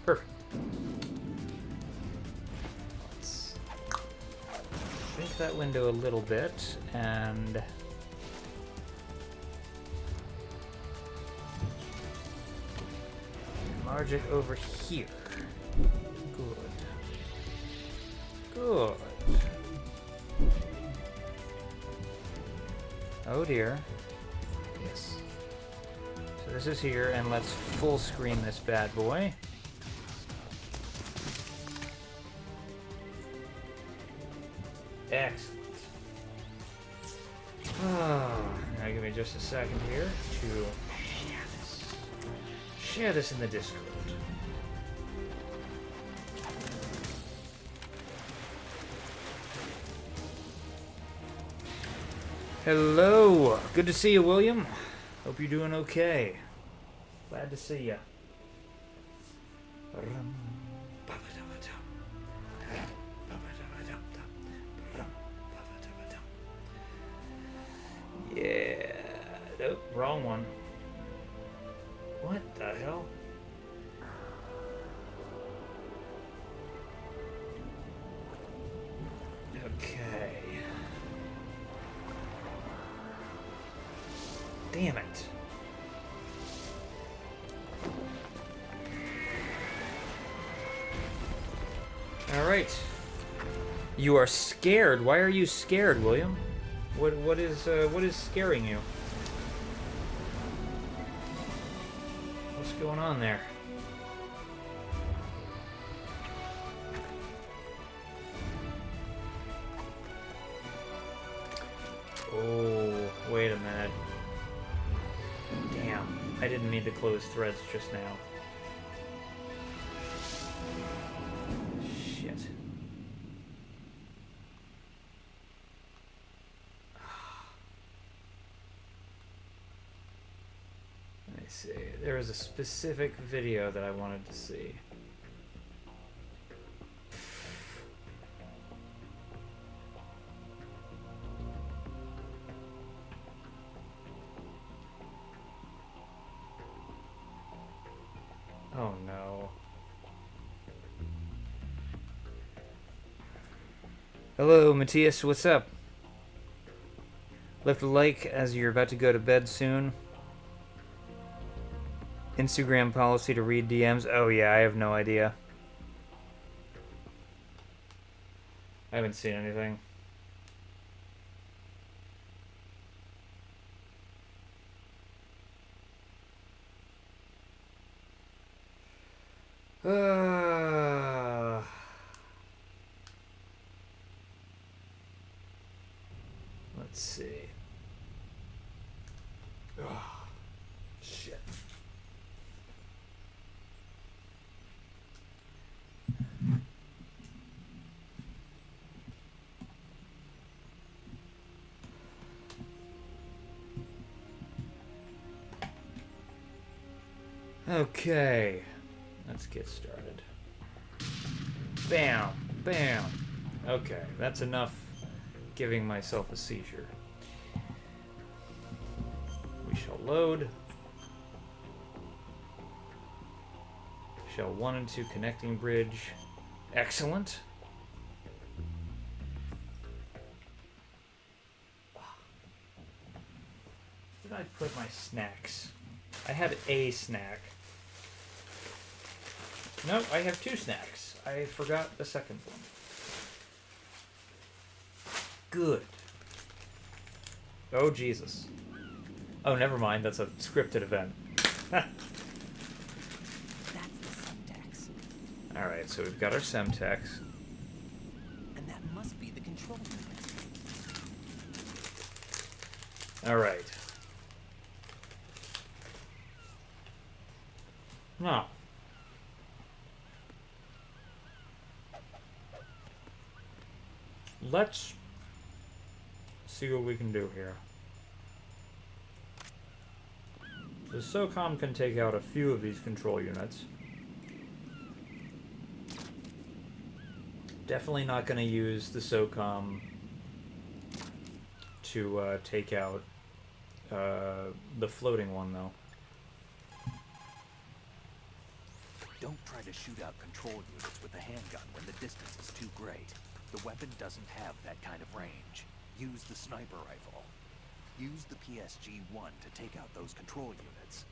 Perfect. Let's shrink that window a little bit and enlarge it over here. Good. Good. Oh dear. Yes. So this is here, and let's full screen this bad boy. Excellent. Oh, now give me just a second here to share this in the Discord. Hello, good to see you, William. Hope you're doing okay. Glad to see you. Yeah. Nope, wrong one. What the hell? Okay. Damn it. All right. You are scared. Why are you scared, William? What is scaring you? What's going on there? Oh, wait a minute. Damn, I didn't mean to close threads just now. Shit. Let me see. There was a specific video that I wanted to see. Oh no. Hello, Matthias, what's up? Left a like as you're about to go to bed soon. Instagram policy to read DMs. Oh yeah, I have no idea. I haven't seen anything. Let's see. Oh, shit. Okay, let's get started. Bam, bam. Okay, that's enough giving myself a seizure. We shall load. Shell 1 and 2 connecting bridge. Excellent. Where did I put my snacks? I had a snack. No, I have 2 snacks. I forgot the second one. Good. Oh, Jesus. Oh, never mind. That's a scripted event. That's the Semtex. Alright, so we've got our Semtex. And that must be the control unit. Alright. Now. Let's see what we can do here. The SOCOM can take out a few of these control units. Definitely not going to use the SOCOM to take out the floating one, though. Don't Don't try to shoot out control units with the handgun when the distance is too great. The weapon doesn't have that kind of range. Use the sniper rifle. Use the PSG-1 to take out those control units.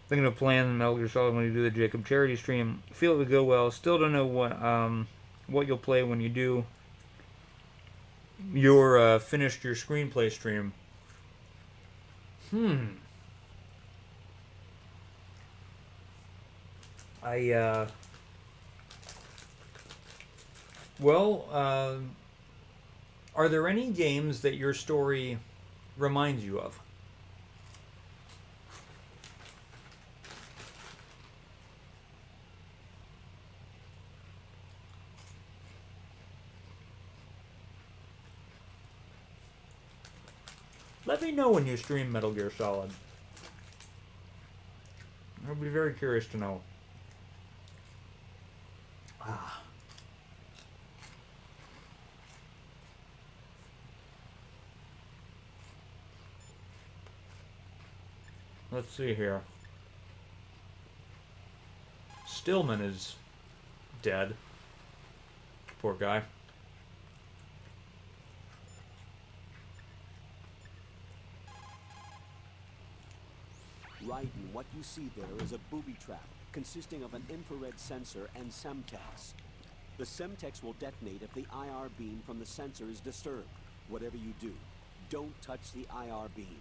Thinking of playing Metal Gear Solid when you do the Jacob charity stream. Feel it would go well. Still don't know what you'll play when you do your finished your screenplay stream. Are there any games that your story reminds you of? Let me know when you stream Metal Gear Solid. I'll be very curious to know. Let's see here. Stillman is dead. Poor guy. Right, and what you see there is a booby trap consisting of an infrared sensor and Semtex. The Semtex will detonate if the IR beam from the sensor is disturbed. Whatever you do, don't touch the IR beam.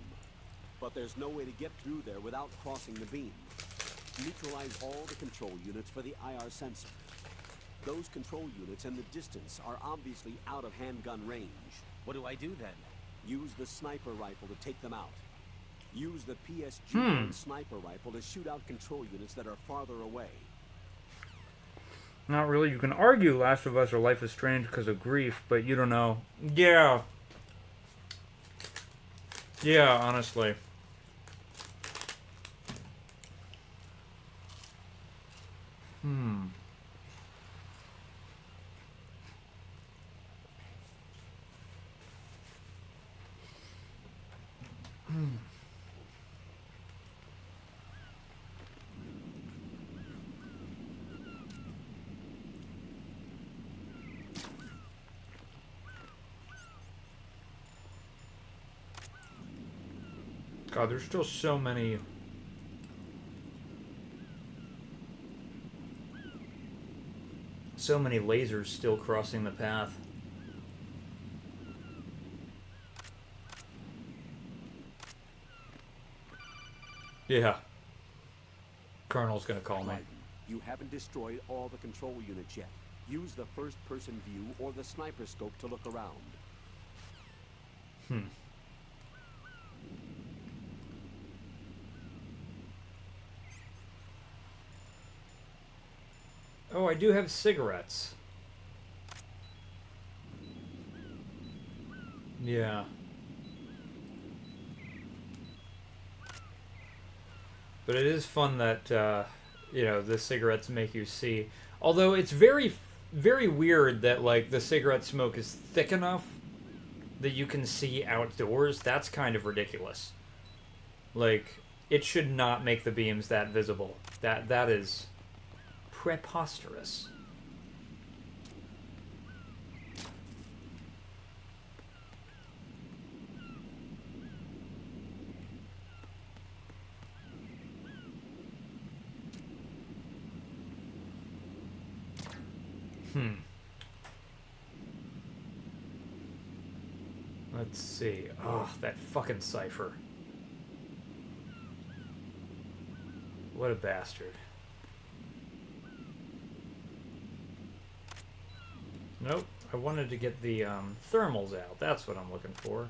But there's no way to get through there without crossing the beam. Neutralize all the control units for the IR sensor. Those control units and the distance are obviously out of handgun range. What do I do then? Use the sniper rifle to take them out. Use the PSG sniper rifle to shoot out control units that are farther away. Not really. You can argue Last of Us or Life is Strange because of grief, but you don't know. Yeah. Yeah, honestly. God, there's still so many lasers still crossing the path. Yeah. Colonel's gonna call me. You haven't destroyed all the control units yet. Use the first-person view or the sniper scope to look around. Oh, I do have cigarettes. Yeah. But it is fun that, the cigarettes make you see. Although it's very, very weird that, like, the cigarette smoke is thick enough that you can see outdoors. That's kind of ridiculous. Like, it should not make the beams that visible. That is preposterous. Let's see. Oh, that fucking cipher. What a bastard. Nope. I wanted to get the thermals out. That's what I'm looking for.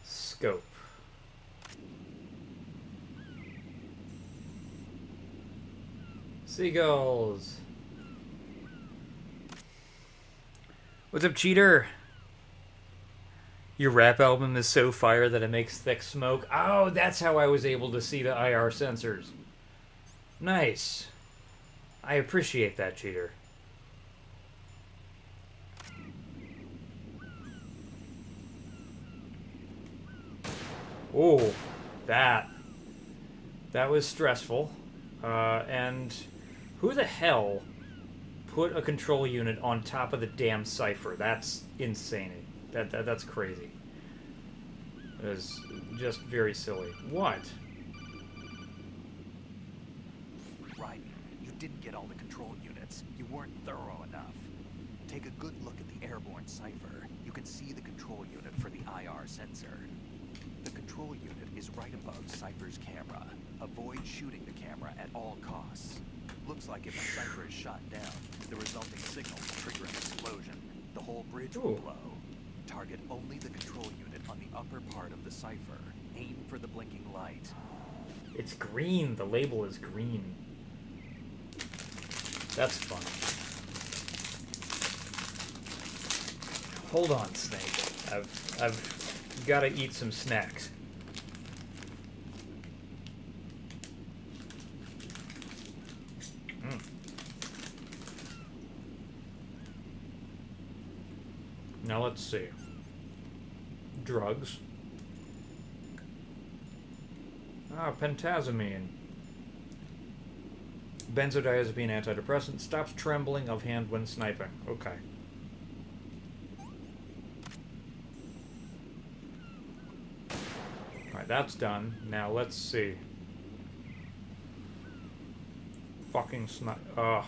Scope. Seagulls. What's up, cheater? Your rap album is so fire that it makes thick smoke. Oh, that's how I was able to see the IR sensors. Nice. I appreciate that, cheater. Oh, that was stressful. And who the hell put a control unit on top of the damn cipher? That's insane. That's crazy. It is just very silly. What? Right. You didn't get all the control units. You weren't thorough enough. Take a good look at the airborne cipher. You can see the control unit for the IR sensor. The control unit is right above Cypher's camera. Avoid shooting the camera at all costs. Looks like if the cipher is shot down, the resulting signal will trigger an explosion. The whole bridge will blow. Target only the control unit on the upper part of the cipher. Aim for the blinking light. It's green. The label is green. That's fun. Hold on, Snake. I've got to eat some snacks. Now let's see. Drugs. Pentazamine. Benzodiazepine antidepressant. Stops trembling of hand when sniping. Okay. Alright, that's done. Now let's see. Fucking snipe. Ugh.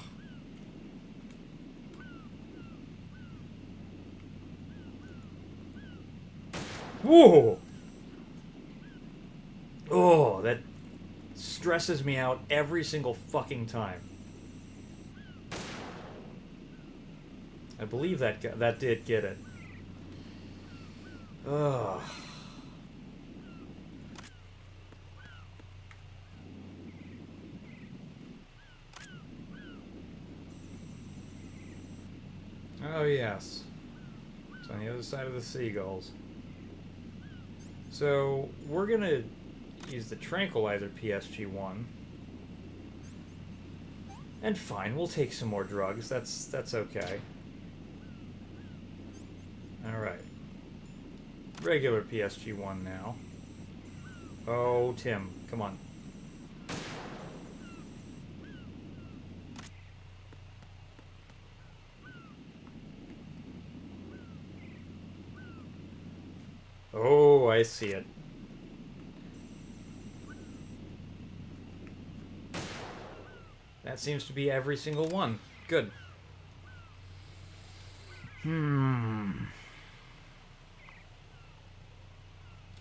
Whoa! Oh, that stresses me out every single fucking time. I believe that did get it. Ugh. Oh yes. It's on the other side of the seagulls. So, we're gonna use the tranquilizer PSG-1. And fine, we'll take some more drugs. That's okay. Alright. Regular PSG-1 now. Oh, Tim, come on. Oh, I see it. That seems to be every single one. Good.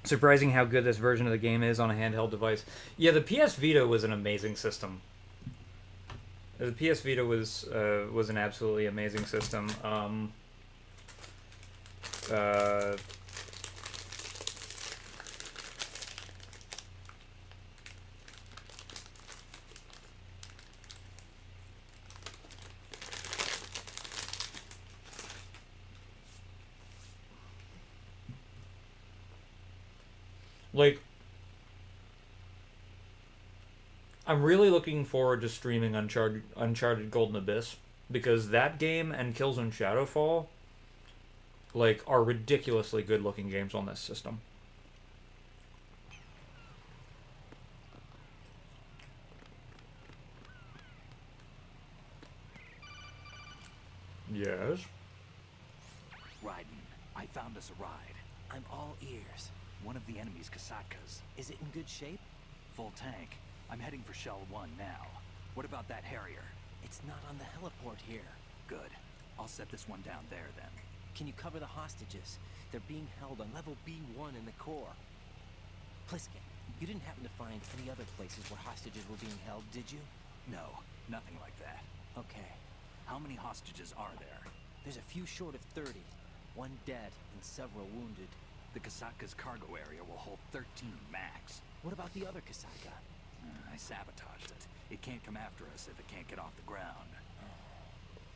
Surprising how good this version of the game is on a handheld device. Yeah, the PS Vita was an amazing system. The PS Vita was an absolutely amazing system. Like, I'm really looking forward to streaming Uncharted Golden Abyss, because that game and Killzone Shadowfall, like, are ridiculously good-looking games on this system. Yes? Raiden, I found us a ride. I'm all ears. One of the enemy's Kasatkas. Is it in good shape? Full tank. I'm heading for Shell 1 now. What about that Harrier? It's not on the heliport here. Good. I'll set this one down there then. Can you cover the hostages? They're being held on level B1 in the core. Pliskin, you didn't happen to find any other places where hostages were being held, did you? No, nothing like that. Okay. How many hostages are there? There's a few short of 30. One dead and several wounded. The Kasatka's cargo area will hold 13 max. What about the other Kasaka? I sabotaged it. It can't come after us if it can't get off the ground.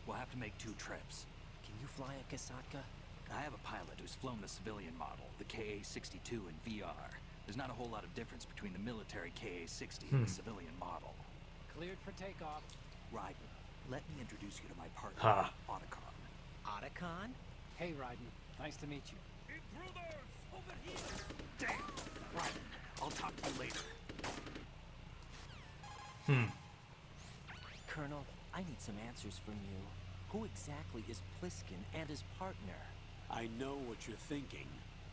We'll have to make 2 trips. Can you fly a Kasaka? I have a pilot who's flown the civilian model, the KA-62 in VR. There's not a whole lot of difference between the military KA-60 and the civilian model. Cleared for takeoff. Raiden, let me introduce you to my partner, Huh. Otacon. Otacon? Hey, Raiden. Nice to meet you. Intruders! Over here! Damn! Raiden, I'll talk to you later. Colonel, I need some answers from you. Who exactly is Pliskin and his partner? I know what you're thinking.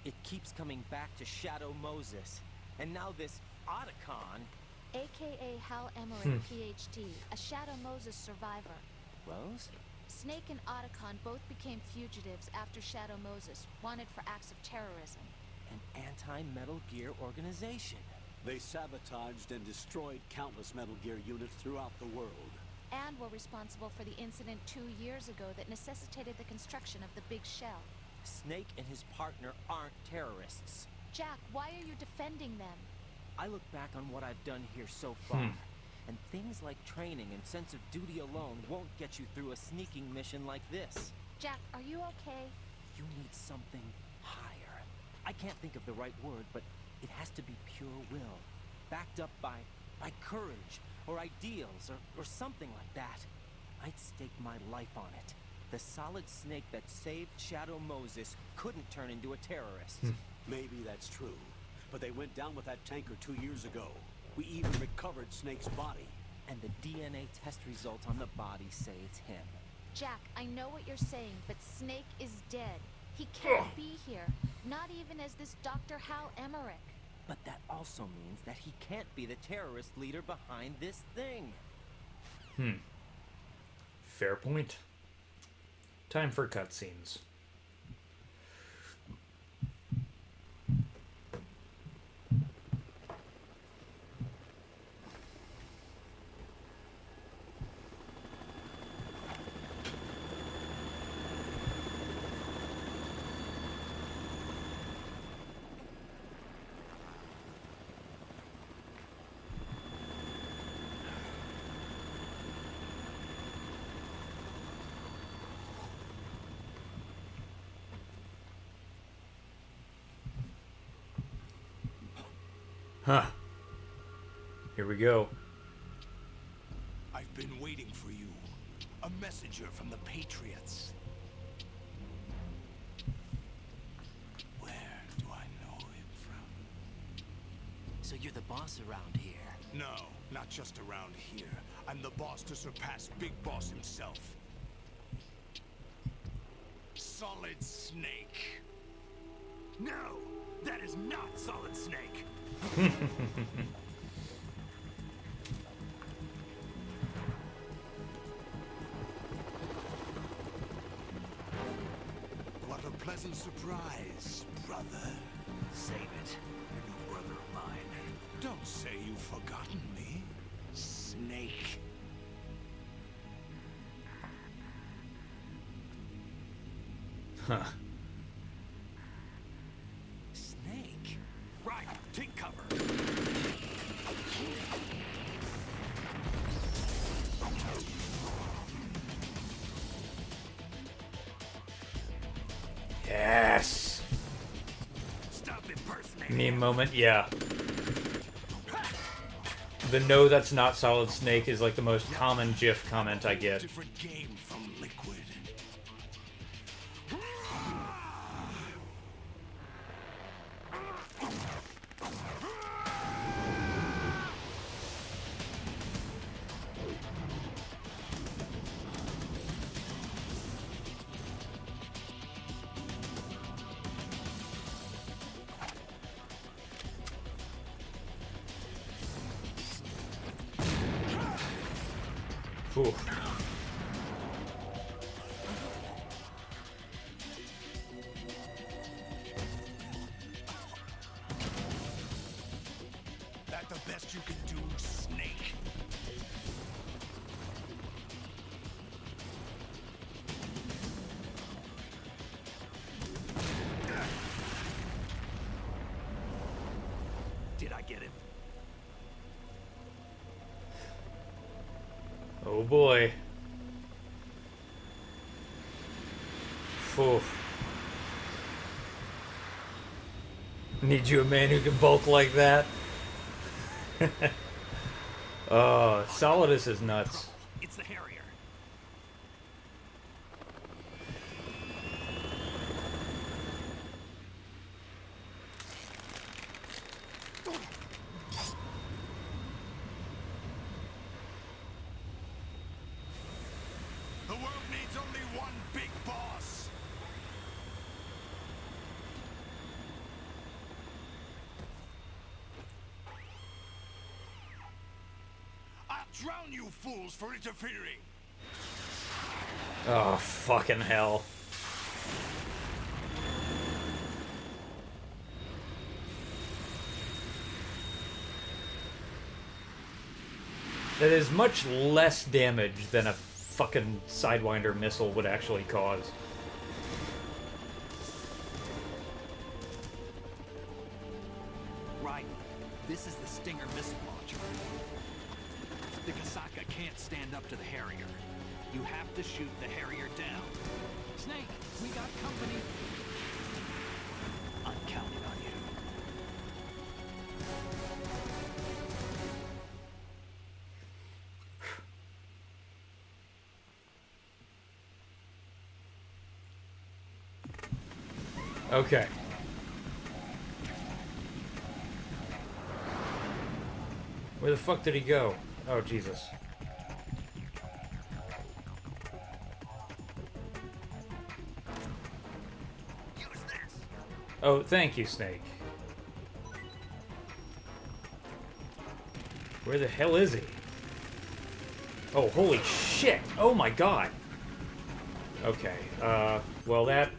It keeps coming back to Shadow Moses. And now this Otacon. AKA Hal Emmerich, PhD, a Shadow Moses survivor. Rose? Snake and Otacon both became fugitives after Shadow Moses, wanted for acts of terrorism. An anti-Metal Gear organization. They sabotaged and destroyed countless Metal Gear units throughout the world. And were responsible for the incident 2 years ago that necessitated the construction of the Big Shell. Snake and his partner aren't terrorists. Jack, why are you defending them? I look back on what I've done here so far, and things like training and sense of duty alone won't get you through a sneaking mission like this. Jack, are you okay? You need something higher. I can't think of the right word, but it has to be pure will, backed up by courage, or ideals, or something like that. I'd stake my life on it. The solid Snake that saved Shadow Moses couldn't turn into a terrorist. Maybe that's true, but they went down with that tanker 2 years ago. We even recovered Snake's body. And the DNA test results on the body say it's him. Jack, I know what you're saying, but Snake is dead. He can't be here, not even as this Dr. Hal Emmerich. But that also means that he can't be the terrorist leader behind this thing. Fair point. Time for cutscenes. Huh. Here we go. I've been waiting for you. A messenger from the Patriots. Where do I know him from? So you're the boss around here. No, not just around here. I'm the boss to surpass Big Boss himself. Solid Snake. No! That is not Solid Snake! What a pleasant surprise, brother. Save it. You're no brother of mine. Don't say you've forgotten me, Snake. Huh. Snake? Right, take cover. Yes. Stop impersonating. Meme moment, yeah. The no, that's not Solid Snake is like the most common GIF comment I get. Different game from Liquid. Ooh. That the best you can do, Snake? Did I get him? Oh boy. Oof. Need you a man who can bulk like that? Solidus is nuts. It's the Harrier. The world needs only one big boss. I'll drown you fools for interfering. Oh, fucking hell. That is much less damage than a fucking Sidewinder missile would actually cause. Right. This is the Stinger missile launcher. The Kasaka can't stand up to the Harrier. You have to shoot the Harrier down. Snake, we got company. I'm counting on you. Okay. Where the fuck did he go? Oh, Jesus. Use this. Oh, thank you, Snake. Where the hell is he? Oh, holy shit! Oh my god! Okay, well that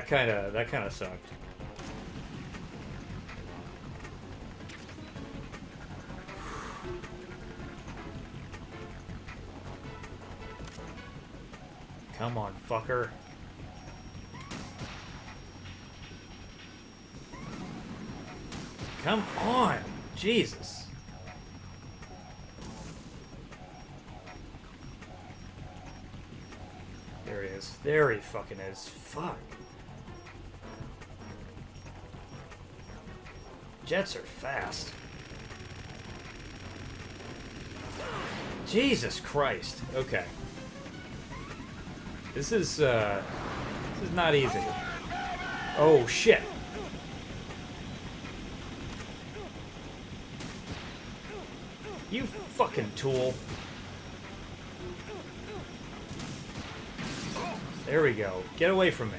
kinda sucked. Come on, fucker. Come on! Jesus. There he is. There he fucking is. Fuck. Jets are fast. Jesus Christ. Okay. This is not easy. Oh shit. You fucking tool. There we go. Get away from me.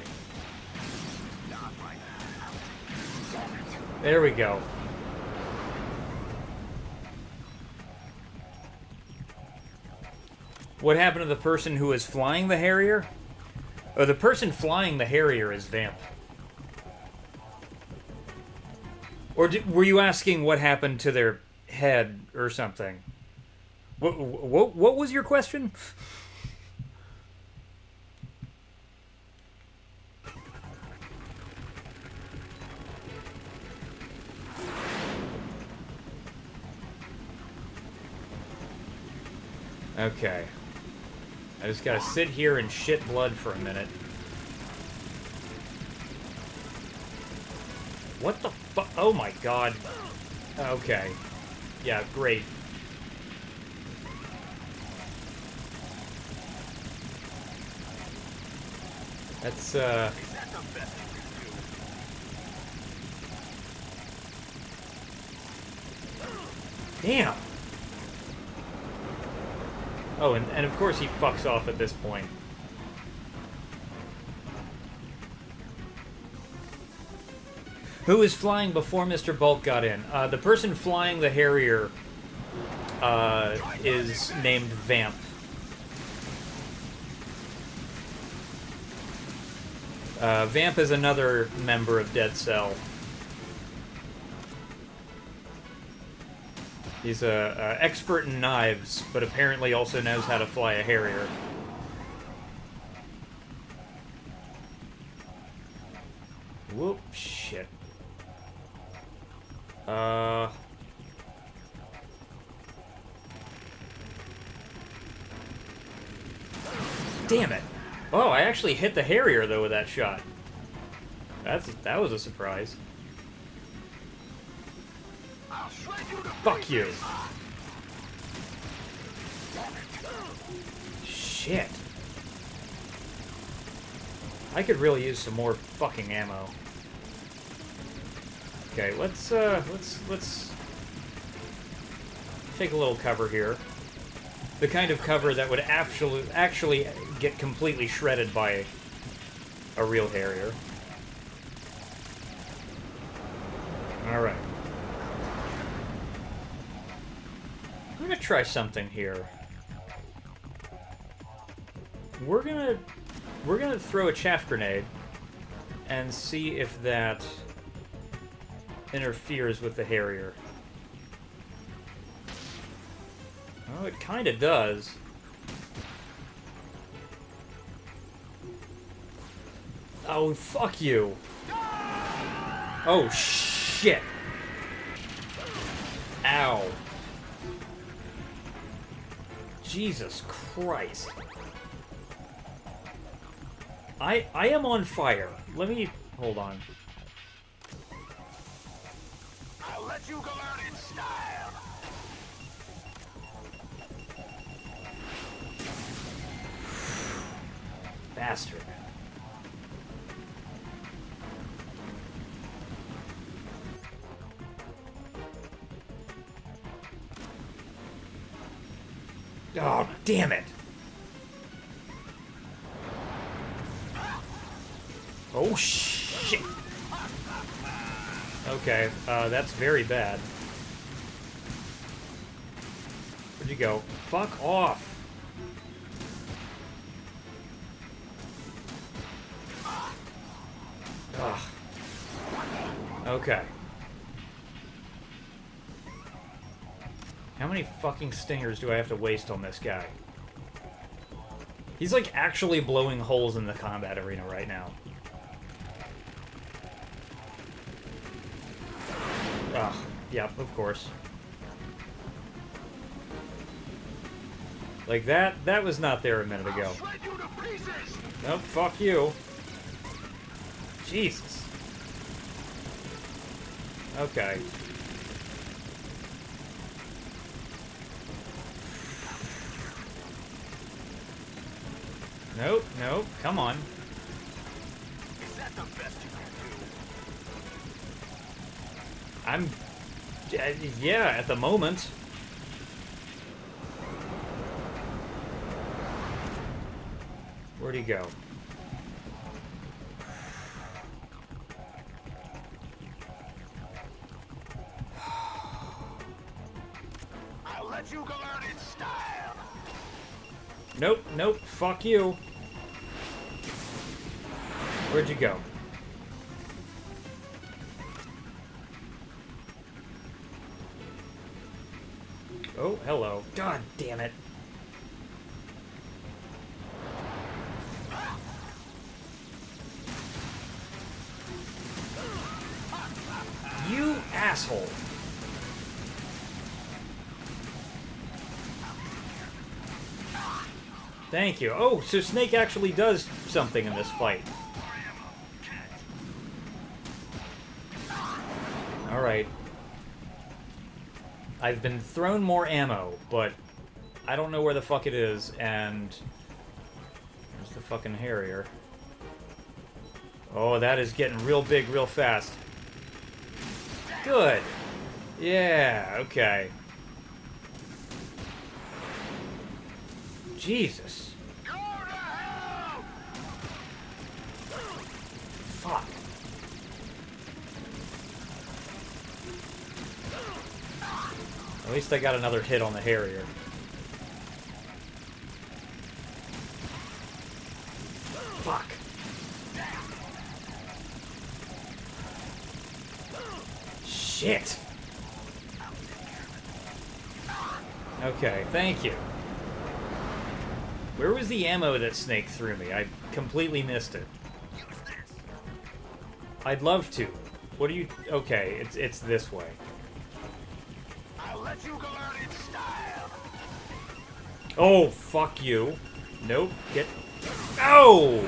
There we go. What happened to the person who was flying the Harrier? Oh, the person flying the Harrier is Vamp. Or were you asking what happened to their head or something? What was your question? Okay. I just gotta sit here and shit blood for a minute. What the fuck? Oh my god. Okay. Yeah, great. That's, Damn! Oh, and of course he fucks off at this point. Who was flying before Mr. Bulk got in? The person flying the Harrier is named Vamp. Vamp is another member of Dead Cell. He's a expert in knives, but apparently also knows how to fly a Harrier. Whoop, shit. Damn it. Oh, I actually hit the Harrier, though, with that shot. That was a surprise. I'll shred Fuck you. Shit. I could really use some more fucking ammo. Okay, let's take a little cover here. The kind of cover that would actually get completely shredded by a real Harrier. Alright. I'm gonna try something here. We're gonna throw a chaff grenade and see if that interferes with the Harrier. Oh, it kinda does. Oh, fuck you. Oh, shit. Ow. Jesus Christ. I am on fire. Let me... hold on. I'll let you go out in style. Bastard. Oh, damn it. Oh, shit. Okay, that's very bad. Where'd you go? Fuck off. Ugh. Okay. How many fucking stingers do I have to waste on this guy? He's like actually blowing holes in the combat arena right now. Ugh. Yep, of course. Like that was not there a minute ago. Nope, fuck you. Jesus. Okay. Nope, nope, come on. Is that the best you can do? I'm... yeah, at the moment. Where'd he go? I'll let you go out in style. Nope, nope, fuck you. Where'd you go? Oh, hello. God damn it. You asshole. Thank you. Oh, so Snake actually does something in this fight. Alright. I've been thrown more ammo, but I don't know where the fuck it is, and... there's the fucking Harrier. Oh, that is getting real big real fast. Good. Yeah, okay. Jesus. Fuck. At least I got another hit on the Harrier. Fuck. Shit. Okay, thank you. Where was the ammo that Snake threw me? I completely missed it. I'd love to. What do you... okay, it's this way. I'll let you go out in style. Oh, fuck you. Nope, get... oh!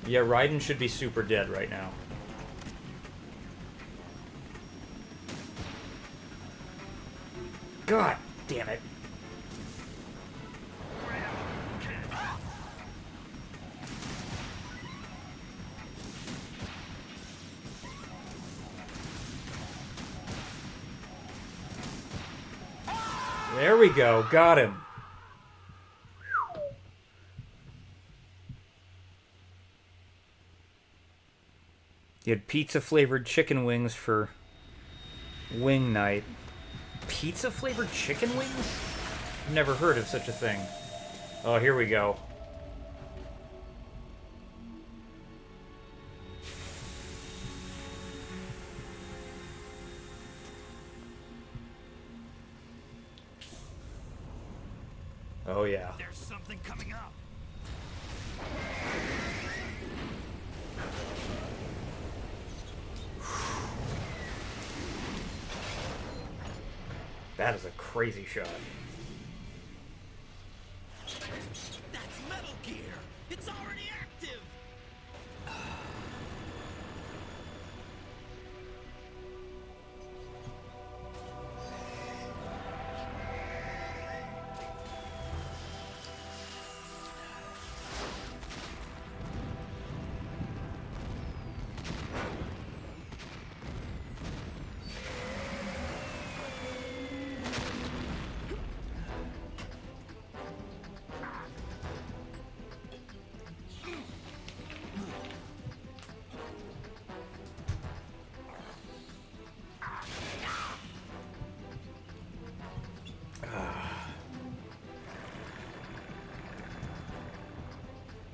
Yeah, Raiden should be super dead right now. God damn it. There we go. Got him. You had pizza-flavored chicken wings for wing night. Pizza-flavored chicken wings? I've never heard of such a thing. Oh, here we go. Oh, yeah. There's something coming up. That is a crazy shot. That's Metal Gear! It's already active!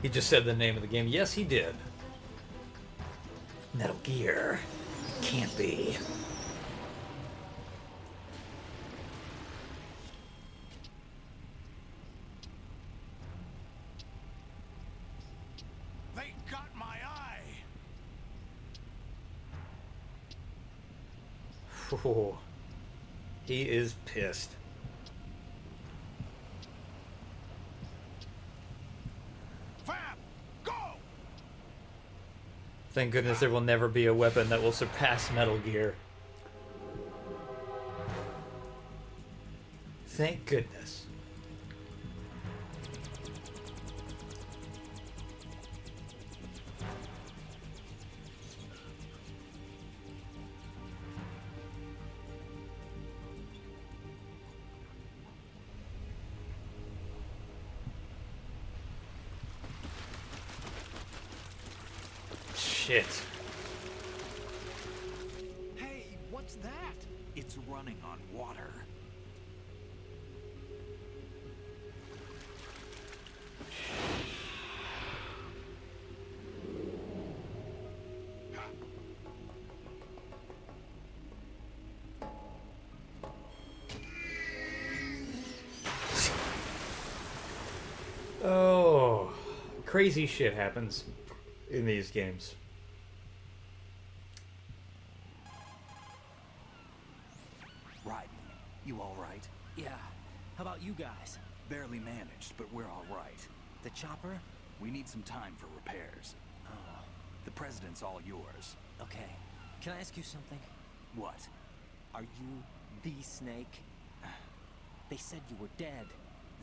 He just said the name of the game. Yes, he did. Metal Gear. It can't be. They got my eye. Oh, he is pissed. Fab, go! Thank goodness there will never be a weapon that will surpass Metal Gear. Thank goodness. Shit. Hey, what's that? It's running on water. Oh, crazy shit happens in these games. Right. You all right? Yeah. How about you guys? Barely managed, but we're all right. The chopper? We need some time for repairs. Oh, The president's all yours. okay. Can I ask you something? What? Are you the Snake? They said you were dead.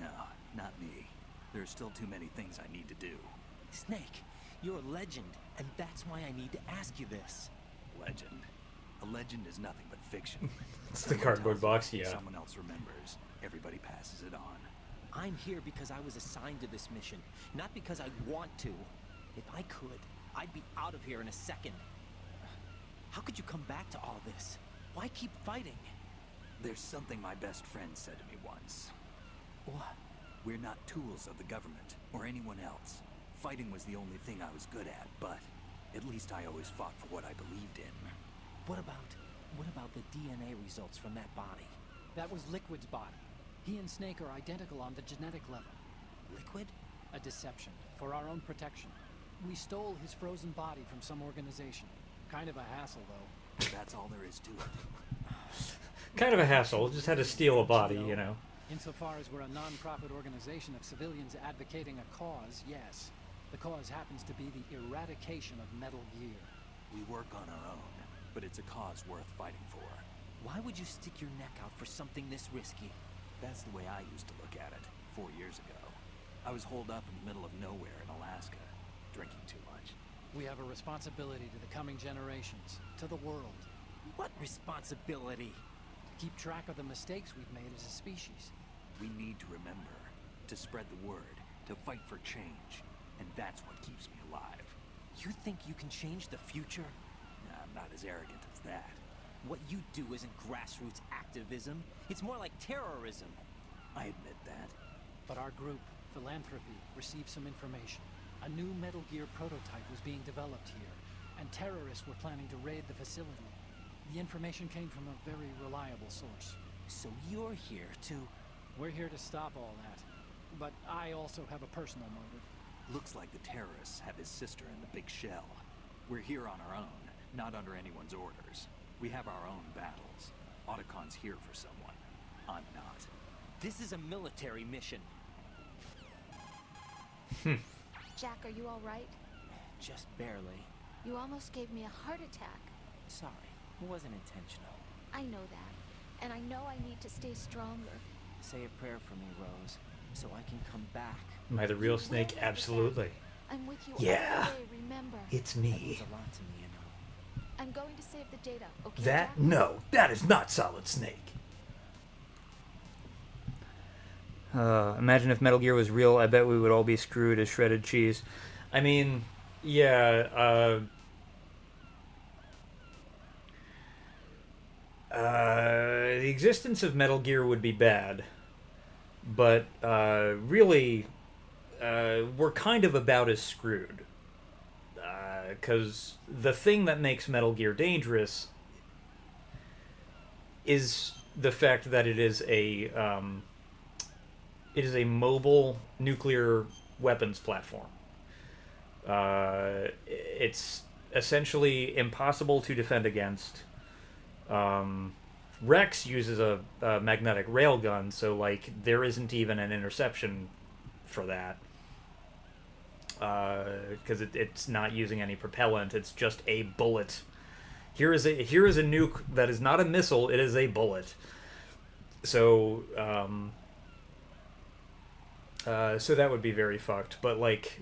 No, not me. There are still too many things I need to do. Snake, you're a legend, and that's why I need to ask you this. Legend. A legend is nothing but fiction. It's the Someone cardboard tells it, box, yeah. Someone else remembers. Everybody passes it on. I'm here because I was assigned to this mission, not because I want to. If I could, I'd be out of here in a second. How could you come back to all this? Why keep fighting? There's something my best friend said to me once. What? We're not tools of the government or anyone else. Fighting was the only thing I was good at, but at least I always fought for what I believed in. What about the DNA results from that body? That was Liquid's body. He and Snake are identical on the genetic level. Liquid? A deception, for our own protection. We stole his frozen body from some organization. Kind of a hassle, though. That's all there is to it. Kind of a hassle. Just had to steal a body, you know. Insofar as we're a non-profit organization of civilians advocating a cause, yes. The cause happens to be the eradication of Metal Gear. We work on our own, but it's a cause worth fighting for. Why would you stick your neck out for something this risky? That's the way I used to look at it 4 years ago. I was holed up in the middle of nowhere in Alaska, drinking too much. We have a responsibility to the coming generations, to the world. What responsibility? To keep track of the mistakes we've made as a species. We need to remember, to spread the word, to fight for change, and that's what keeps me alive. You think you can change the future? Nah, I'm not as arrogant as that. What you do isn't grassroots activism. It's more like terrorism. I admit that. But our group, Philanthropy, received some information. A new Metal Gear prototype was being developed here, and terrorists were planning to raid the facility. The information came from a very reliable source. So you're here to... We're here to stop all that. But I also have a personal motive. Looks like the terrorists have his sister in the big shell. We're here on our own, not under anyone's orders. We have our own battles. Otacon's here for someone. I'm not. This is a military mission. Jack, are you all right? Just barely. You almost gave me a heart attack. Sorry, it wasn't intentional. I know that. And I know I need to stay stronger. Say a prayer for me, Rose, so I can come back. Am I the real Snake? Absolutely. I'm with you Yeah. all the way, remember? It's That me. means a lot to me, you know. I'm going to save the data, okay, That? Jack? No, that is not Solid Snake. Imagine if Metal Gear was real. I bet we would all be screwed as shredded cheese. I mean, yeah, the existence of Metal Gear would be bad. But, really, we're kind of about as screwed. Because the thing that makes Metal Gear dangerous is the fact that it is a mobile nuclear weapons platform. It's essentially impossible to defend against. Rex uses a magnetic railgun, so like there isn't even an interception for that. Because it's not using any propellant; it's just a bullet. Here is a nuke that is not a missile; it is a bullet. So, so that would be very fucked. But like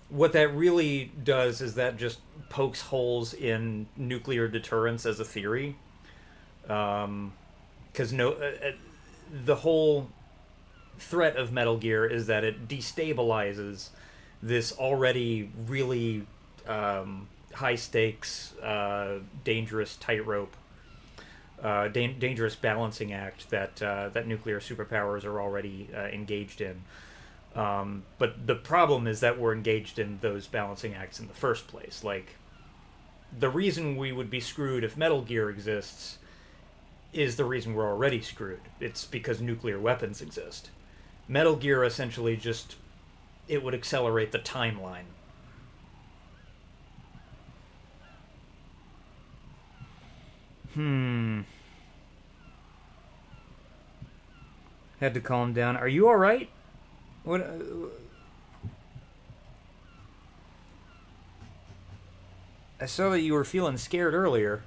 what that really does is that just pokes holes in nuclear deterrence as a theory. Because the whole threat of Metal Gear is that it destabilizes this already really high stakes, dangerous tightrope, dangerous balancing act that nuclear superpowers are already engaged in. But the problem is that we're engaged in those balancing acts in the first place. Like, the reason we would be screwed if Metal Gear exists is the reason we're already screwed. It's because nuclear weapons exist. Metal Gear essentially just... it would accelerate the timeline. Had to calm down. Are you alright? What? I saw that you were feeling scared earlier.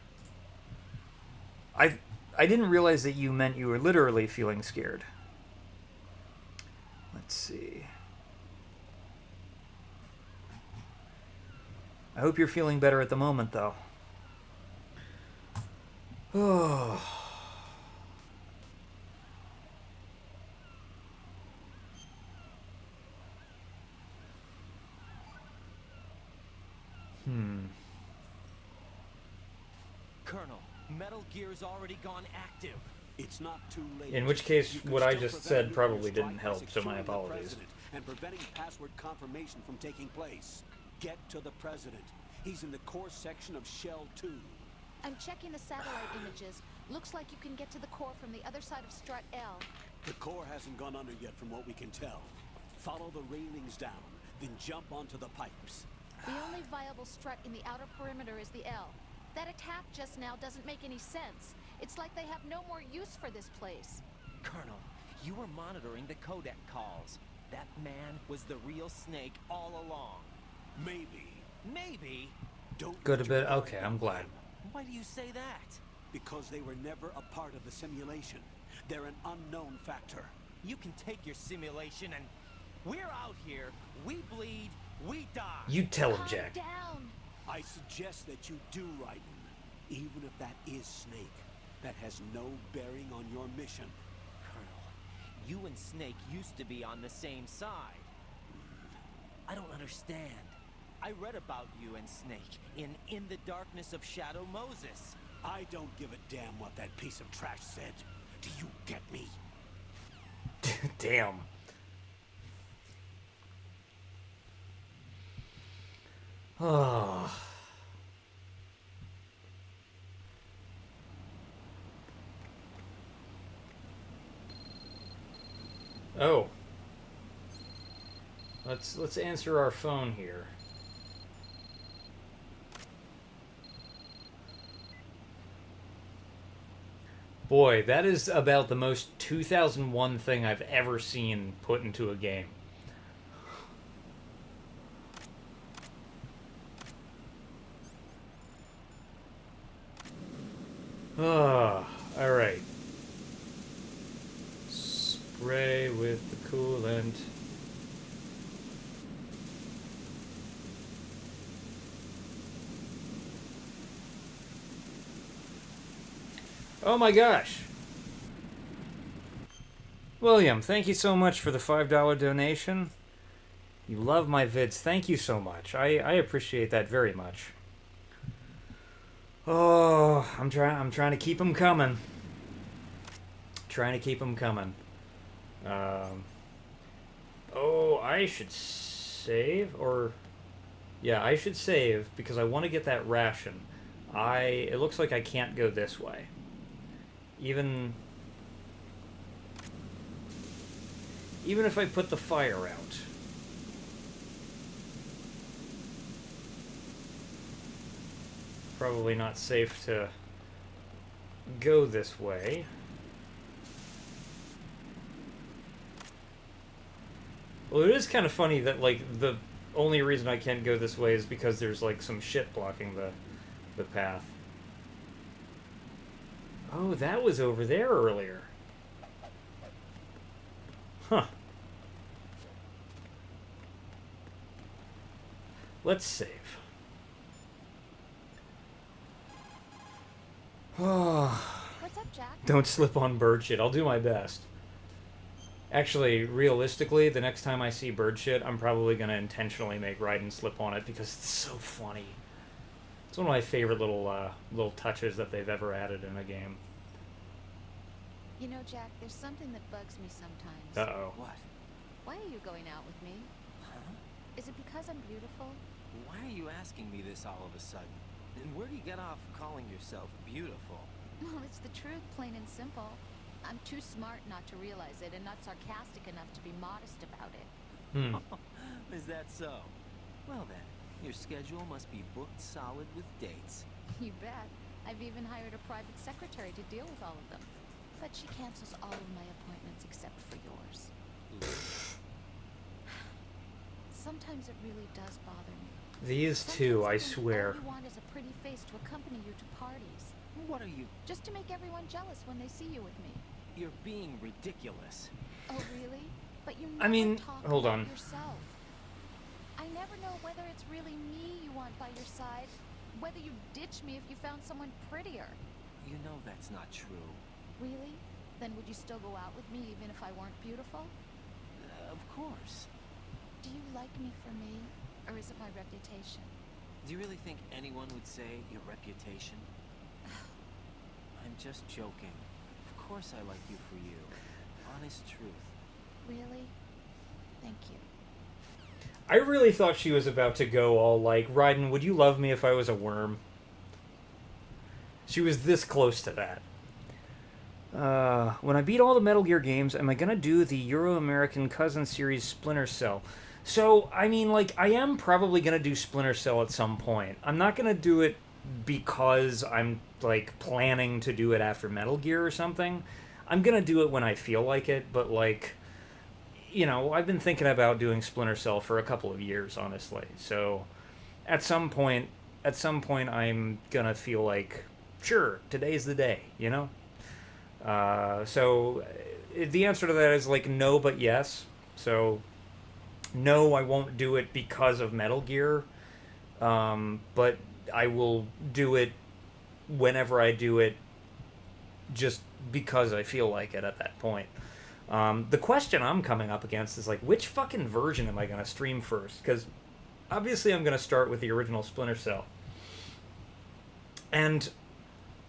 I didn't realize that you meant you were literally feeling scared. Let's see. I hope you're feeling better at the moment, though. Oh. Colonel, Metal Gear's already gone active. It's not too late. In which case, You can what I still just prevent said nuclear probably strike didn't by help, so my securing the apologies. president and preventing password confirmation from taking place. Get to the president. He's in the core section of Shell 2. I'm checking the satellite images. Looks like you can get to the core from the other side of Strut L. The core hasn't gone under yet from what we can tell. Follow the railings down, then jump onto the pipes. The only viable strut in the outer perimeter is the L. That attack just now doesn't make any sense. It's like they have no more use for this place. Colonel, you were monitoring the codec calls. That man was the real Snake all along. Maybe. Maybe. Don't Go to let your bed. guard Okay, down. I'm glad. Why do you say that? Because they were never a part of the simulation. They're an unknown factor. You can take your simulation and... We're out here, we bleed, we die. You tell him, Calm Jack. down. I suggest that you do, Raiden. Even if that is Snake, that has no bearing on your mission. Colonel, you and Snake used to be on the same side. I don't understand. I read about you and Snake in the Darkness of Shadow Moses. I don't give a damn what that piece of trash said. Do you get me? Damn. Oh. Oh. Let's answer our phone here. Boy, that is about the most 2001 thing I've ever seen put into a game. Alright. Spray with the coolant. Oh my gosh. William, thank you so much for the $5 donation. You love my vids. Thank you so much. I appreciate that very much. Oh, I'm trying to keep them coming. Trying to keep them coming. Oh, I should save, or yeah, I should save because I want to get that ration. It looks like I can't go this way. Even if I put the fire out. Probably not safe to go this way. Well, it is kind of funny that, like, the only reason I can't go this way is because there's, like, some shit blocking the path. Oh, that was over there earlier. Huh. Let's save. What's up, Jack? Don't slip on bird shit. I'll do my best. Actually, realistically, the next time I see bird shit, I'm probably going to intentionally make Raiden slip on it because it's so funny. It's one of my favorite little touches that they've ever added in a game. You know, Jack, there's something that bugs me sometimes. Uh-oh. What? Why are you going out with me? Huh? Is it because I'm beautiful? Why are you asking me this all of a sudden? And where do you get off calling yourself beautiful? Well, it's the truth, plain and simple. I'm too smart not to realize it and not sarcastic enough to be modest about it. Is that so? Well then, your schedule must be booked solid with dates. You bet. I've even hired a private secretary to deal with all of them. But she cancels all of my appointments except for yours. Sometimes it really does bother me. These two, I Sometimes think swear. all you want is a pretty face to accompany you to parties. What are you? Just to make everyone jealous when they see you with me. You're being ridiculous. Oh, really? But you I never mean, talk hold about on. yourself. I never know whether it's really me you want by your side, whether you ditch me if you found someone prettier. You know that's not true. Really? Then would you still go out with me even if I weren't beautiful? Of course. Do you like me for me, or is it my reputation? Do you really think anyone would say your reputation? I'm just joking. Of course I like you for you. Honest truth. Really? Thank you. I really thought she was about to go all like, Raiden, would you love me if I was a worm? She was this close to that. When I beat all the Metal Gear games, am I gonna do the Euro-American Cousin series Splinter Cell? So, I mean, like, I am probably gonna do Splinter Cell at some point. I'm not gonna do it because I'm, like, planning to do it after Metal Gear or something. I'm gonna do it when I feel like it, but, like, you know, I've been thinking about doing Splinter Cell for a couple of years, honestly. So, at some point, at some point I'm gonna feel like, sure, today's the day, you know? So the answer to that is like no, but yes. So no, I won't do it because of Metal Gear, but I will do it whenever I do it, just because I feel like it at that point. The question I'm coming up against is like, which fucking version am I going to stream first? Because obviously I'm going to start with the original Splinter Cell. And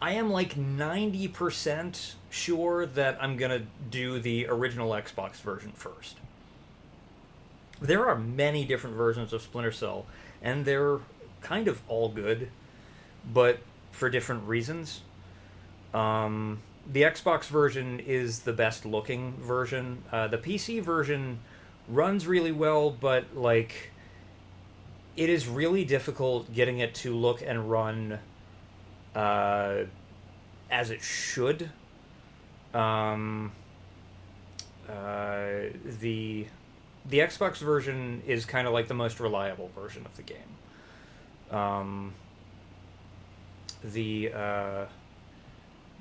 I am like 90% sure that I'm going to do the original Xbox version first. There are many different versions of Splinter Cell, and they're kind of all good, but for different reasons. The Xbox version is the best looking version. The PC version runs really well, but like it is really difficult getting it to look and run as it should. The Xbox version is kind of like the most reliable version of the game.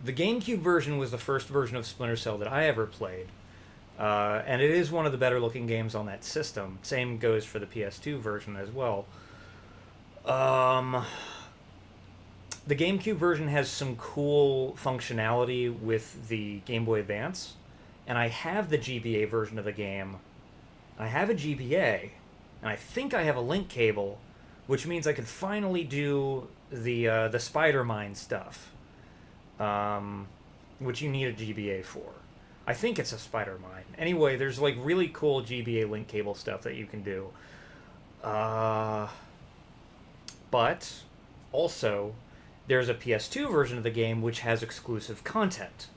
The GameCube version was the first version of Splinter Cell that I ever played, and it is one of the better looking games on that system. Same goes for the PS2 version as well. The GameCube version has some cool functionality with the Game Boy Advance, and I have the GBA version of the game. I have a GBA, and I think I have a link cable, which means I can finally do the Spider Mine stuff. Which you need a GBA for. I think it's a Spider Mine. Anyway, there's like really cool GBA link cable stuff that you can do. But also, there's a PS2 version of the game which has exclusive content.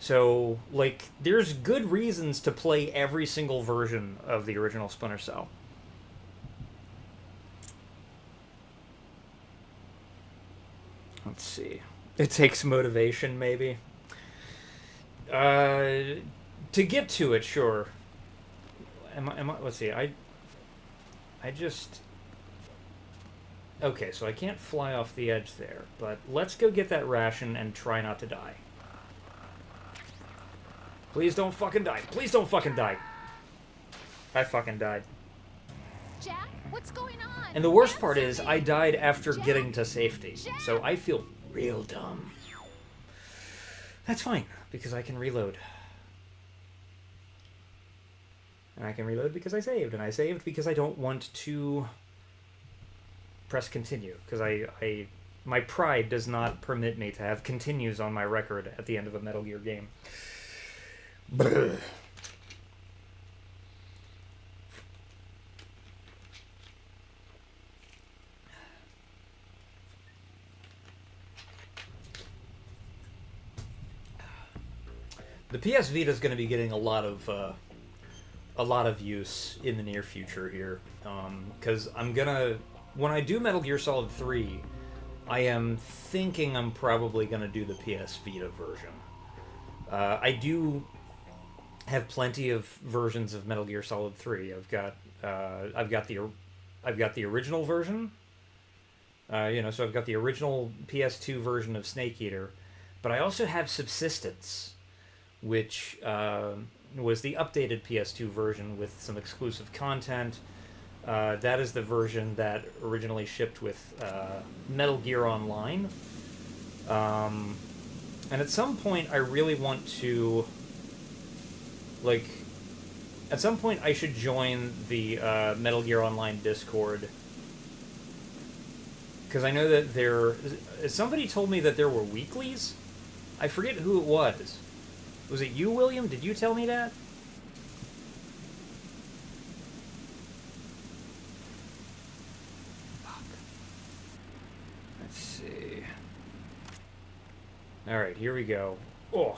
So, like, there's good reasons to play every single version of the original Splinter Cell. Let's see. It takes motivation, maybe. To get to it, sure. Let's see. I just. Okay, so I can't fly off the edge there, but let's go get that ration and try not to die. Please don't fucking die. Please don't fucking die. I fucking died. Jack, what's going on? And the worst part is, I died after getting to safety, so I feel real dumb. That's fine, because I can reload. And I can reload because I saved, and I saved because I don't want to press continue, because my pride does not permit me to have continues on my record at the end of a Metal Gear game. Brr. The PS Vita is going to be getting a lot of use in the near future here, because I'm gonna, when I do Metal Gear Solid 3, I am thinking I'm probably gonna do the PS Vita version. I do have plenty of versions of Metal Gear Solid 3. I've got the original version. So I've got the original PS2 version of Snake Eater, but I also have Subsistence, which was the updated PS2 version with some exclusive content. That is the version that originally shipped with Metal Gear Online. And at some point, I really want to, like, at some point I should join the Metal Gear Online Discord. Because I know that somebody told me that there were weeklies? I forget who it was. Was it you, William? Did you tell me that? Fuck. Let's see. Alright, here we go. Oh.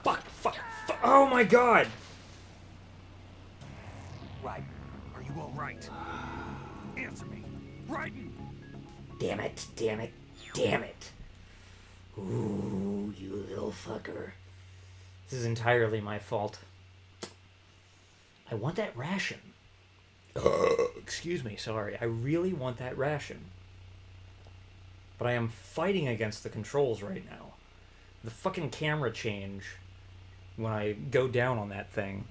Fuck, fuck, fuck. Oh my god! Right. Are you all right? Answer me. Raiden! Damn it, damn it, damn it. Ooh, you little fucker. This is entirely my fault. I want that ration. Excuse me, sorry. I really want that ration. But I am fighting against the controls right now. The fucking camera change when I go down on that thing.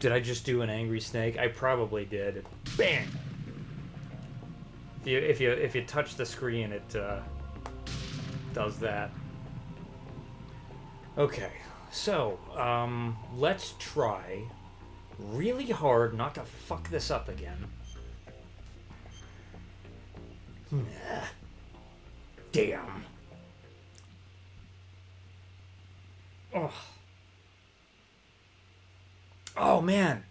Did I just do an angry snake? I probably did. Bang! If you touch the screen, it does that. Okay, so let's try really hard not to fuck this up again. Damn. Oh. Oh man.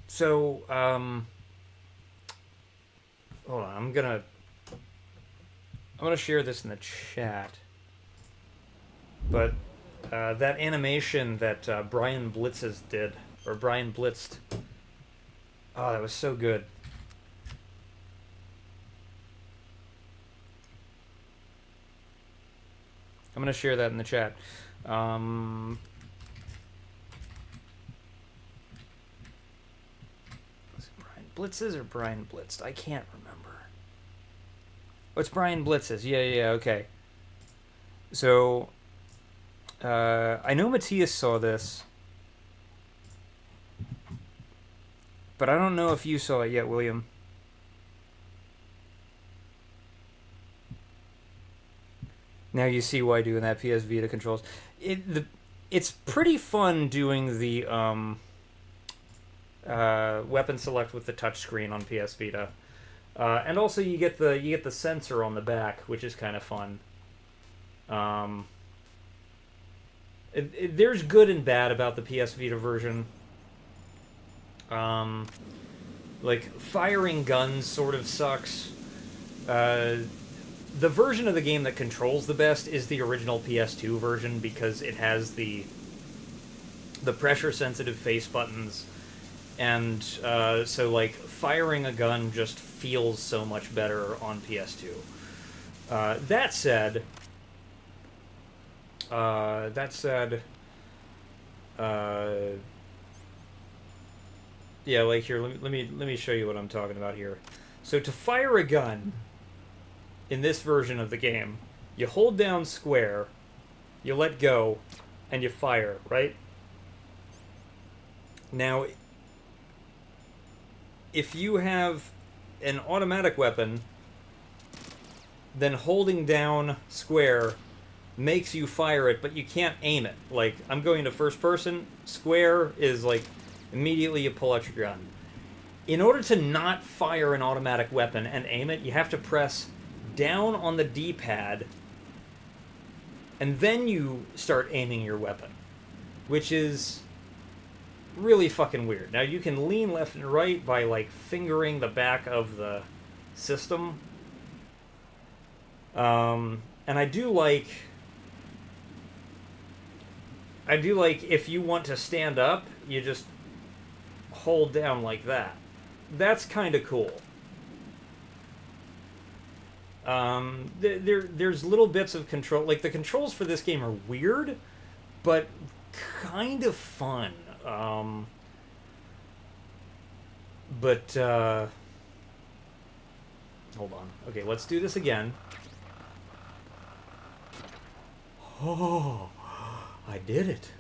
So hold on, I'm gonna share this in the chat. But that animation that Brian Blitzes did, or Brian Blitzed, oh, that was so good. I'm gonna share that in the chat. Was it Brian Blitzes or Brian Blitzed? I can't remember. Oh, it's Brian Blitzes. Yeah, okay. So, I know Matthias saw this, but I don't know if you saw it yet, William. Now you see why doing that PS Vita controls. It's pretty fun doing the weapon select with the touchscreen on PS Vita, and also you get the sensor on the back, which is kind of fun. There's good and bad about the PS Vita version. Like firing guns sort of sucks. The version of the game that controls the best is the original PS2 version because it has the pressure-sensitive face buttons, and so like firing a gun just feels so much better on PS2. That said, yeah, like here, let me show you what I'm talking about here. So to fire a gun in this version of the game, you hold down square, you let go, and you fire, right? Now, if you have an automatic weapon, then holding down square makes you fire it, but you can't aim it. Like, I'm going to first person, square is like, immediately you pull out your gun. In order to not fire an automatic weapon and aim it, you have to press down on the D-pad, and then you start aiming your weapon, which is really fucking weird. Now, you can lean left and right by, like, fingering the back of the system. And I do like if you want to stand up, you just hold down like that. That's kind of cool. There's little bits of control. Like, the controls for this game are weird, but kind of fun. Hold on. Okay, let's do this again. Oh, I did it.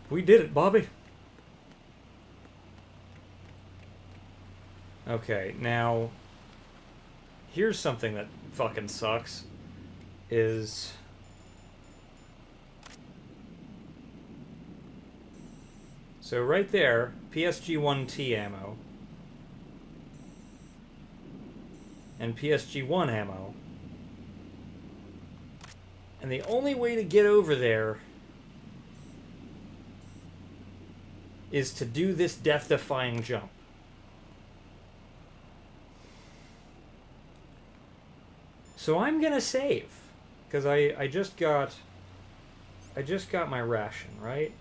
We did it, Bobby. Okay, now, here's something that fucking sucks, is so right there, PSG-1T ammo and PSG-1 ammo, and the only way to get over there is to do this death-defying jump. So I'm gonna save, because I just got my ration, right?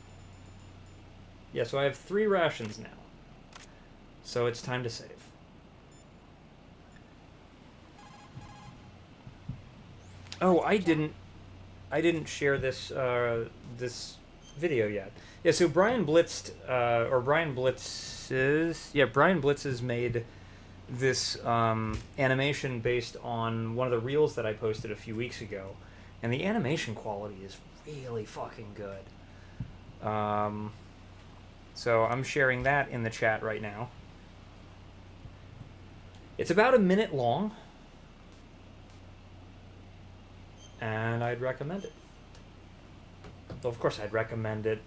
Yeah, so I have 3 rations now. So it's time to save. Oh, I didn't share this video yet. Yeah, so Brian Blitz's made this animation based on one of the reels that I posted a few weeks ago, and the animation quality is really fucking good. So I'm sharing that in the chat right now. It's about a minute long, and I'd recommend it. Well, of course I'd recommend it.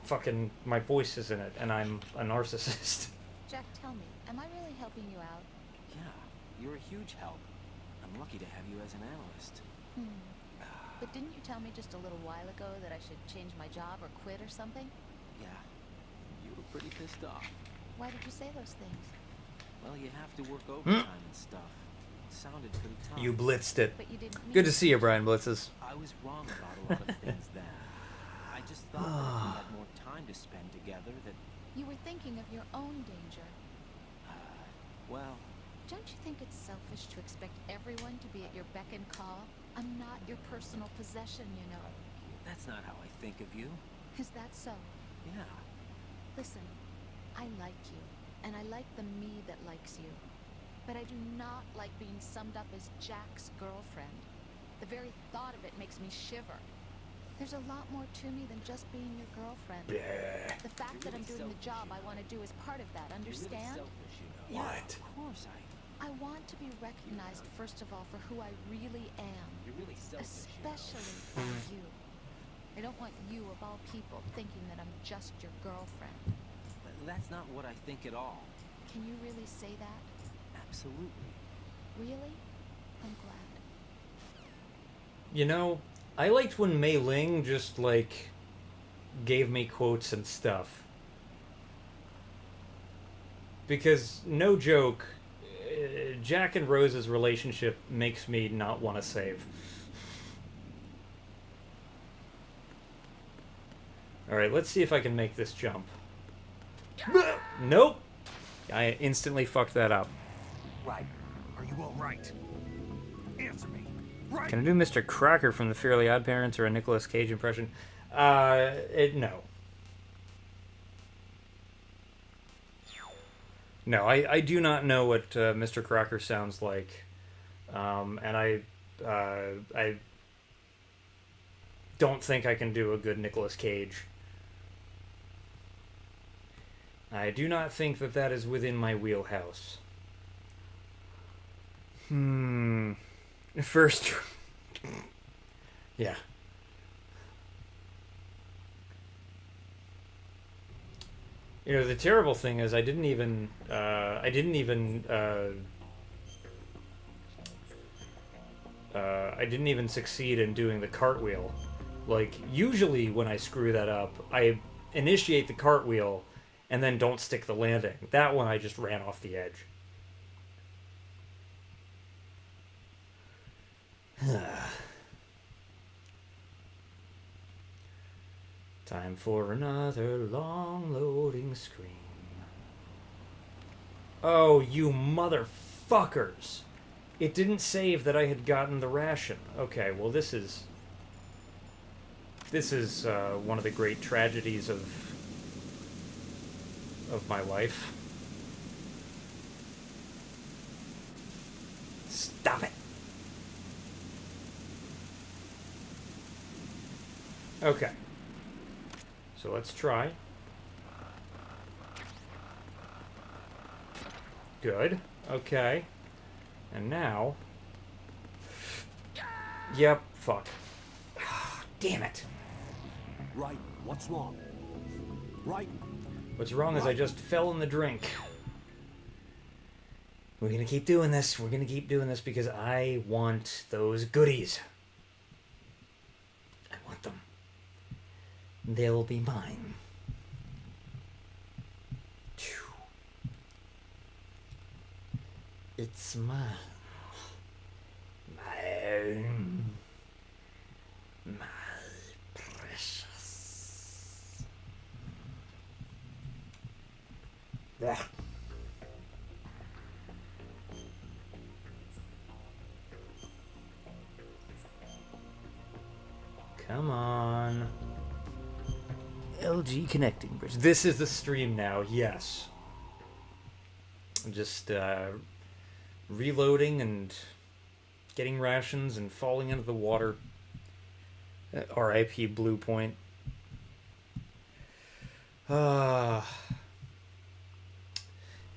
Fucking my voice is in it, and I'm a narcissist. Jack, tell me, am I really helping you out? Yeah, you're a huge help. I'm lucky to have you as an analyst. But didn't you tell me just a little while ago that I should change my job or quit or something? Yeah, you were pretty pissed off. Why did you say those things? Well, you have to work overtime and stuff. It sounded pretty tough. You blitzed it. But you didn't mean Good to see you, Brian Blitzes. I was wrong about a lot of things then. I just thought that if we had more time to spend together that, You were thinking of your own danger. well, Don't you think it's selfish to expect everyone to be at your beck and call? I'm not your personal possession, you know. that's not how I think of you. Is that so? Yeah. Listen, I like you, and I like the me that likes you. But I do not like being summed up as Jack's girlfriend. The very thought of it makes me shiver. There's a lot more to me than just being your girlfriend. The fact that I'm doing the job I want to do is part of that, understand? You're really selfish, you know. What? Of course I want to be recognized, first of all, for who I really am. You're really selfish. Especially for you. I don't want you, of all people, thinking that I'm just your girlfriend. That's not what I think at all. Can you really say that? Absolutely. Really? I'm glad. You know, I liked when Mei Ling just, like, gave me quotes and stuff. Because, no joke, Jack and Rose's relationship makes me not want to save. Alright, let's see if I can make this jump. Nope! I instantly fucked that up. Right. Are you all right? Answer me. Right. Can I do Mr. Crocker from the Fairly Odd Parents or a Nicolas Cage impression? No. No, I do not know what Mr. Crocker sounds like. And I don't think I can do a good Nicolas Cage. I do not think that that is within my wheelhouse. First... yeah. You know, the terrible thing is I didn't even succeed in doing the cartwheel. Like, usually when I screw that up, I initiate the cartwheel and then don't stick the landing. That one I just ran off the edge. Time for another long loading screen. Oh, you motherfuckers! It didn't save that I had gotten the ration. Okay, well this is one of the great tragedies of my life. Stop it! Okay. So let's try. Good. Okay. And now... Yep, fuck. Damn it. Right, what's wrong? Right. What's wrong is I just fell in the drink. We're gonna keep doing this. We're gonna keep doing this because I want those goodies. I want them. They'll be mine. It's mine. Mine. My precious. Ugh. OG connecting bridge. This is the stream now, yes. I'm just reloading and getting rations and falling into the water. RIP Blue Point.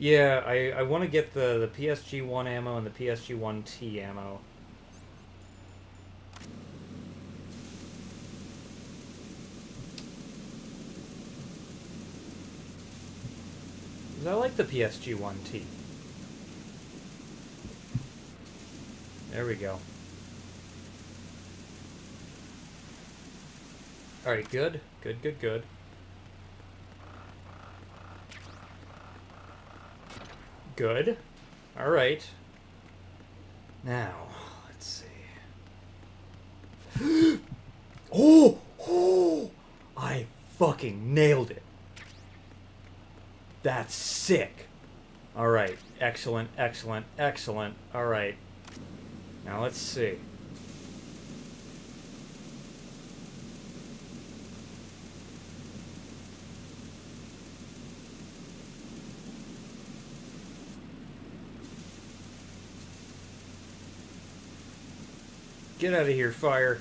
Yeah, I want to get the PSG-1 ammo and the PSG-1T ammo. I like the PSG-1T. There we go. Alright, good. Good, good, good. Good. Alright. Now, let's see. Oh! Oh! I fucking nailed it. That's sick. Alright. Excellent, excellent, excellent. Alright. Now let's see. Get out of here, fire.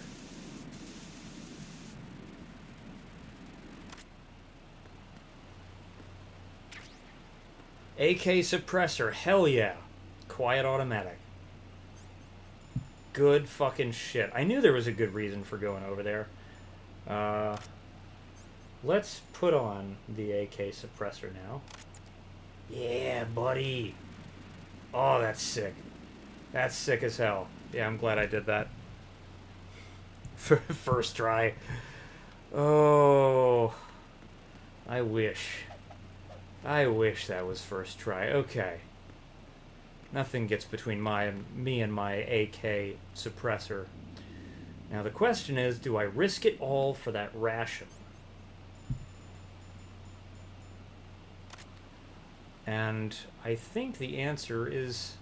AK suppressor, hell yeah. Quiet automatic. Good fucking shit. I knew there was a good reason for going over there. Let's put on the AK suppressor now. Yeah, buddy. Oh, that's sick. That's sick as hell. Yeah, I'm glad I did that. First try. Oh. I wish. I wish that was first try. Okay. Nothing gets between me and my AK suppressor. Now the question is, do I risk it all for that ration? And I think the answer is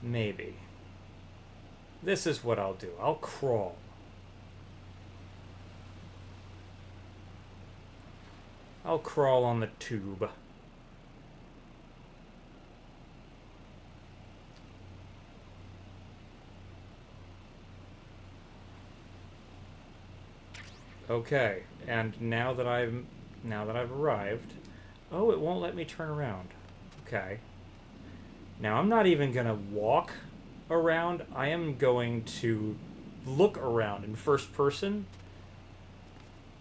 maybe. This is what I'll do. I'll crawl. I'll crawl on the tube. Okay, and now that I've arrived, oh, it won't let me turn around. Okay. Now I'm not even gonna walk around. I am going to look around in first person.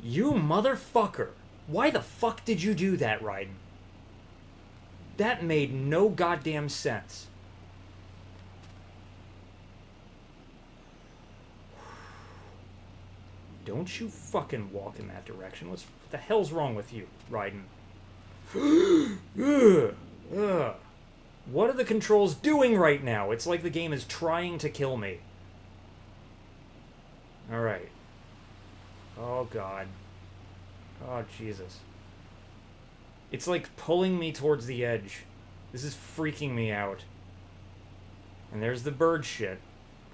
You motherfucker! Why the fuck did you do that, Raiden? That made no goddamn sense. Don't you fucking walk in that direction. What the hell's wrong with you, Raiden? What are the controls doing right now? It's like the game is trying to kill me. Alright. Oh, God. Oh, Jesus. It's like pulling me towards the edge. This is freaking me out. And there's the bird shit.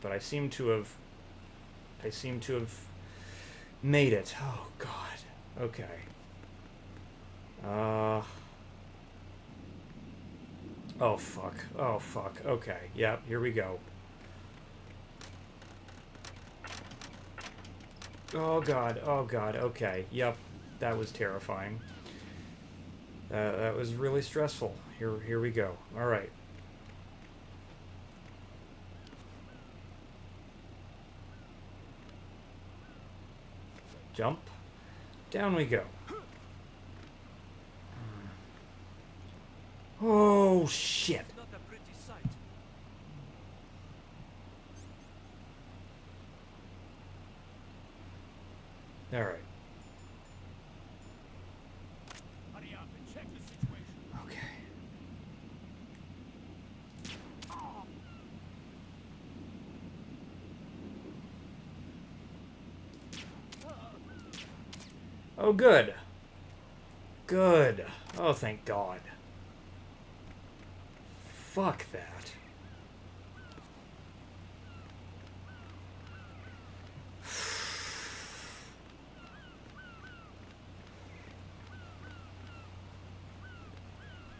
But I seem to have made it. Oh, God. Okay. Oh, fuck. Oh, fuck. Okay. Yep, here we go. Oh, God. Oh, God. Okay. Yep. That was terrifying. That was really stressful. Here we go. All right. Jump. Down we go. Oh, shit. Not a pretty sight. All right. Hurry up and check the situation. Okay. Oh, good. Good. Oh, thank God. Fuck that.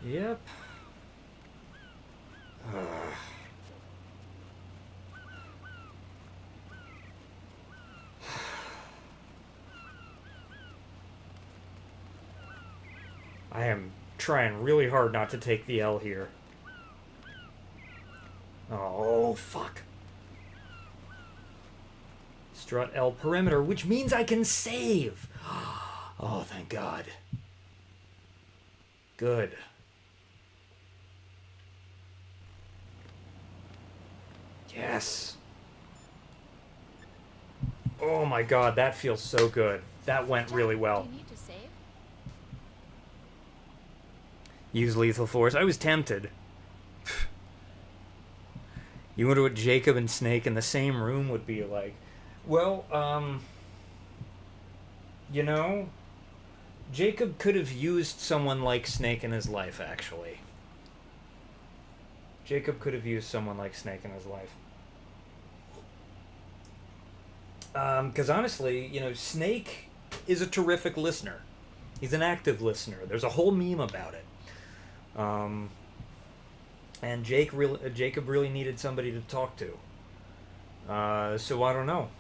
Yep. I am trying really hard not to take the L here. Oh, fuck. Strut L perimeter, which means I can save. Oh, thank God. Good. Yes. Oh my God, that feels so good. That went really well. Do you need to save? Use lethal force. I was tempted. You wonder what Jacob and Snake in the same room would be like. Well, you know, Jacob could have used someone like Snake in his life, actually. Jacob could have used someone like Snake in his life. Because honestly, you know, Snake is a terrific listener. He's an active listener. There's a whole meme about it. And Jacob really needed somebody to talk to. So I don't know.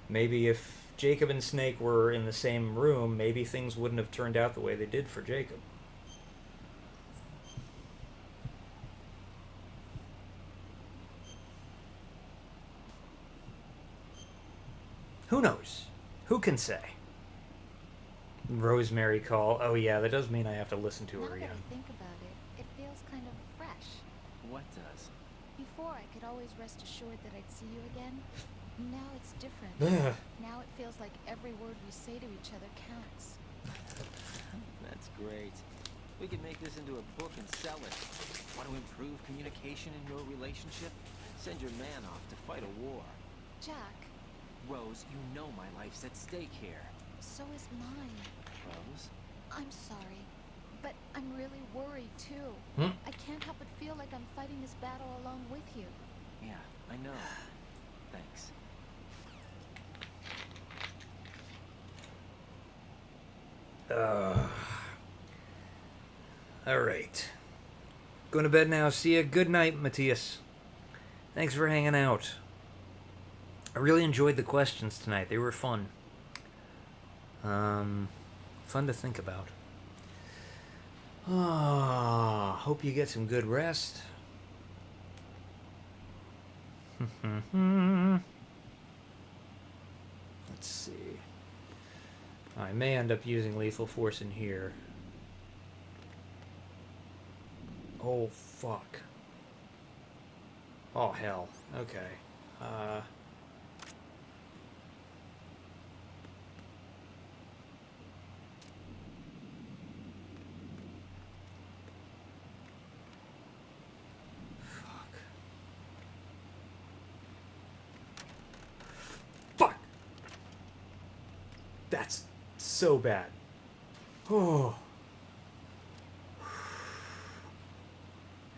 Maybe if Jacob and Snake were in the same room, maybe things wouldn't have turned out the way they did for Jacob. Who knows? Who can say? Rosemary call. Oh yeah, that does mean I have to listen to Now her that again. I think about it, it feels kind of fresh. What does? Before, I could always rest assured that I'd see you again. Now it's different. Ugh. Now it feels like every word we say to each other counts. That's great. We could make this into a book and sell it. Want to improve communication in your relationship? Send your man off to fight a war. Jack, Rose, you know my life's at stake here. so is mine. Rose? I'm sorry, but I'm really worried too. Hmm? I can't help but feel like I'm fighting this battle along with you. Yeah, I know. Thanks. All right. Going to bed now. See ya. Good night, Matthias. Thanks for hanging out. I really enjoyed the questions tonight. They were fun. Fun to think about. Hope you get some good rest. Let's see. I may end up using lethal force in here. Oh, fuck. Oh, hell. Okay. Fuck! That's so bad. Oh.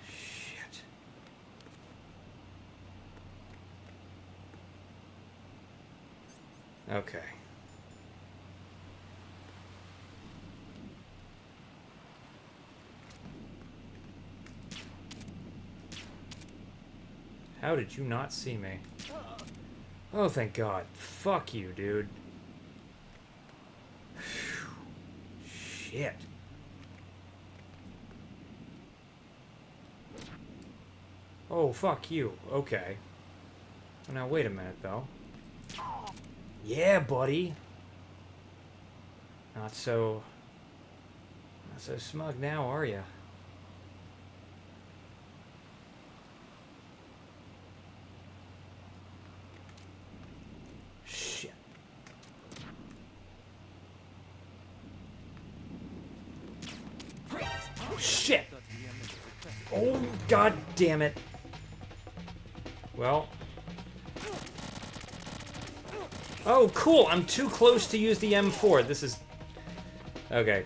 Shit. Okay. How did you not see me? Oh, thank God. Fuck you, dude. Shit. Oh, fuck you. Okay. Now, wait a minute, though. Yeah, buddy. Not so smug now, are you? Shit. Shit. Oh, God damn it. Well. Oh, cool. I'm too close to use the M4. This is... Okay.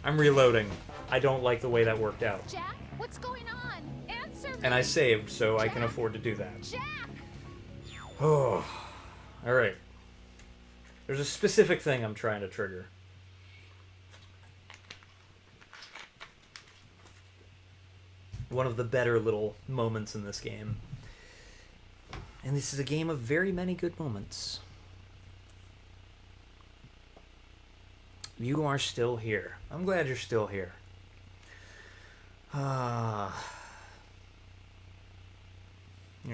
I'm reloading. I don't like the way that worked out. Jack, what's going on? Answer me! And I saved, so I can afford to do that. Jack! Oh. Alright. There's a specific thing I'm trying to trigger. One of the better little moments in this game. And this is a game of very many good moments. You are still here. I'm glad you're still here. I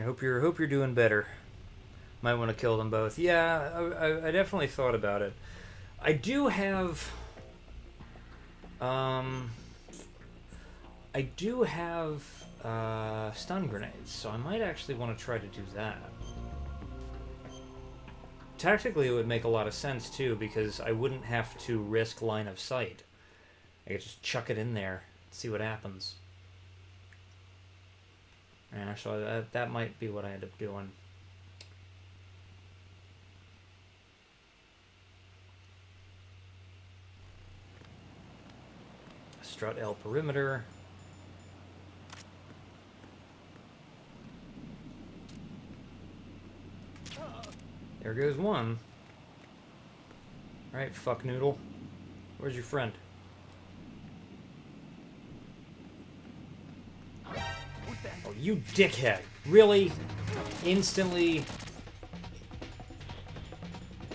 hope you're doing better. Might want to kill them both. Yeah, I definitely thought about it. I do have stun grenades, so I might actually want to try to do that. Tactically, it would make a lot of sense too, because I wouldn't have to risk line of sight. I could just chuck it in there, see what happens. Yeah, so that might be what I end up doing. Strut L perimeter. There goes one. Alright, fuck noodle. Where's your friend? Oh, you dickhead. Really? Instantly.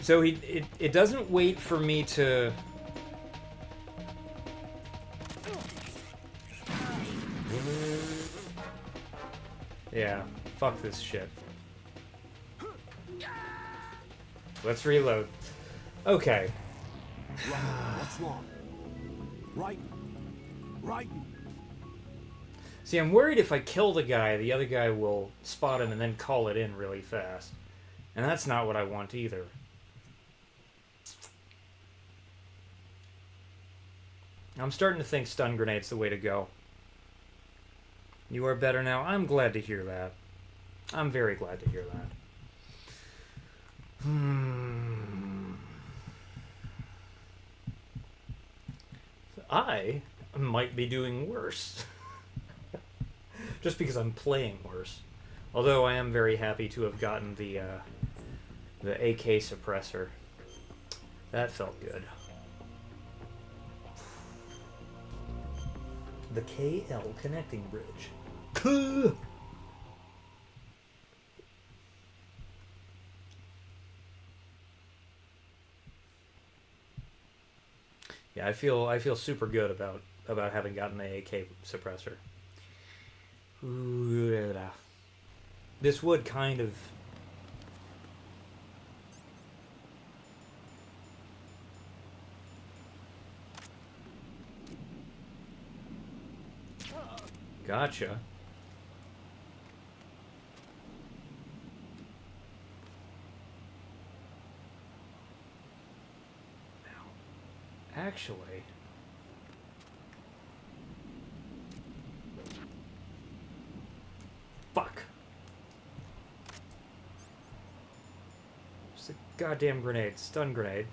So it doesn't wait for me to... Yeah, fuck this shit. Let's reload. Okay. What's wrong? Right. See, I'm worried if I kill the guy, the other guy will spot him and then call it in really fast. And that's not what I want either. I'm starting to think stun grenade's the way to go. You are better now? I'm glad to hear that. I'm very glad to hear that. I might be doing worse. Just because I'm playing worse. Although I am very happy to have gotten the AK suppressor. That felt good. The KL connecting bridge. Yeah, I feel super good about having gotten the AK suppressor. Ooh, this would kind of... Gotcha. Actually... Fuck. Just a goddamn grenade. Stun grenade.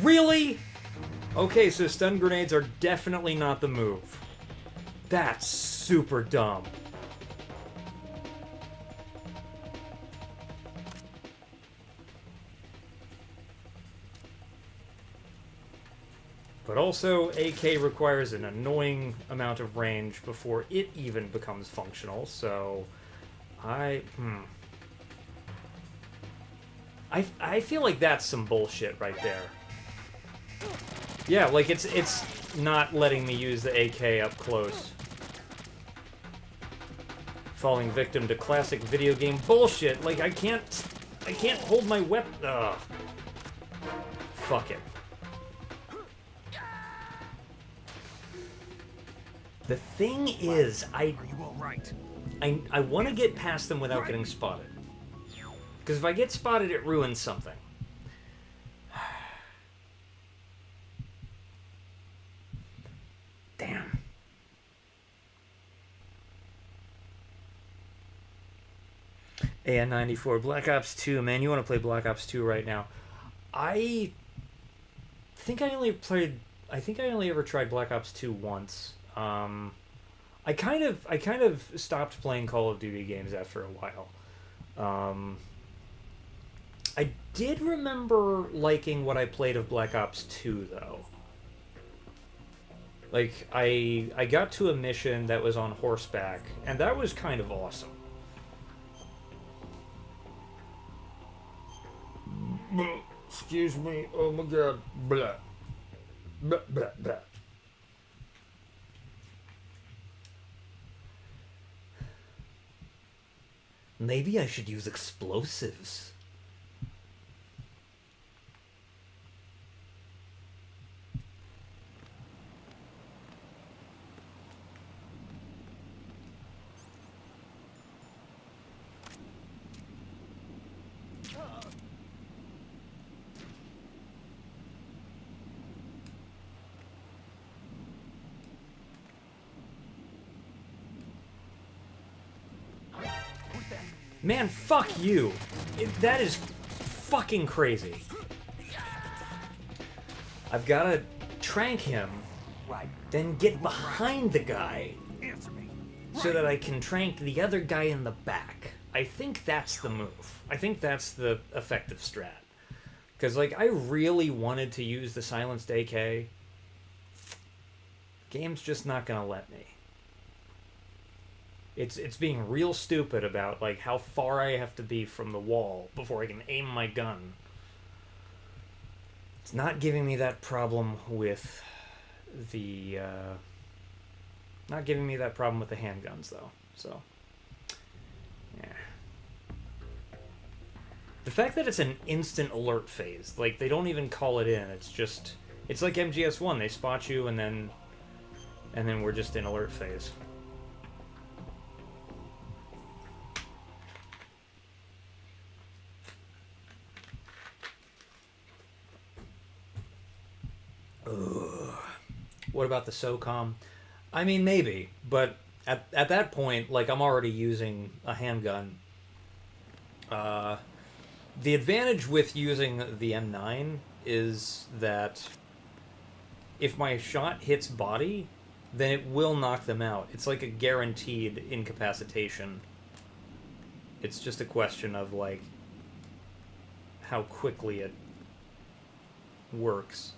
Really? Okay, so stun grenades are definitely not the move. That's super dumb. But also, AK requires an annoying amount of range before it even becomes functional, so... I feel like that's some bullshit right there. Yeah, like it's not letting me use the AK up close. Falling victim to classic video game bullshit. Like I can't hold my weapon. Ugh. Fuck it. The thing is, Are you all right? I want to get past them without getting spotted. Because if I get spotted, it ruins something. Damn. AN94, Black Ops 2, man, you want to play Black Ops 2 right now. I think I only ever tried Black Ops 2 once. I kind of stopped playing Call of Duty games after a while. I did remember liking what I played of Black Ops 2, though. Like, I got to a mission that was on horseback, and that was kind of awesome. Excuse me, oh my god, blah. Blah, blah, blah. Maybe I should use explosives. Man, fuck you. That is fucking crazy. I've gotta trank him, then get behind the guy so that I can trank the other guy in the back. I think that's the move. I think that's the effective strat. Because, like, I really wanted to use the silenced AK. Game's just not gonna let me. It's being real stupid about, like, how far I have to be from the wall before I can aim my gun. It's not giving me that problem with the, not giving me that problem with the handguns, though. So, yeah. The fact that it's an instant alert phase, like, they don't even call it in. It's just, it's like MGS1. They spot you, and then we're just in alert phase. Ugh. What about the SOCOM? I mean, maybe, but at that point, like, I'm already using a handgun. The advantage with using the M9 is that if my shot hits body, then it will knock them out. It's like a guaranteed incapacitation. It's just a question of, like, how quickly it works.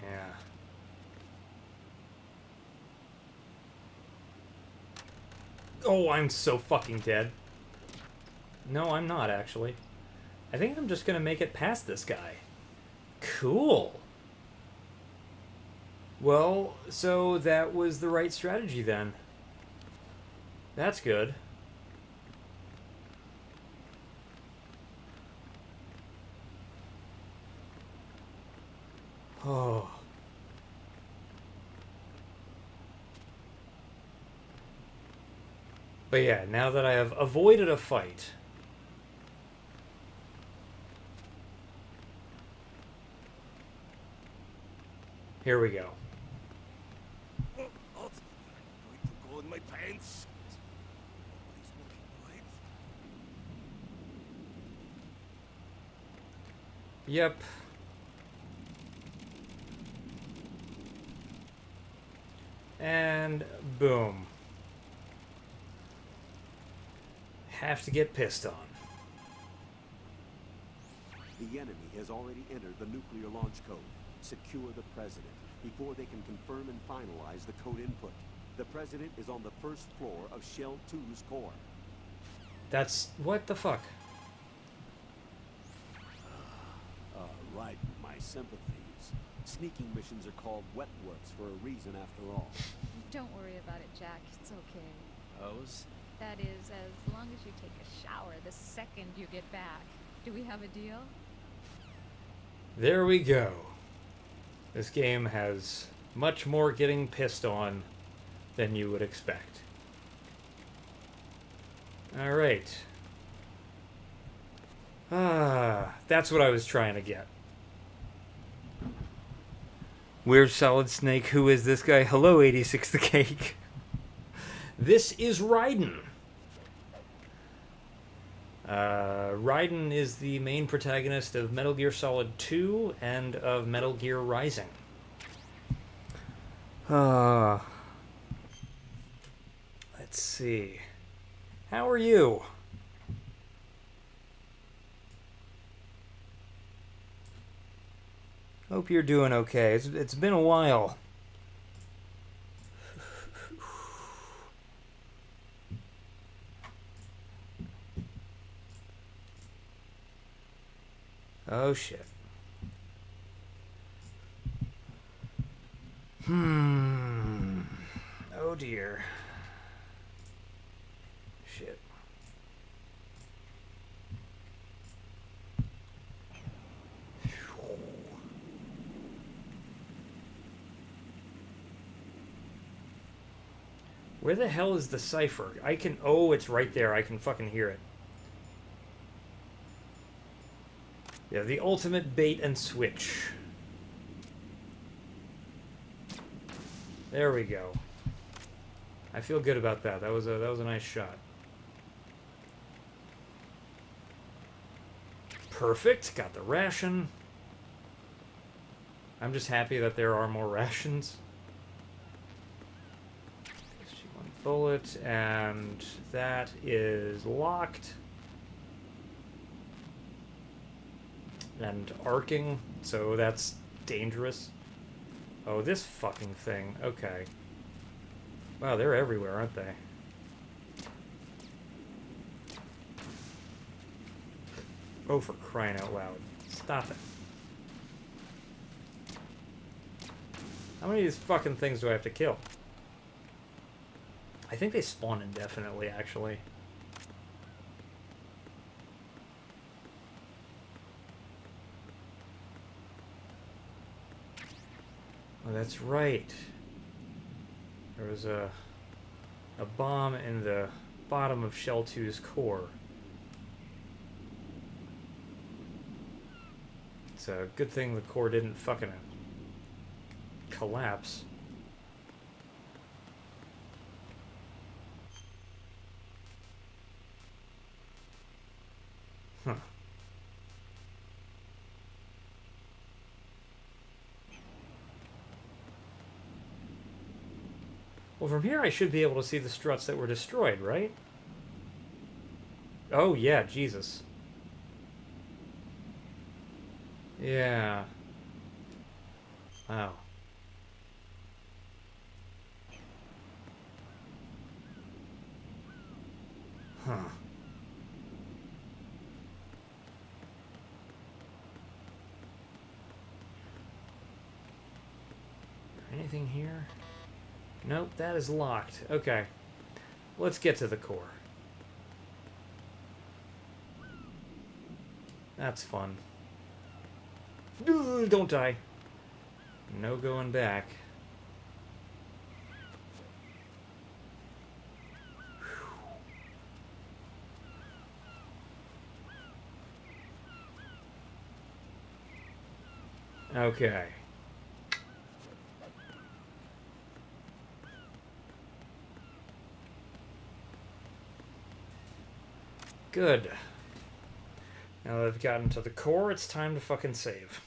Yeah. Oh, I'm so fucking dead. No, I'm not, actually. I think I'm just gonna make it past this guy. Cool. Well, so that was the right strategy then. That's good. Oh. But yeah, now that I have avoided a fight, here we go. I'm going to go in my pants. Nobody's looking, right? Yep. And boom. Have to get pissed on. The enemy has already entered the nuclear launch code. Secure the president before they can confirm and finalize the code input. The president is on the first floor of Shell 2's core. That's... what the fuck? Right, my sympathies. Sneaking missions are called wet works for a reason after all. Don't worry about it, Jack. It's okay. Hose? That is, as long as you take a shower the second you get back. Do we have a deal? There we go. This game has much more getting pissed on than you would expect. Alright. Ah, that's what I was trying to get. Where's Solid Snake? Who is this guy? Hello, 86 the Cake. This is Raiden. Raiden is the main protagonist of Metal Gear Solid 2 and of Metal Gear Rising. Let's see. How are you? Hope you're doing okay. It's been a while. Oh shit. Oh dear. Shit. Where the hell is the cipher? I can... Oh, it's right there. I can fucking hear it. Yeah, the ultimate bait and switch. There we go. I feel good about that. That was a nice shot. Perfect. Got the ration. I'm just happy that there are more rations. One bullet, and that is locked. And arcing, so that's dangerous. Oh, this fucking thing. Okay. Wow, they're everywhere, aren't they? Oh, for crying out loud. Stop it. How many of these fucking things do I have to kill? I think they spawn indefinitely, actually. Oh, that's right. There was a bomb in the bottom of Shell 2's core. It's a good thing the core didn't fucking collapse. Huh. Well, from here I should be able to see the struts that were destroyed, right? Oh, yeah, Jesus. Yeah. Wow. Huh. Anything here? Nope, that is locked. Okay. Let's get to the core. That's fun. Don't die. No going back. Okay. Good. Now that I've gotten to the core, it's time to fucking save.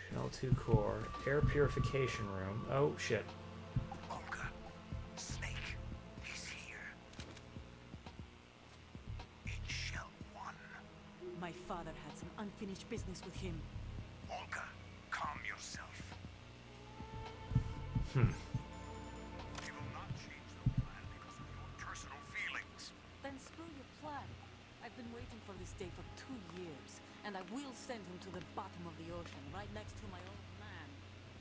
Shell 2 core. Air purification room. Oh, shit. Olga, Snake, he's here. In Shell 1. My father had some unfinished business with him. Olga, calm yourself. Hmm. We will not change the plan because of your personal feelings. Then screw your plan. I've been waiting for this day for 2 years, and I will send him to the bottom of the ocean, right next to my old man.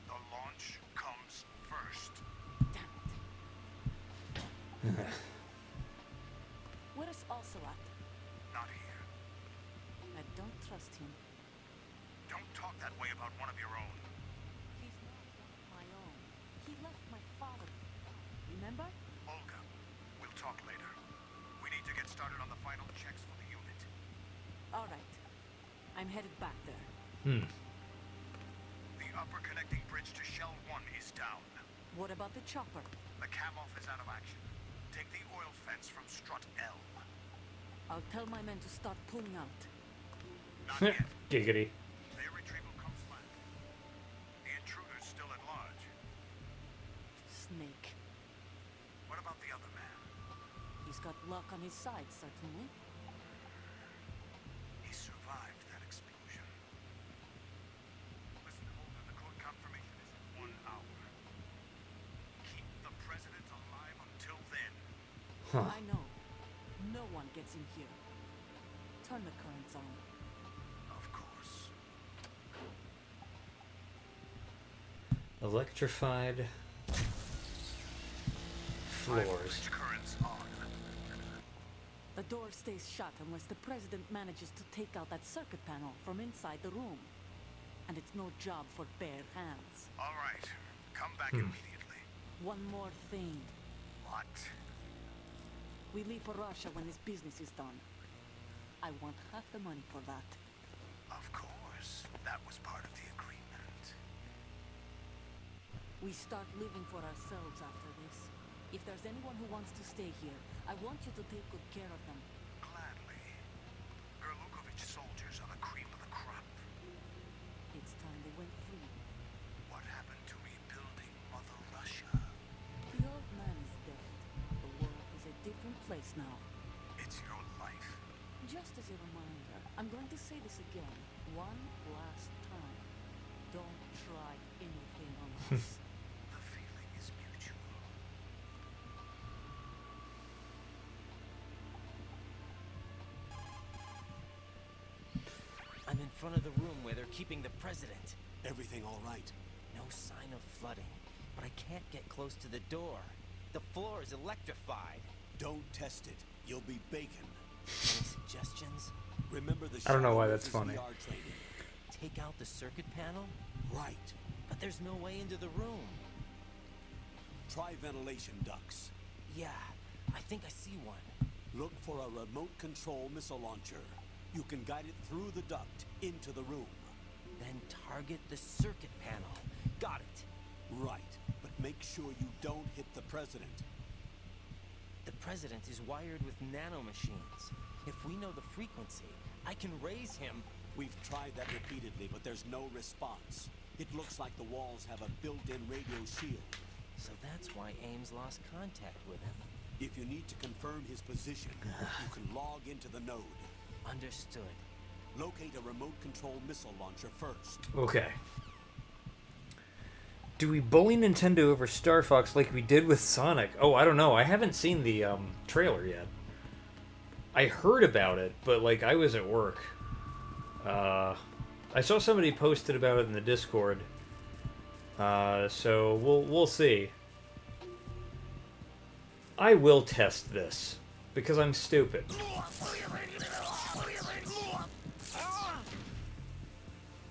The launch comes first. Damn it. Where's Ocelot? Not here. I don't trust him. Don't talk that way about one of your own. He's not one of my own. He left my father. Remember? Olga, we'll talk later. We need to get started on the final checks for the unit. All right. I'm headed back there. Hmm. The upper connecting bridge to Shell 1 is down. What about the chopper? The cam-off is out of action. Take the oil fence from strut L. I'll tell my men to start pulling out. Not yet. Giggity. Their retrieval comes last. got luck on his side, certainly. He survived that explosion. Listen, Holden, the code confirmation is in 1 hour. Keep the president alive until then. Huh. I know. No one gets in here. Turn the currents on. Of course. Electrified floors. High-voltage currents on. The door stays shut unless the president manages to take out that circuit panel from inside the room. And it's no job for bare hands. All right. Come back immediately. One more thing. What? We leave for Russia when this business is done. I want half the money for that. Of course. That was part of the agreement. We start living for ourselves after this. If there's anyone who wants to stay here, I want you to take good care of them. Gladly. Gerlukovich soldiers are the cream of the crop. It's time they went free. What happened to rebuilding Mother Russia? The old man is dead. The world is a different place now. It's your life. Just as a reminder, I'm going to say this again, one last time. Don't try anything on us. The feeling is mutual. I'm in front of the room where they're keeping the president. Everything all right? No sign of flooding, but I can't get close to the door. The floor is electrified. Don't test it. You'll be bacon. Any suggestions? Remember the I don't know why Shadow that's uses funny. VR training. Take out the circuit panel? Right. But there's no way into the room. Try ventilation ducts. Yeah, I think I see one. Look for a remote control missile launcher. You can guide it through the duct into the room. Then target the circuit panel. Got it. Right. But make sure you don't hit the president. The president is wired with nanomachines. If we know the frequency, I can raise him. We've tried that repeatedly, but there's no response. It looks like the walls have a built-in radio shield. So that's why Ames lost contact with him. If you need to confirm his position, you can log into the node. Understood. Locate a remote control missile launcher first. Okay. Do we bully Nintendo over Star Fox like we did with Sonic? Oh, I don't know. I haven't seen the trailer yet. I heard about it, but like I was at work. I saw somebody posted about it in the Discord. So we'll see. I will test this because I'm stupid.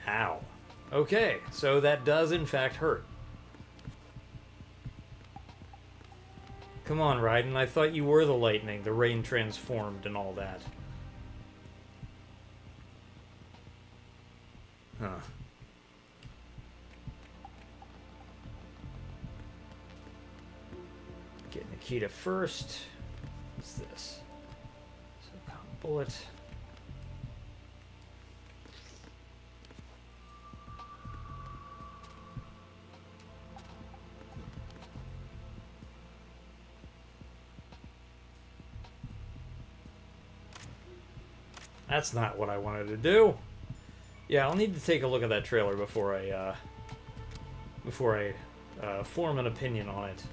Ow. Okay, so that does in fact hurt. Come on, Raiden, I thought you were the lightning, the rain transformed and all that. Huh. Get Nikita first. What's this? So, bullet. That's not what I wanted to do. Yeah, I'll need to take a look at that trailer before I form an opinion on it.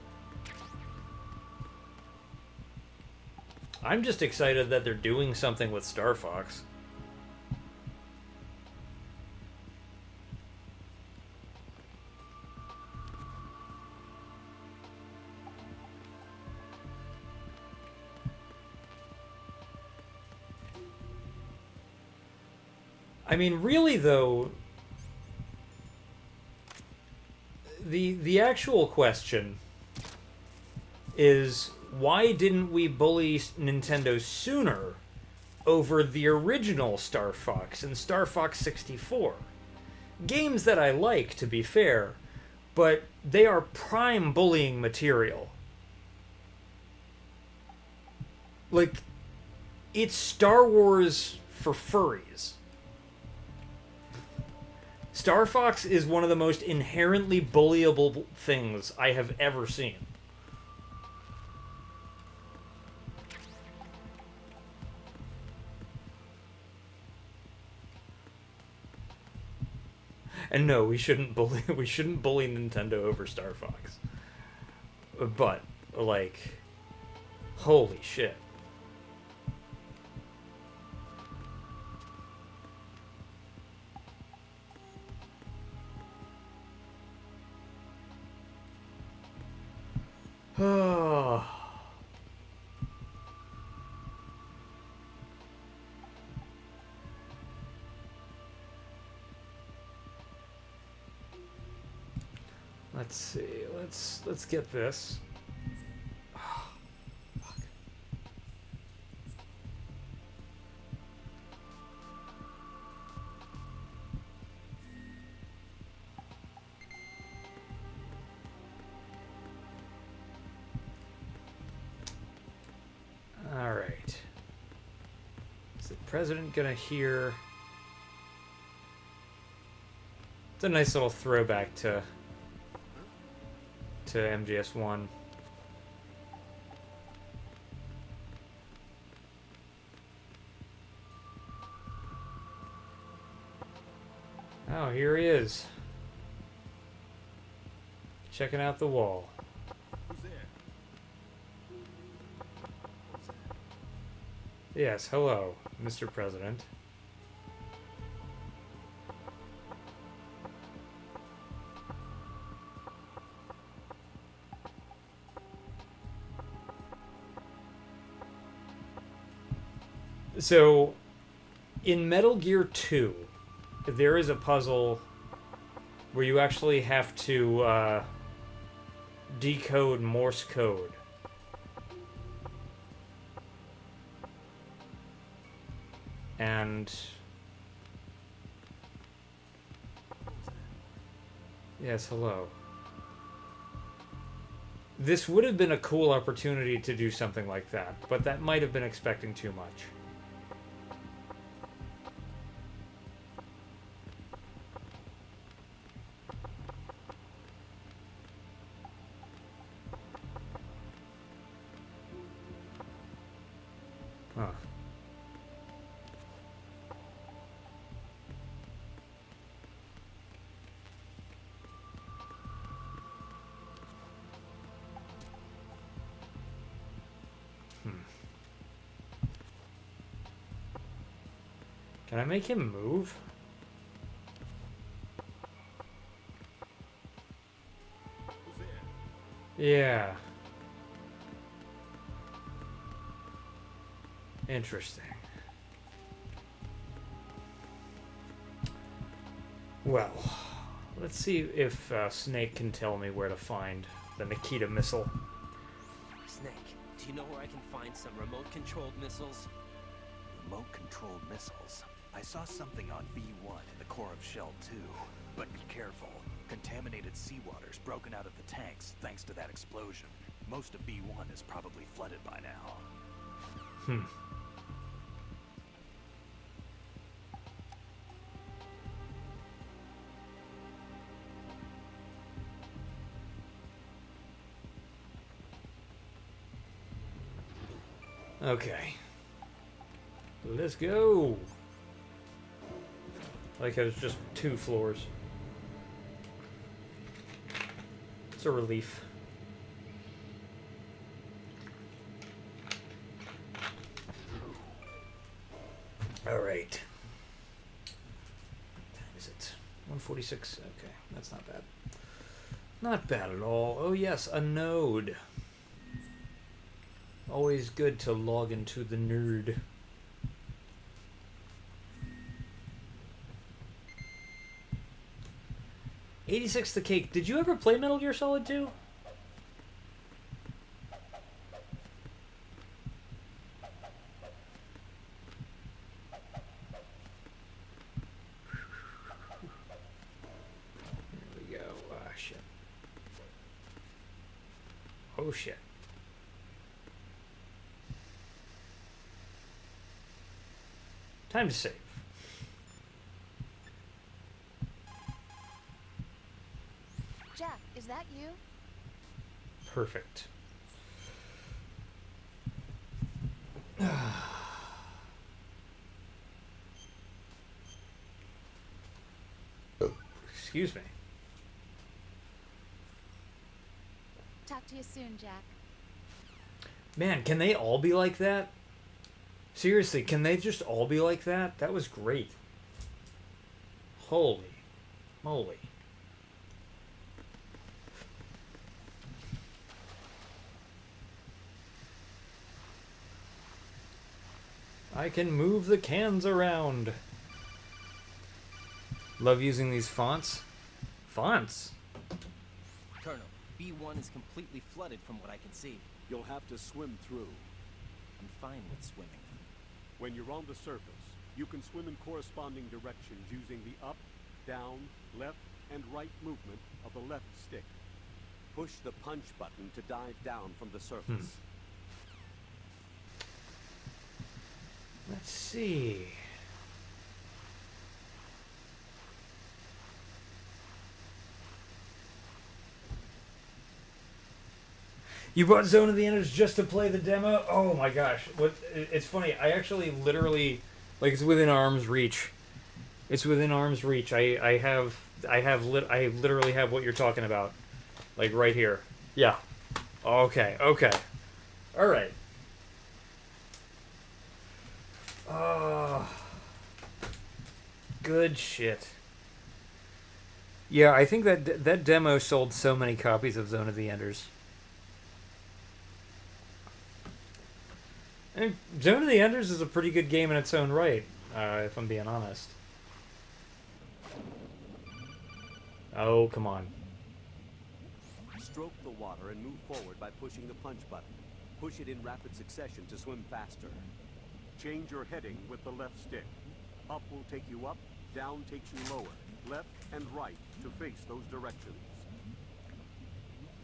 I'm just excited that they're doing something with Star Fox. I mean, really, though, the actual question is, why didn't we bully Nintendo sooner over the original Star Fox and Star Fox 64? Games that I like, to be fair, but they are prime bullying material. Like, it's Star Wars for furries. Star Fox is one of the most inherently bullyable things I have ever seen. And no, we shouldn't bully Nintendo over Star Fox. But like, holy shit. Oh. Let's see. Let's get this. Oh, fuck. All right. Is the president gonna hear? It's a nice little throwback to MGS1. Oh, here he is. Checking out the wall. Who's there? Yes, hello, Mr. President. So, in Metal Gear 2, there is a puzzle where you actually have to decode Morse code. And yes, hello. This would have been a cool opportunity to do something like that, but that might have been expecting too much. Huh. Can I make him move? Who's there? Yeah. Interesting. Well, let's see if Snake can tell me where to find the Nikita missile. Snake, do you know where I can find some remote-controlled missiles? Remote-controlled missiles. I saw something on B1 in the core of Shell 2. But be careful. Contaminated seawater's broken out of the tanks thanks to that explosion. Most of B1 is probably flooded by now. Okay. Let's go. Like it was just 2 floors. It's a relief. All right. What time is it? 1:46. Okay, that's not bad. Not bad at all. Oh yes, a node. Always good to log into the nerd. '86 the cake. Did you ever play Metal Gear Solid 2? Here we go. Ah, shit. Oh, shit. Time to save. Jack, is that you? Perfect. Excuse me. Talk to you soon, Jack. Man, can they all be like that? Seriously, can they just all be like that? That was great. Holy moly. I can move the cans around. Love using these fonts. Fonts? Colonel, B1 is completely flooded from what I can see. You'll have to swim through. I'm fine with swimming. When you're on the surface, you can swim in corresponding directions using the up, down, left, and right movement of the left stick. Push the punch button to dive down from the surface. Let's see. You bought Zone of the Enders just to play the demo? Oh my gosh. It's funny. I actually literally, like, it's within arm's reach. It's within arm's reach. I literally have what you're talking about. Like right here. Yeah. Okay. All right. Oh, good shit. Yeah, I think that demo sold so many copies of Zone of the Enders. And Zone of the Enders is a pretty good game in its own right, if I'm being honest. Oh, come on. Stroke the water and move forward by pushing the punch button. Push it in rapid succession to swim faster. Change your heading with the left stick. Up will take you up, down takes you lower, left and right to face those directions.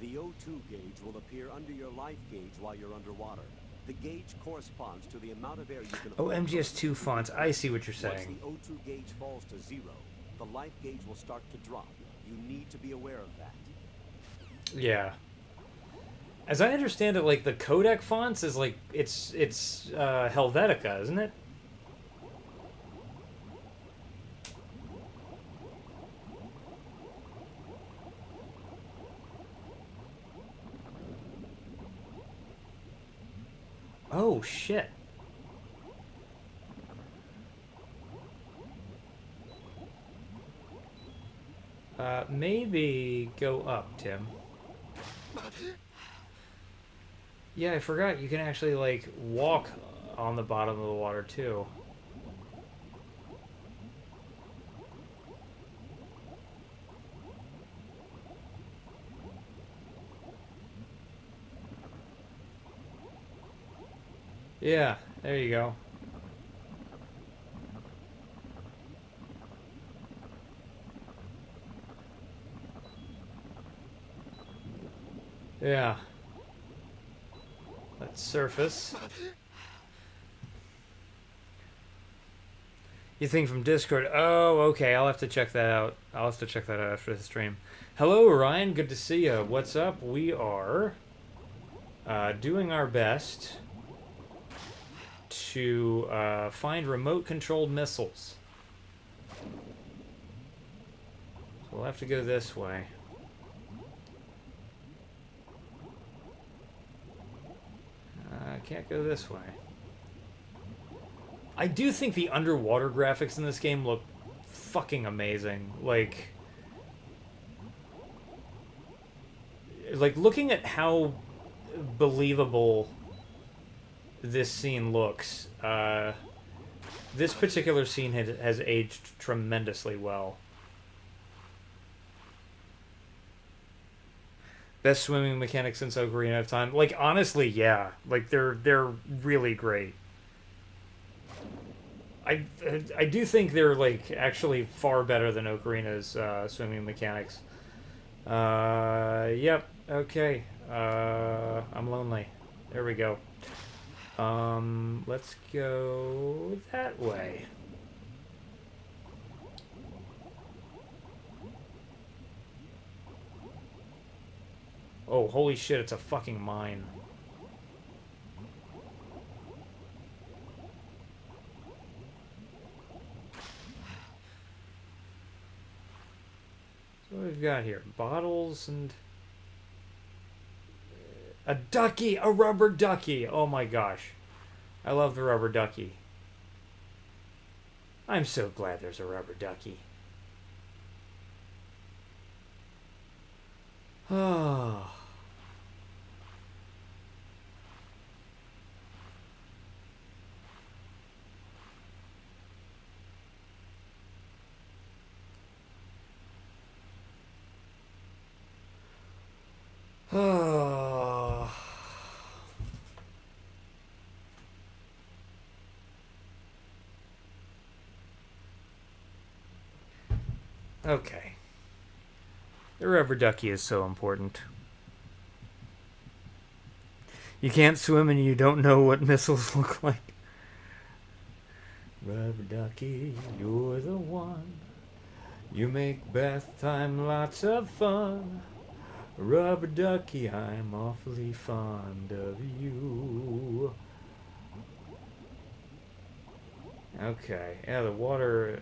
The O2 gauge will appear under your life gauge while you're underwater. The gauge corresponds to the amount of air you can Oh, hold. MGS2 fonts. I see what you're Once saying. the O2 gauge falls to 0, the life gauge will start to drop. You need to be aware of that. Yeah. As I understand it, like, the codec fonts is like, it's Helvetica, isn't it? Oh, shit. Maybe go up, Tim. Yeah, I forgot you can actually, like, walk on the bottom of the water, too. Yeah, there you go. Yeah. Let's surface. You think from Discord? Oh, okay. I'll have to check that out. I'll have to check that out after the stream. Hello, Ryan. Good to see you. What's up? We are doing our best to find remote-controlled missiles. So we'll have to go this way. I can't go this way. I do think the underwater graphics in this game look fucking amazing. Like looking at how believable this scene looks, this particular scene has aged tremendously well. Best swimming mechanics since Ocarina of Time. Like, honestly, yeah. Like, they're really great. I do think they're, like, actually far better than Ocarina's swimming mechanics. Yep. Okay. I'm lonely. There we go. Let's go that way. Oh, holy shit, it's a fucking mine. we've got here? Bottles and... A ducky! A rubber ducky! Oh my gosh. I love the rubber ducky. I'm so glad there's a rubber ducky. Oh. Oh. Okay. The rubber ducky is so important. You can't swim and you don't know what missiles look like. Rubber ducky, you're the one. You make bath time lots of fun. Rubber ducky, I'm awfully fond of you. Okay, yeah, the water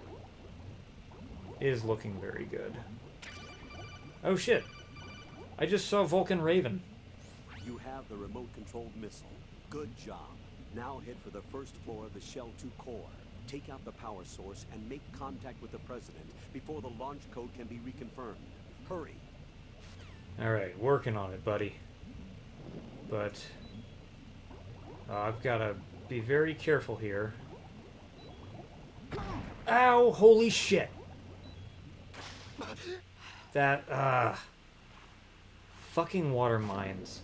is looking very good. Oh shit! I just saw Vulcan Raven. You have the remote-controlled missile. Good job. Now head for the first floor of the Shell 2 core. Take out the power source and make contact with the President before the launch code can be reconfirmed. Hurry. Alright, working on it, buddy. But... I've gotta be very careful here. Ow! Holy shit! That, fucking water mines.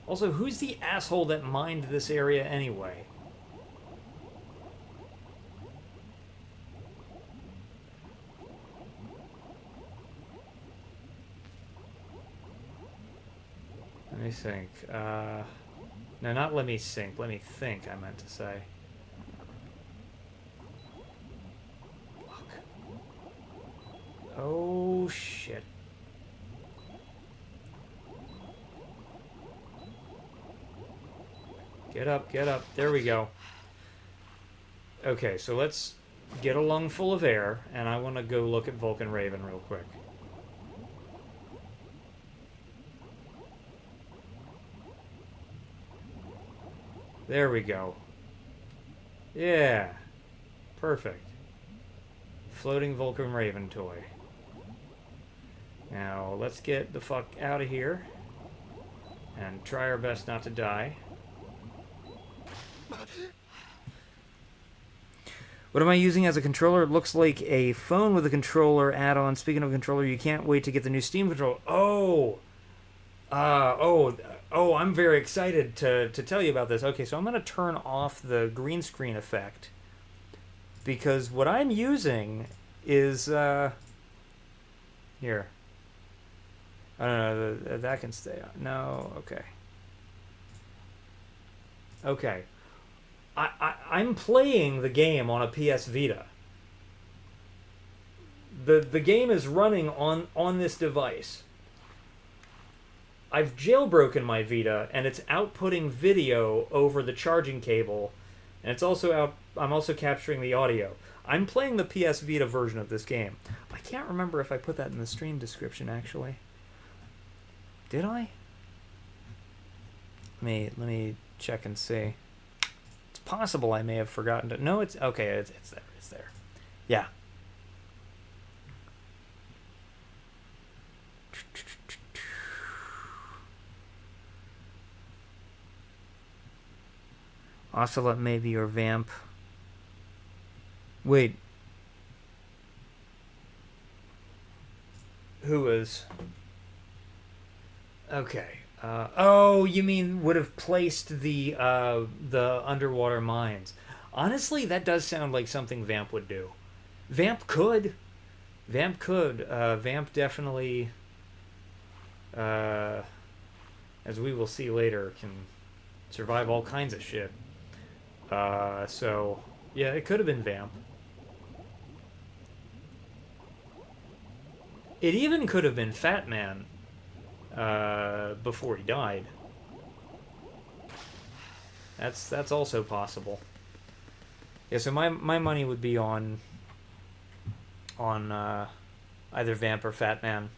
Also, who's the asshole that mined this area anyway? Let me think. No, not let me think. Let me think, I meant to say. Fuck. Oh, shit. Get up, get up. There we go. Okay, so let's get a lung full of air, and I want to go look at Vulcan Raven real quick. There we go. Yeah. Perfect. Floating Vulcan Raven toy. Now, let's get the fuck out of here. And try our best not to die. What am I using as a controller? It looks like a phone with a controller add-on. Speaking of controller, you can't wait to get the new Steam controller. Oh! I'm very excited to tell you about this. Okay, so I'm going to turn off the green screen effect. Because what I'm using is, here. I don't know, that can stay on. No, okay. Okay. I'm playing the game on a PS Vita. The game is running on this device. I've jailbroken my Vita, and it's outputting video over the charging cable, and it's also I'm also capturing the audio. I'm playing the PS Vita version of this game. I can't remember if I put that in the stream description, actually. Did I? Let me check and see. It's possible I may have forgotten to... No, it's... Okay, it's there. It's there. Yeah. Ocelot maybe, or Vamp. Wait. Who is... Okay. Oh, you mean would have placed the underwater mines. Honestly, that does sound like something Vamp would do. Vamp could. Vamp could. Vamp definitely, as we will see later, can survive all kinds of shit. So, yeah, it could have been Vamp. It even could have been Fat Man. Before he died. That's also possible. Yeah, so my money would be on either Vamp or Fat Man.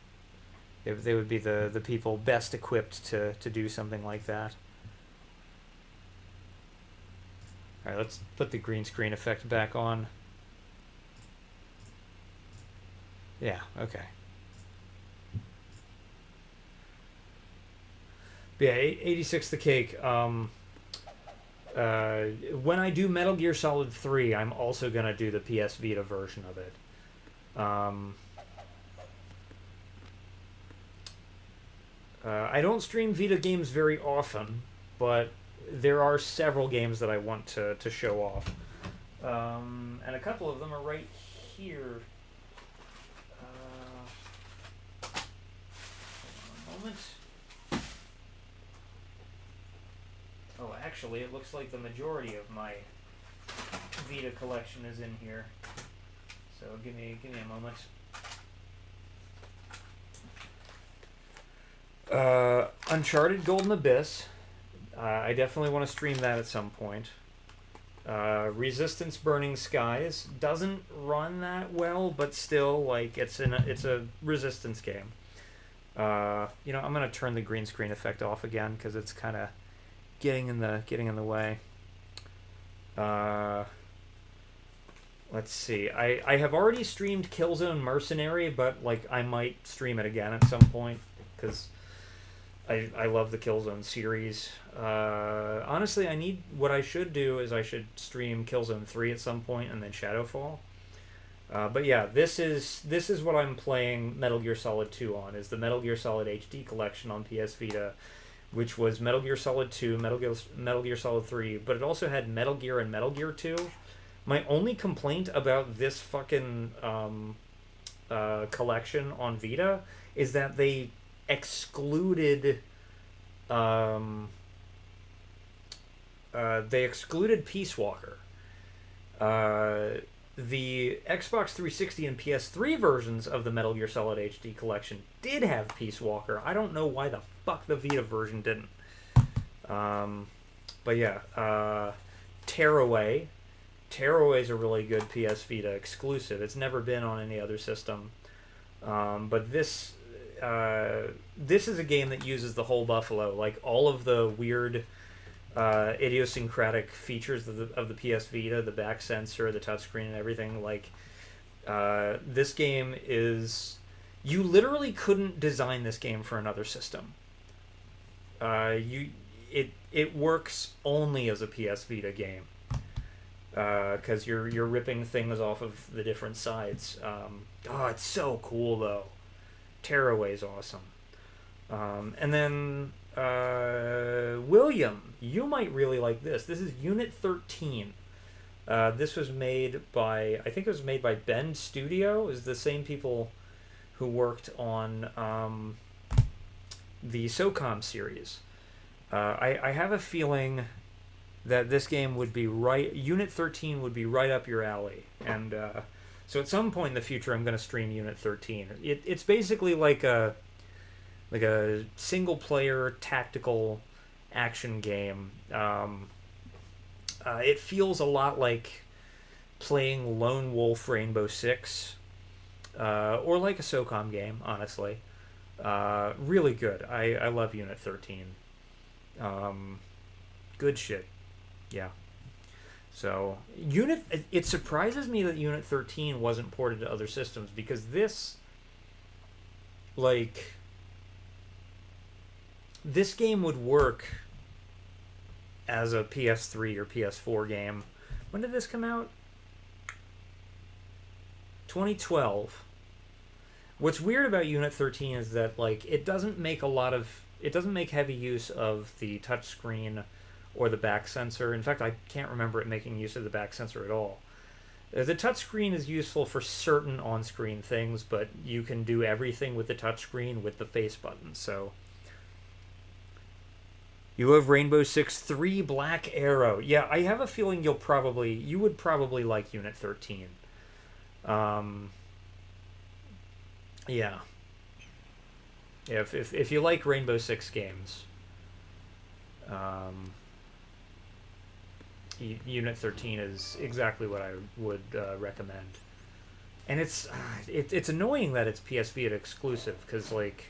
They would be the people best equipped to do something like that. Alright, let's put the green screen effect back on. Yeah, okay. But yeah, 86 the cake. When I do Metal Gear Solid 3, I'm also going to do the PS Vita version of it. I don't stream Vita games very often, but there are several games that I want to show off. And a couple of them are right here. Hold on a moment. Oh, actually, it looks like the majority of my Vita collection is in here. So give me a moment. Uncharted Golden Abyss. I definitely want to stream that at some point. Resistance Burning Skies doesn't run that well, but still, like, it's a Resistance game. You know, I'm gonna turn the green screen effect off again because it's kind of getting in the way. Let's see. I have already streamed Killzone Mercenary, but like I might stream it again at some point because I love the Killzone series. Honestly, what I should do is I should stream Killzone 3 at some point and then Shadowfall. But yeah, this is what I'm playing Metal Gear Solid 2 on, is the Metal Gear Solid HD collection on PS Vita, which was Metal Gear Solid 2, Metal Gear Solid 3, but it also had Metal Gear and Metal Gear 2. My only complaint about this fucking collection on Vita is that they excluded Peace Walker. The Xbox 360 and PS3 versions of the Metal Gear Solid HD collection did have Peace Walker. I don't know why the fuck the Vita version didn't. But yeah, Tearaway. Tearaway is a really good PS Vita exclusive. It's never been on any other system. But this is a game that uses the whole buffalo, like all of the weird idiosyncratic features of the PS Vita, the back sensor, the touchscreen, and everything. Like this game is, you literally couldn't design this game for another system. It works only as a PS Vita game because you're ripping things off of the different sides. It's so cool though. Tearaway's awesome. And then William, you might really like this. This is Unit 13. This was made by, I think it was made by Bend Studio. Is the same people who worked on the SOCOM series. I have a feeling that this game would be Unit 13 would be right up your alley. And so at some point in the future, I'm going to stream Unit 13. It's basically like a single-player tactical action game. It feels a lot like playing Lone Wolf Rainbow Six, or like a SOCOM game, honestly. Really good. I love Unit 13. Good shit. Yeah. So, it surprises me that Unit 13 wasn't ported to other systems, because this game would work as a PS3 or PS4 game. When did this come out? 2012. What's weird about Unit 13 is that it doesn't make heavy use of the touchscreen or the back sensor. In fact, I can't remember it making use of the back sensor at all. The touchscreen is useful for certain on-screen things, but you can do everything with the touchscreen with the face button. So you have Rainbow Six 3 Black Arrow. Yeah, I have a feeling you would probably like Unit 13. Yeah. If you like Rainbow Six games, Unit 13 is exactly what I would recommend. And it's annoying that it's PS Vita exclusive, because like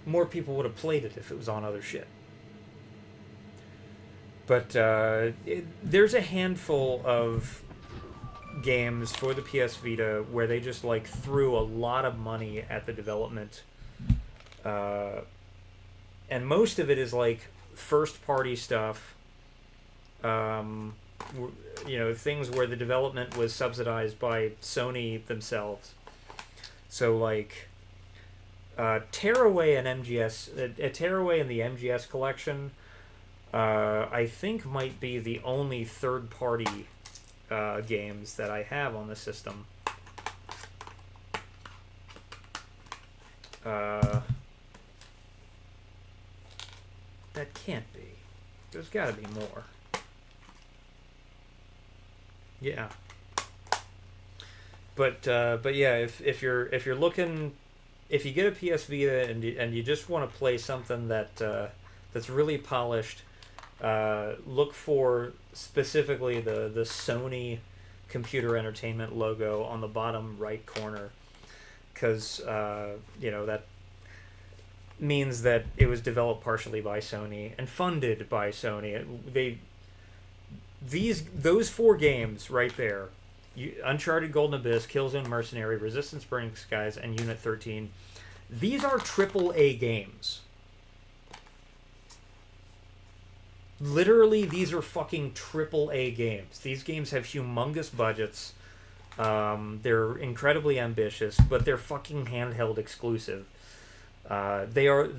more people would have played it if it was on other shit. But there's a handful of games for the PS Vita where they just like threw a lot of money at the development, and most of it is like first party stuff. Things where the development was subsidized by Sony themselves. So like Tearaway and MGS, Tearaway and the MGS collection, I think might be the only third party games that I have on the system. That can't be. There's got to be more. Yeah. But yeah, if you're looking, if you get a PS Vita and you just want to play something that's really polished, look for specifically the Sony Computer Entertainment logo on the bottom right corner, because that means that it was developed partially by Sony and funded by Sony. Those 4 games right there, Uncharted Golden Abyss, Killzone Mercenary, Resistance Burning Skies, and Unit 13, these are AAA games. Literally, these are fucking AAA games. These games have humongous budgets. They're incredibly ambitious, but they're fucking handheld exclusive. They are...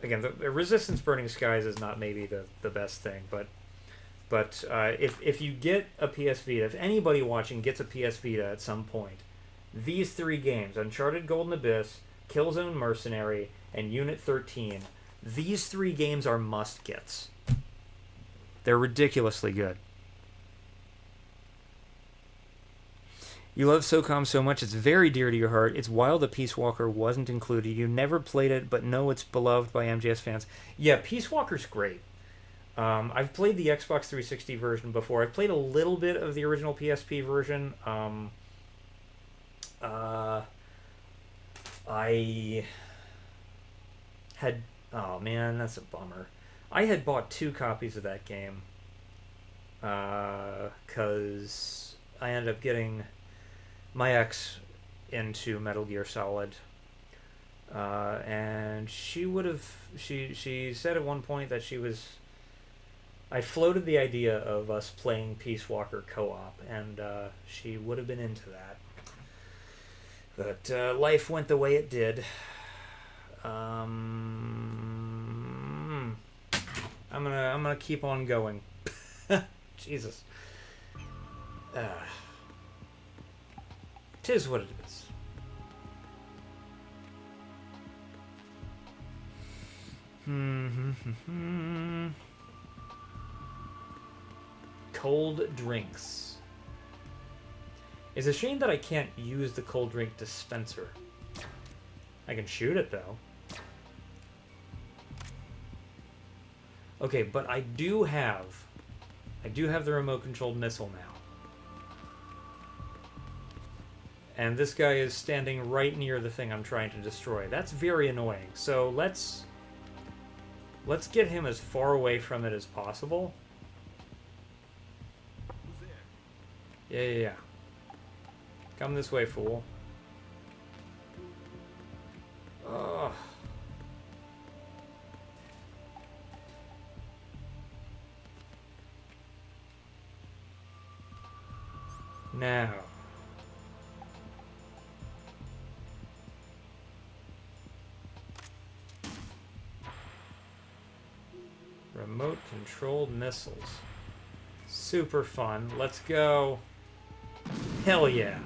Again, the Resistance Burning Skies is not maybe the best thing, but if you get a PS Vita, if anybody watching gets a PS Vita at some point, these 3 games, Uncharted Golden Abyss, Killzone Mercenary, and Unit 13, these 3 games are must-gets. They're ridiculously good. You love SOCOM so much, it's very dear to your heart. It's wild that Peace Walker wasn't included. You never played it, but know it's beloved by MGS fans. Yeah, Peace Walker's great. I've played the Xbox 360 version before. I've played a little bit of the original PSP version. I had... Oh, man, that's a bummer. I had bought 2 copies of that game. Because I ended up getting my ex into Metal Gear Solid. And she would have... She said at one point that she was... I floated the idea of us playing Peace Walker co-op, and she would have been into that. But life went the way it did. I'm gonna keep on going. Jesus. Tis what it is. Cold drinks. It's a shame that I can't use the cold drink dispenser. I can shoot it though. Okay, but I do have the remote controlled missile now. And this guy is standing right near the thing I'm trying to destroy. That's very annoying. So let's get him as far away from it as possible. Yeah. Come this way, fool. Ugh. Now. Remote controlled missiles. Super fun. Let's go. Hell yeah.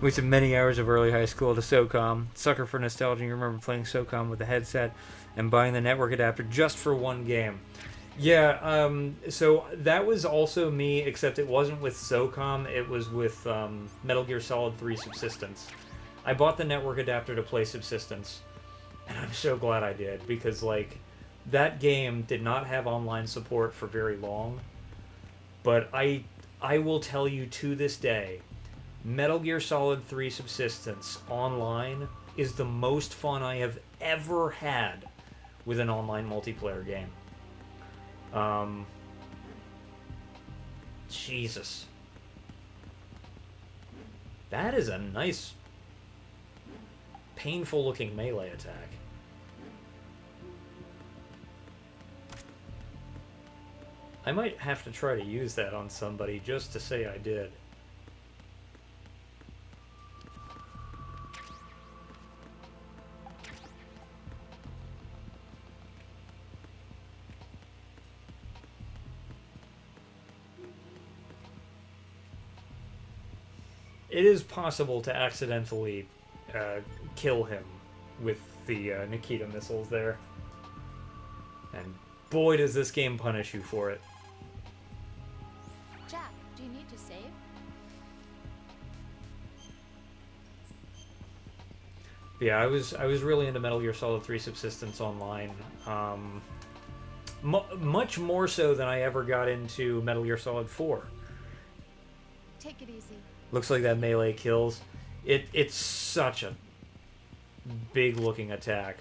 Wasted many hours of early high school to SOCOM. Sucker for nostalgia. You remember playing SOCOM with a headset and buying the network adapter just for one game. Yeah, so that was also me, except it wasn't with SOCOM, it was with Metal Gear Solid 3 Subsistence. I bought the network adapter to play Subsistence, and I'm so glad I did, because, like, that game did not have online support for very long, but I will tell you to this day, Metal Gear Solid 3 Subsistence online is the most fun I have ever had with an online multiplayer game. Jesus. That is a nice, painful looking melee attack. I might have to try to use that on somebody just to say I did. It is possible to accidentally kill him with the Nikita missiles there. And boy, does this game punish you for it. Jack, do you need to save? Yeah, I was really into Metal Gear Solid 3 Subsistence Online. Much more so than I ever got into Metal Gear Solid 4. Take it easy. Looks like that melee kills. It's such a big looking attack.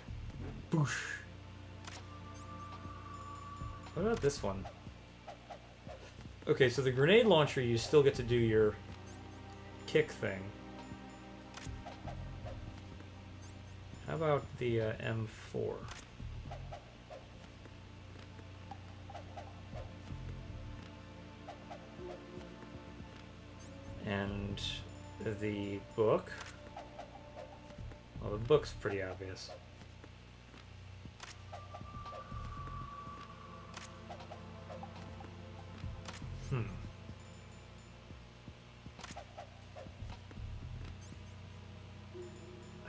Boosh. What about this one? Okay, so the grenade launcher, you still get to do your kick thing. How about the M4? And the book. Well, the book's pretty obvious.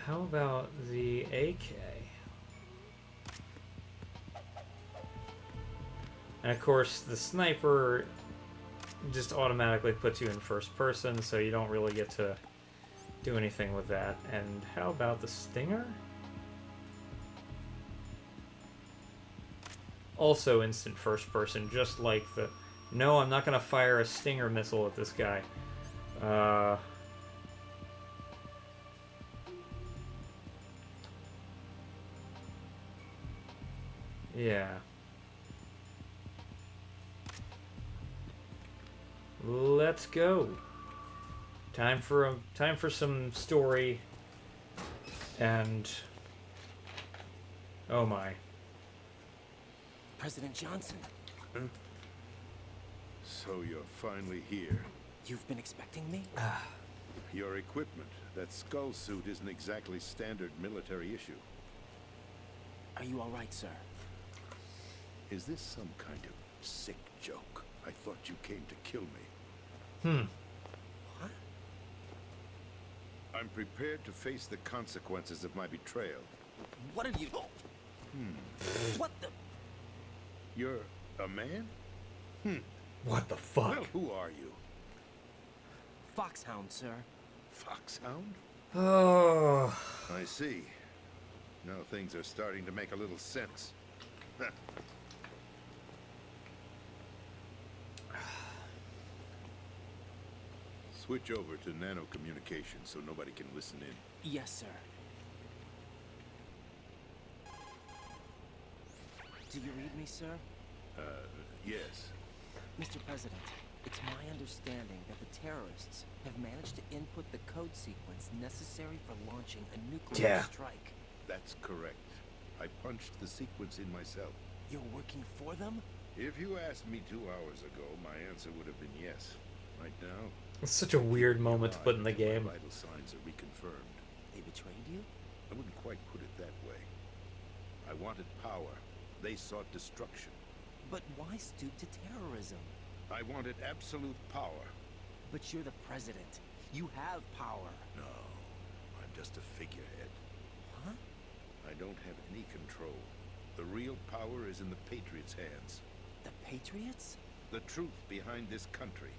How about the AK? And of course, the sniper just automatically puts you in first person, so you don't really get to do anything with that. And how about the Stinger? Also instant first person, just like the... No, I'm not going to fire a Stinger missile at this guy. Yeah. Let's go. Time for some story. And oh my. President Johnson, So you're finally here. you've been expecting me? Your equipment, that skull suit isn't exactly standard military issue. Are you all right, sir? Is this some kind of sick joke? I thought you came to kill me. What? I'm prepared to face the consequences of my betrayal. What are you... What the... You're a man? What the fuck? Well, who are you? Foxhound, sir. Foxhound? Oh. I see. Now things are starting to make a little sense. Switch over to nano communication so nobody can listen in. Yes, sir. Do you read me, sir? Yes. Mr. President, it's my understanding that the terrorists have managed to input the code sequence necessary for launching a nuclear strike. That's correct. I punched the sequence in myself. You're working for them? If you asked me 2 hours ago, my answer would have been yes. Right now, It's such a weird moment to put in the game. my vital signs are reconfirmed. They betrayed you? I wouldn't quite put it that way. I wanted power. They sought destruction. But why stoop to terrorism? I wanted absolute power. But you're the president. You have power. No, I'm just a figurehead. Huh? I don't have any control. The real power is in the Patriots' hands. The Patriots? The truth behind this country.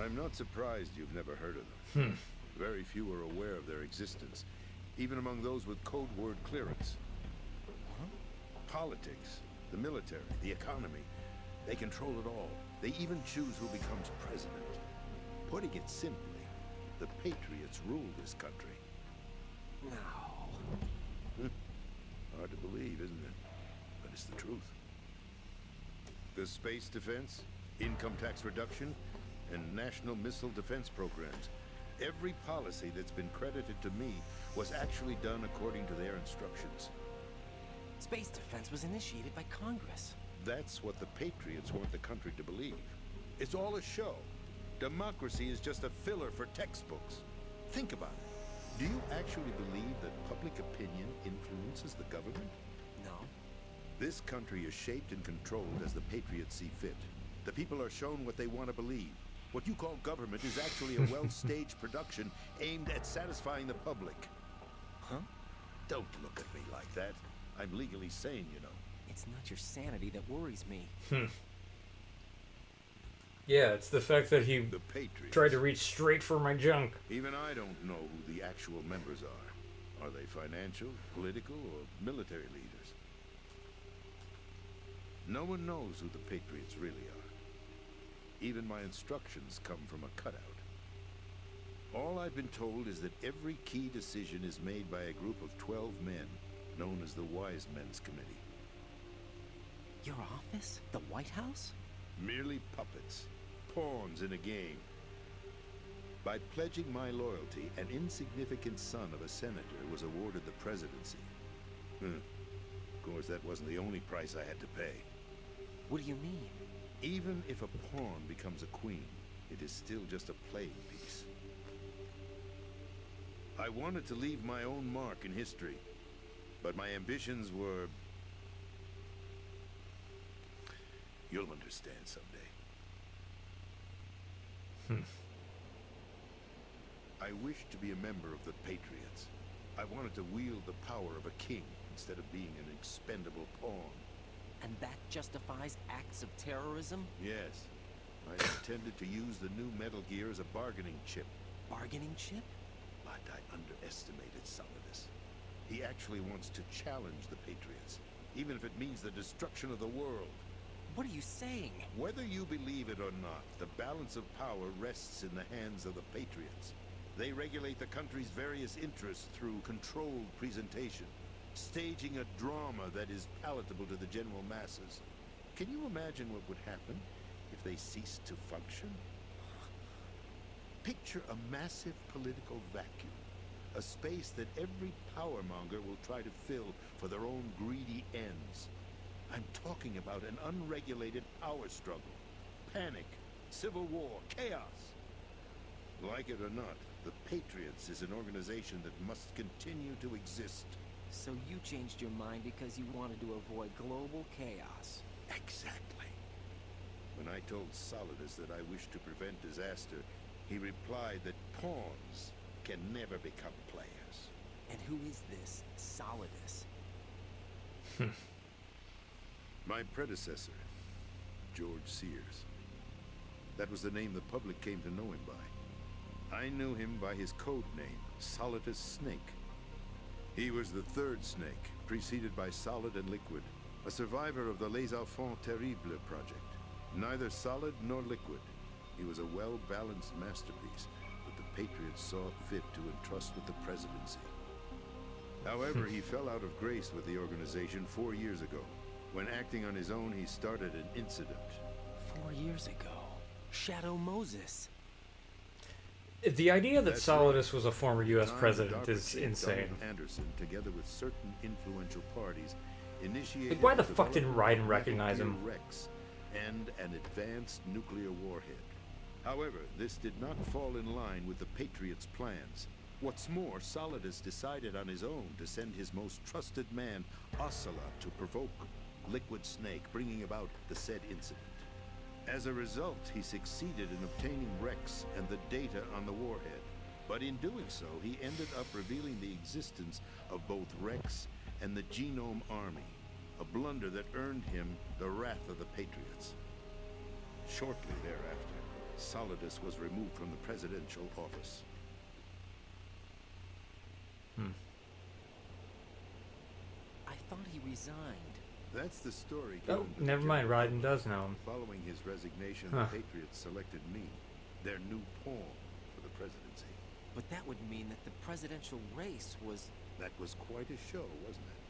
I'm not surprised you've never heard of them. Very few are aware of their existence, even among those with code word clearance. Politics, the military, the economy. They control it all. They even choose who becomes president. Putting it simply, the Patriots rule this country. No. Hard to believe, isn't it? But it's the truth. The space defense, income tax reduction, and national missile defense programs. Every policy that's been credited to me was actually done according to their instructions. Space defense was initiated by Congress. That's what the Patriots want the country to believe. It's all a show. Democracy is just a filler for textbooks. Think about it. Do you actually believe that public opinion influences the government? No. This country is shaped and controlled as the Patriots see fit. The people are shown what they want to believe. What you call government is actually a well-staged production aimed at satisfying the public. Huh? Don't look at me like that. I'm legally sane, you know. It's not your sanity that worries me. Yeah, it's the fact that he The Patriots. tried to reach straight for my junk. Even I don't know who the actual members are. Are they financial, political, or military leaders? No one knows who the Patriots really are. Even my instructions come from a cutout. All I've been told is that every key decision is made by a group of 12 men, known as the Wise Men's Committee. Your office? The White House? Merely puppets, pawns in a game. By pledging my loyalty, an insignificant son of a senator was awarded the presidency. Of course, that wasn't the only price I had to pay. What do you mean? Even if a pawn becomes a queen, it is still just a playing piece. I wanted to leave my own mark in history, but my ambitions were... You'll understand someday. I wished to be a member of the Patriots. I wanted to wield the power of a king instead of being an expendable pawn. And that justifies acts of terrorism? Yes, I intended to use the new Metal Gear as a bargaining chip. Bargaining chip? But I underestimated Solidus. He actually wants to challenge the Patriots, even if it means the destruction of the world. What are you saying? Whether you believe it or not, the balance of power rests in the hands of the Patriots. They regulate the country's various interests through controlled presentation, staging a drama that is palatable to the general masses. Can you imagine what would happen if they ceased to function? Picture a massive political vacuum, a space that every powermonger will try to fill for their own greedy ends. I'm talking about an unregulated power struggle, panic, civil war, chaos. Like it or not, the Patriots is an organization that must continue to exist. So you changed your mind because you wanted to avoid global chaos. Exactly. When I told Solidus that I wished to prevent disaster, he replied that pawns can never become players. And who is this Solidus? My predecessor, George Sears. That was the name the public came to know him by. I knew him by his code name, Solidus Snake. He was the third snake, preceded by Solid and Liquid, a survivor of the Les Enfants Terribles project. Neither solid nor liquid. He was a well-balanced masterpiece that the Patriots saw fit to entrust with the presidency. However, he fell out of grace with the organization 4 years ago. When acting on his own, he started an incident. 4 years ago. Shadow Moses. The idea that That's Solidus right. was a former U.S. Time president DARPA is chief insane. Donald Anderson, together with certain influential parties, initiated Like, why the the fuck didn't development Raiden of recognize Metal him? Gear Rex and an advanced nuclear warhead. However, this did not fall in line with the Patriots' plans. What's more, Solidus decided on his own to send his most trusted man, Ocelot, to provoke Liquid Snake, bringing about the said incident. As a result, he succeeded in obtaining Rex and the data on the warhead. But in doing so, he ended up revealing the existence of both Rex and the Genome Army, a blunder that earned him the wrath of the Patriots. Shortly thereafter, Solidus was removed from the presidential office. I thought he resigned. That's the story. Oh, given to the never mind. general Raiden public. does know him. Following his resignation, Huh. the Patriots selected me, their new pawn for the presidency. But that would mean that the presidential race was... That was quite a show, wasn't it?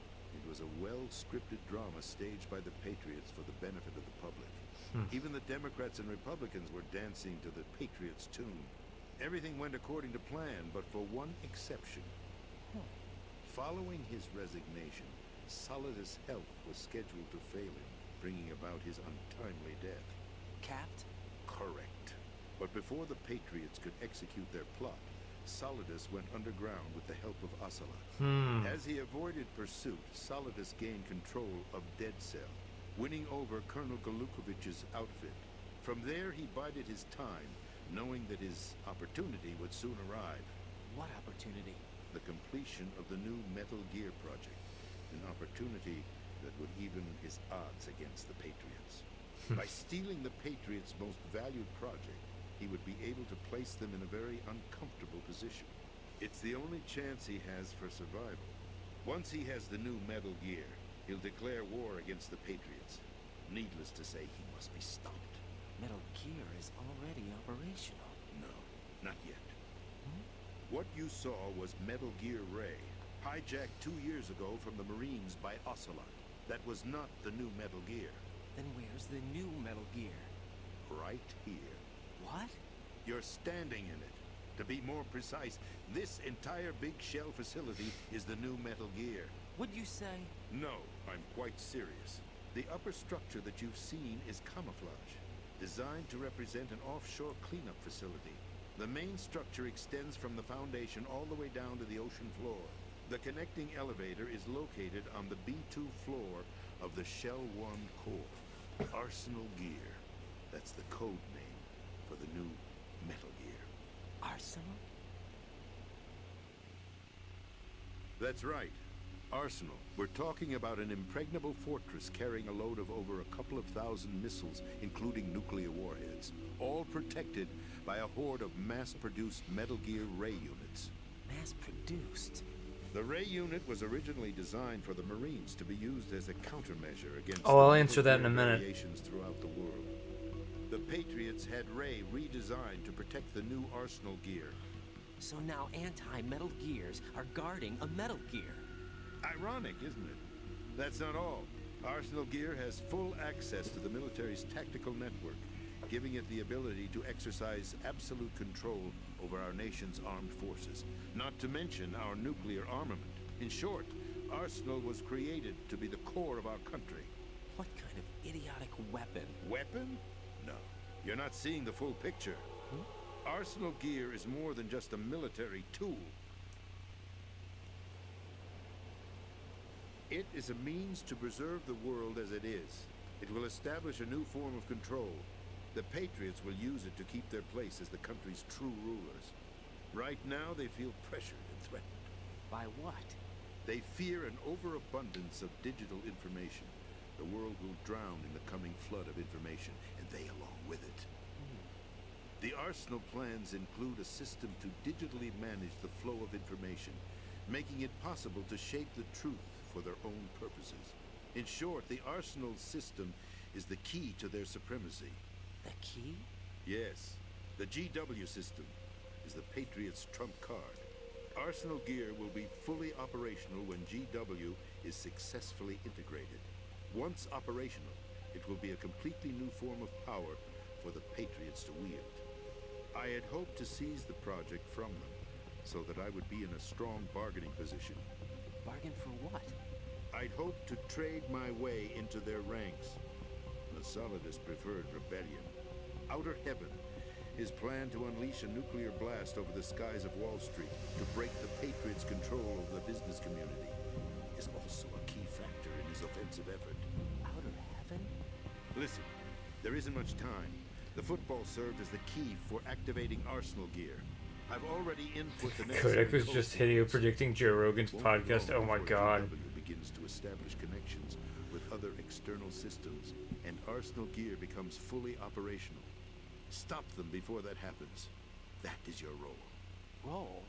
It was a well-scripted drama staged by the Patriots for the benefit of the public. Even the Democrats and Republicans were dancing to the Patriots' tune. Everything went according to plan, but for one exception. Following his resignation, Solidus' health was scheduled to fail him, bringing about his untimely death. capped? Correct. But before the Patriots could execute their plot, Solidus went underground with the help of Ocelot. As he avoided pursuit, Solidus gained control of Dead Cell, winning over Colonel Galukovich's outfit. From there, he bided his time, knowing that his opportunity would soon arrive. What opportunity? The completion of the new Metal Gear project. An opportunity that would even his odds against the Patriots. By stealing the Patriots' most valued project, he would be able to place them in a very uncomfortable position. It's the only chance he has for survival. Once he has the new Metal Gear, he'll declare war against the Patriots. Needless to say, he must be stopped. Metal Gear is already operational. No, not yet. What you saw was Metal Gear Ray, hijacked 2 years ago from the Marines by Ocelot. That was not the new Metal Gear. Then where's the new Metal Gear? Right here. What? You're standing in it. To be more precise, this entire big shell facility is the new Metal Gear. Would you say? No, I'm quite serious. The upper structure that you've seen is camouflage, designed to represent an offshore cleanup facility. The main structure extends from the foundation all the way down to the ocean floor. The connecting elevator is located on the B2 floor of the Shell 1 core. Arsenal Gear. That's the code name for the new Metal Gear. Arsenal? That's right. Arsenal. We're talking about an impregnable fortress carrying a load of over a couple of thousand missiles, including nuclear warheads, all protected by a horde of mass-produced Metal Gear Ray units. Mass-produced? The Ray unit was originally designed for the Marines to be used as a countermeasure against Oh, I'll the answer that in a nuclear minute. variations throughout the world. The Patriots had Ray redesigned to protect the new Arsenal Gear. So now anti-Metal Gears are guarding a Metal Gear. Ironic, isn't it? That's not all. Arsenal Gear has full access to the military's tactical network, giving it the ability to exercise absolute control over our nation's armed forces, not to mention our nuclear armament. In short, Arsenal was created to be the core of our country. What kind of idiotic weapon? Weapon? No. You're not seeing the full picture. Arsenal Gear is more than just a military tool. It is a means to preserve the world as it is. It will establish a new form of control. The Patriots will use it to keep their place as the country's true rulers. Right now, they feel pressured and threatened. By what? They fear an overabundance of digital information. The world will drown in the coming flood of information, and they along with it. The Arsenal plans include a system to digitally manage the flow of information, making it possible to shape the truth for their own purposes. In short, the Arsenal system is the key to their supremacy. The key? Yes, the GW system is the Patriots' trump card. Arsenal Gear will be fully operational when GW is successfully integrated. Once operational, it will be a completely new form of power for the Patriots to wield. I had hoped to seize the project from them, so that I would be in a strong bargaining position. Bargain for what? I'd hoped to trade my way into their ranks. The Solidus preferred rebellion. Outer Heaven, his plan to unleash a nuclear blast over the skies of Wall Street to break the Patriots' control of the business community, is also a key factor in his offensive effort. Outer Heaven? Listen, there isn't much time. The football served as the key for activating Arsenal Gear. I've already input the necessary Kodak was just code Hideo sequences. predicting Joe Rogan's Won't be podcast. long Oh my before god. GW begins to establish connections with other external systems, and Arsenal Gear becomes fully operational. Stop them before that happens. That is your role. Roll?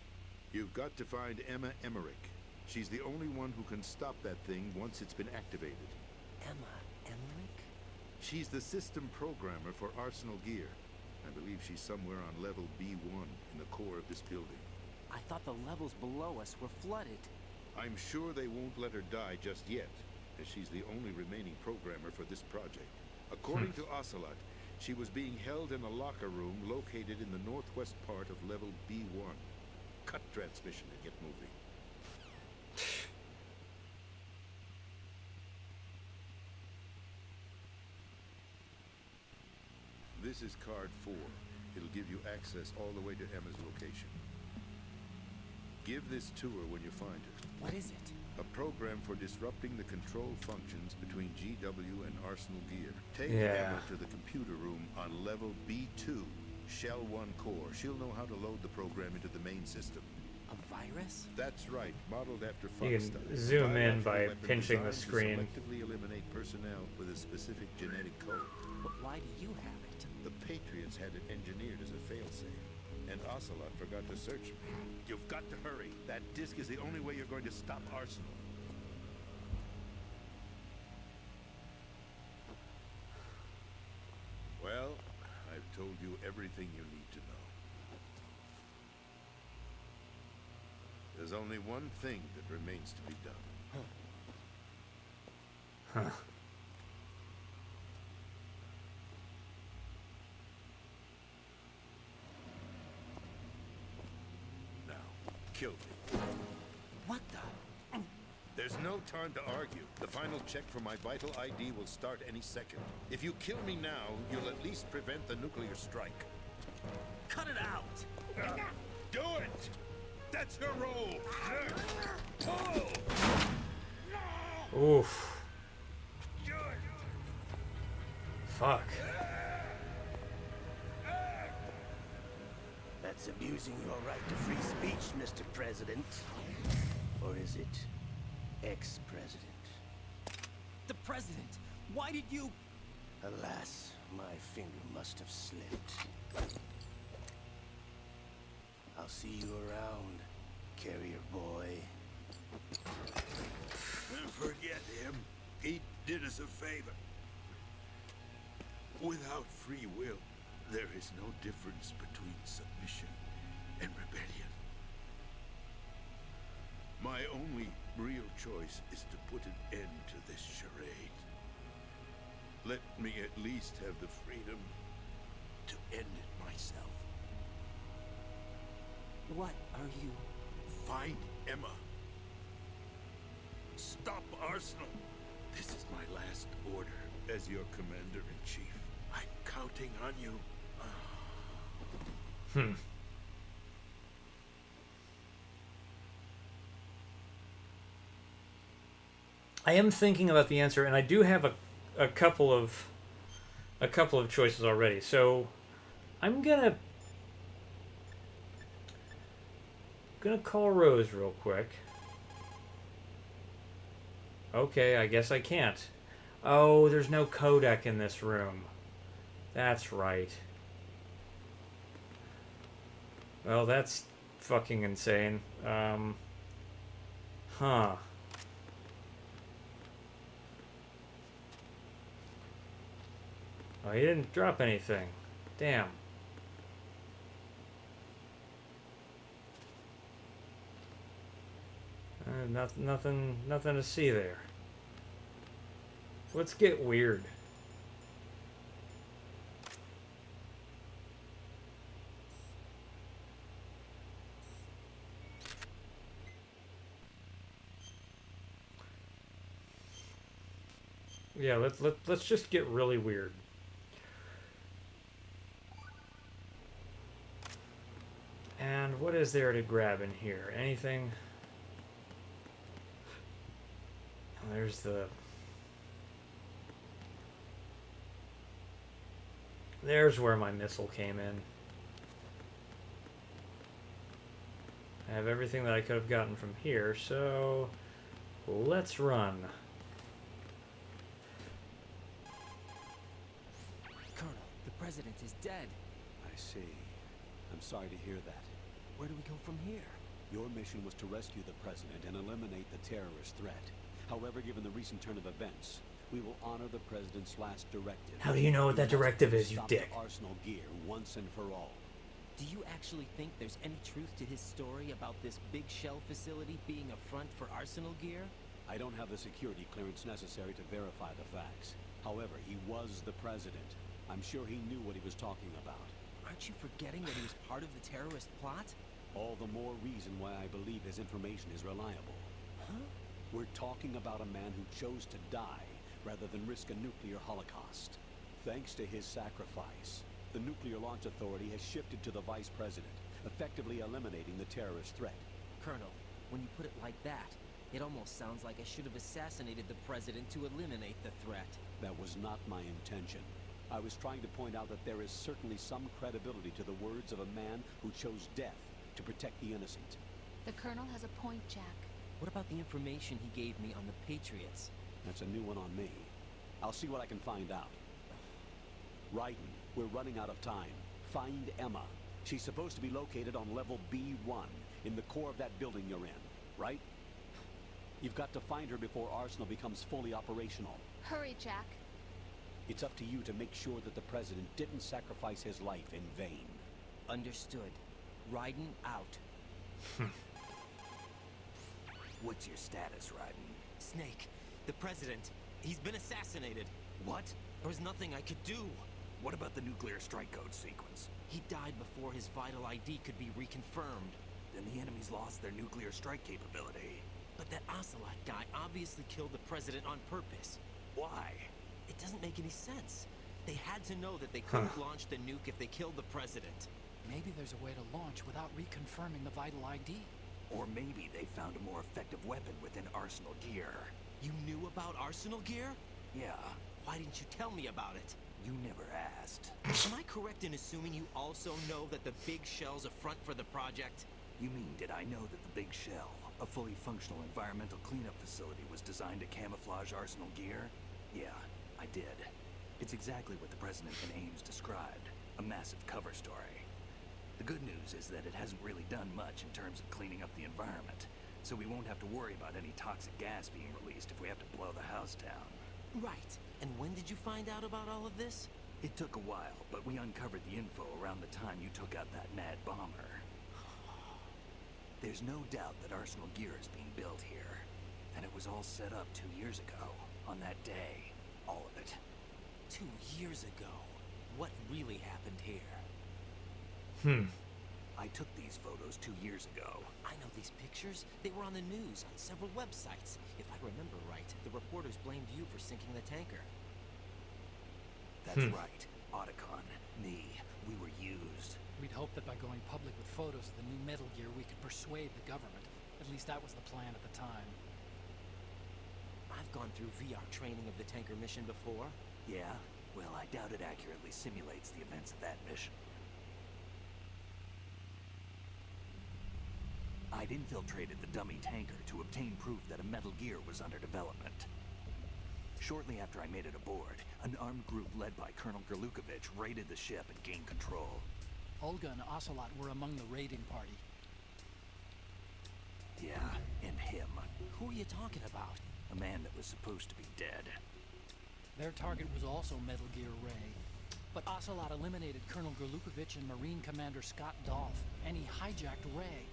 You've got to find Emma Emmerich. She's the only one who can stop that thing once it's been activated. Emma Emmerich? She's the system programmer for Arsenal Gear. I believe she's somewhere on level B1 in the core of this building. I thought the levels below us were flooded. I'm sure they won't let her die just yet, as she's the only remaining programmer for this project. According to Ocelot, she was being held in a locker room located in the northwest part of level B1. Cut transmission and get moving. This is card 4. It'll give you access all the way to Emma's location. Give this to her when you find her. What is it? A program for disrupting the control functions between GW and Arsenal Gear. Take Yeah. Emma to the computer room on level B2, Shell 1 core. She'll know how to load the program into the main system. A virus? That's right, modeled after You Fox can stuff. zoom in Biological by weapon pinching the designed to screen. selectively eliminate personnel with a specific genetic code. But why do you have it? The Patriots had it engineered as a failsafe, and Ocelot forgot to search me. You've got to hurry. That disk is the only way you're going to stop Arsenal. Well, I've told you everything you need to know. There's only one thing that remains to be done. Huh. Now, kill me. What the? There's no time to argue. The final check for my vital ID will start any second. If you kill me now, you'll at least prevent the nuclear strike. Cut it out! Do it! That's your role! Oof. Fuck. That's abusing your right to free speech, Mr. President. Or is it ex-president? The president! Why did you... Alas, my finger must have slipped. I'll see you around, carrier boy. Forget him. He did us a favor. Without free will, there is no difference between submission and rebellion. My only real choice is to put an end to this charade. Let me at least have the freedom to end it myself. What are you... Find Emma. Stop Arsenal. This is my last order as your commander-in-chief. I'm counting on you. I am thinking about the answer, and I do have a couple of choices already. So I'm gonna call Rose real quick. Okay, I guess I can't. Oh, there's no codec in this room. That's right. Well, that's fucking insane. Huh. Oh, he didn't drop anything. Damn. Nothing to see there. Let's get weird. Yeah, let's just get really weird. And what is there to grab in here? Anything? There's the... There's where my missile came in. I have everything that I could have gotten from here, so let's run. Colonel, the president is dead. I see. I'm sorry to hear that. Where do we go from here? Your mission was to rescue the president and eliminate the terrorist threat. However, given the recent turn of events, We will honor the President's last directive. How do you know what that directive is, you Stop dick? the Arsenal gear once and for all. Do you actually think there's any truth to his story about this big shell facility being a front for Arsenal gear? I don't have the security clearance necessary to verify the facts. However, he was the President. I'm sure he knew what he was talking about. Aren't you forgetting that he was part of the terrorist plot? All the more reason why I believe his information is reliable. Huh? We're talking about a man who chose to die rather than risk a nuclear holocaust. Thanks to his sacrifice, the Nuclear Launch Authority has shifted to the Vice President, effectively eliminating the terrorist threat. Colonel, when you put it like that, it almost sounds like I should have assassinated the President to eliminate the threat. That was not my intention. I was trying to point out that there is certainly some credibility to the words of a man who chose death to protect the innocent. The Colonel has a point, Jack. What about the information he gave me on the Patriots? That's a new one on me. I'll see what I can find out. Raiden, we're running out of time. Find Emma. She's supposed to be located on level B1, in the core of that building you're in, right? You've got to find her before Arsenal becomes fully operational. Hurry, Jack. It's up to you to make sure that the President didn't sacrifice his life in vain. Understood. Raiden out. What's your status, Raiden? Snake, the President, he's been assassinated. What? There was nothing I could do. What about the nuclear strike code sequence? He died before his vital ID could be reconfirmed. Then the enemy's lost their nuclear strike capability. But that Ocelot guy obviously killed the President on purpose. Why? It doesn't make any sense. They had to know that they couldn't launch the nuke if they killed the President. Maybe there's a way to launch without reconfirming the vital ID. Or maybe they found a more effective weapon within Arsenal gear. You knew about Arsenal gear? Yeah, Why didn't you tell me about it? you never asked. Am I correct in assuming you also know that the big shell's a front for the project? You mean, did I know that the Big Shell, a fully functional environmental cleanup facility, was designed to camouflage Arsenal gear? Yeah, I did. It's exactly what the President and Ames described. A massive cover story. The good news is that it hasn't really done much in terms of cleaning up the environment, so we won't have to worry about any toxic gas being released if we have to blow the house down. Right. And when did you find out about all of this? It took a while, but we uncovered the info around the time you took out that mad bomber. There's no doubt that Arsenal gear is being built here, and it was all set up 2 years ago, on that day. All of it. 2 years ago. What really happened here? I took these photos 2 years ago. I know these pictures. They were on the news, on several websites. If I remember right, the reporters blamed you for sinking the tanker. That's right. Otacon, me, we were used. We'd hoped that by going public with photos of the new Metal Gear, we could persuade the government. At least that was the plan at the time. I've gone through VR training of the tanker mission before. Yeah? Well, I doubt it accurately simulates the events of that mission. I'd infiltrated the dummy tanker to obtain proof that a Metal Gear was under development. Shortly after I made it aboard, an armed group led by Colonel Gerlukovich raided the ship and gained control. Olga and Ocelot were among the raiding party. Yeah, and him. Who are you talking about? A man that was supposed to be dead. Their target was also Metal Gear Ray. But Ocelot eliminated Colonel Gerlukovich and Marine Commander Scott Dolph, and he hijacked Ray.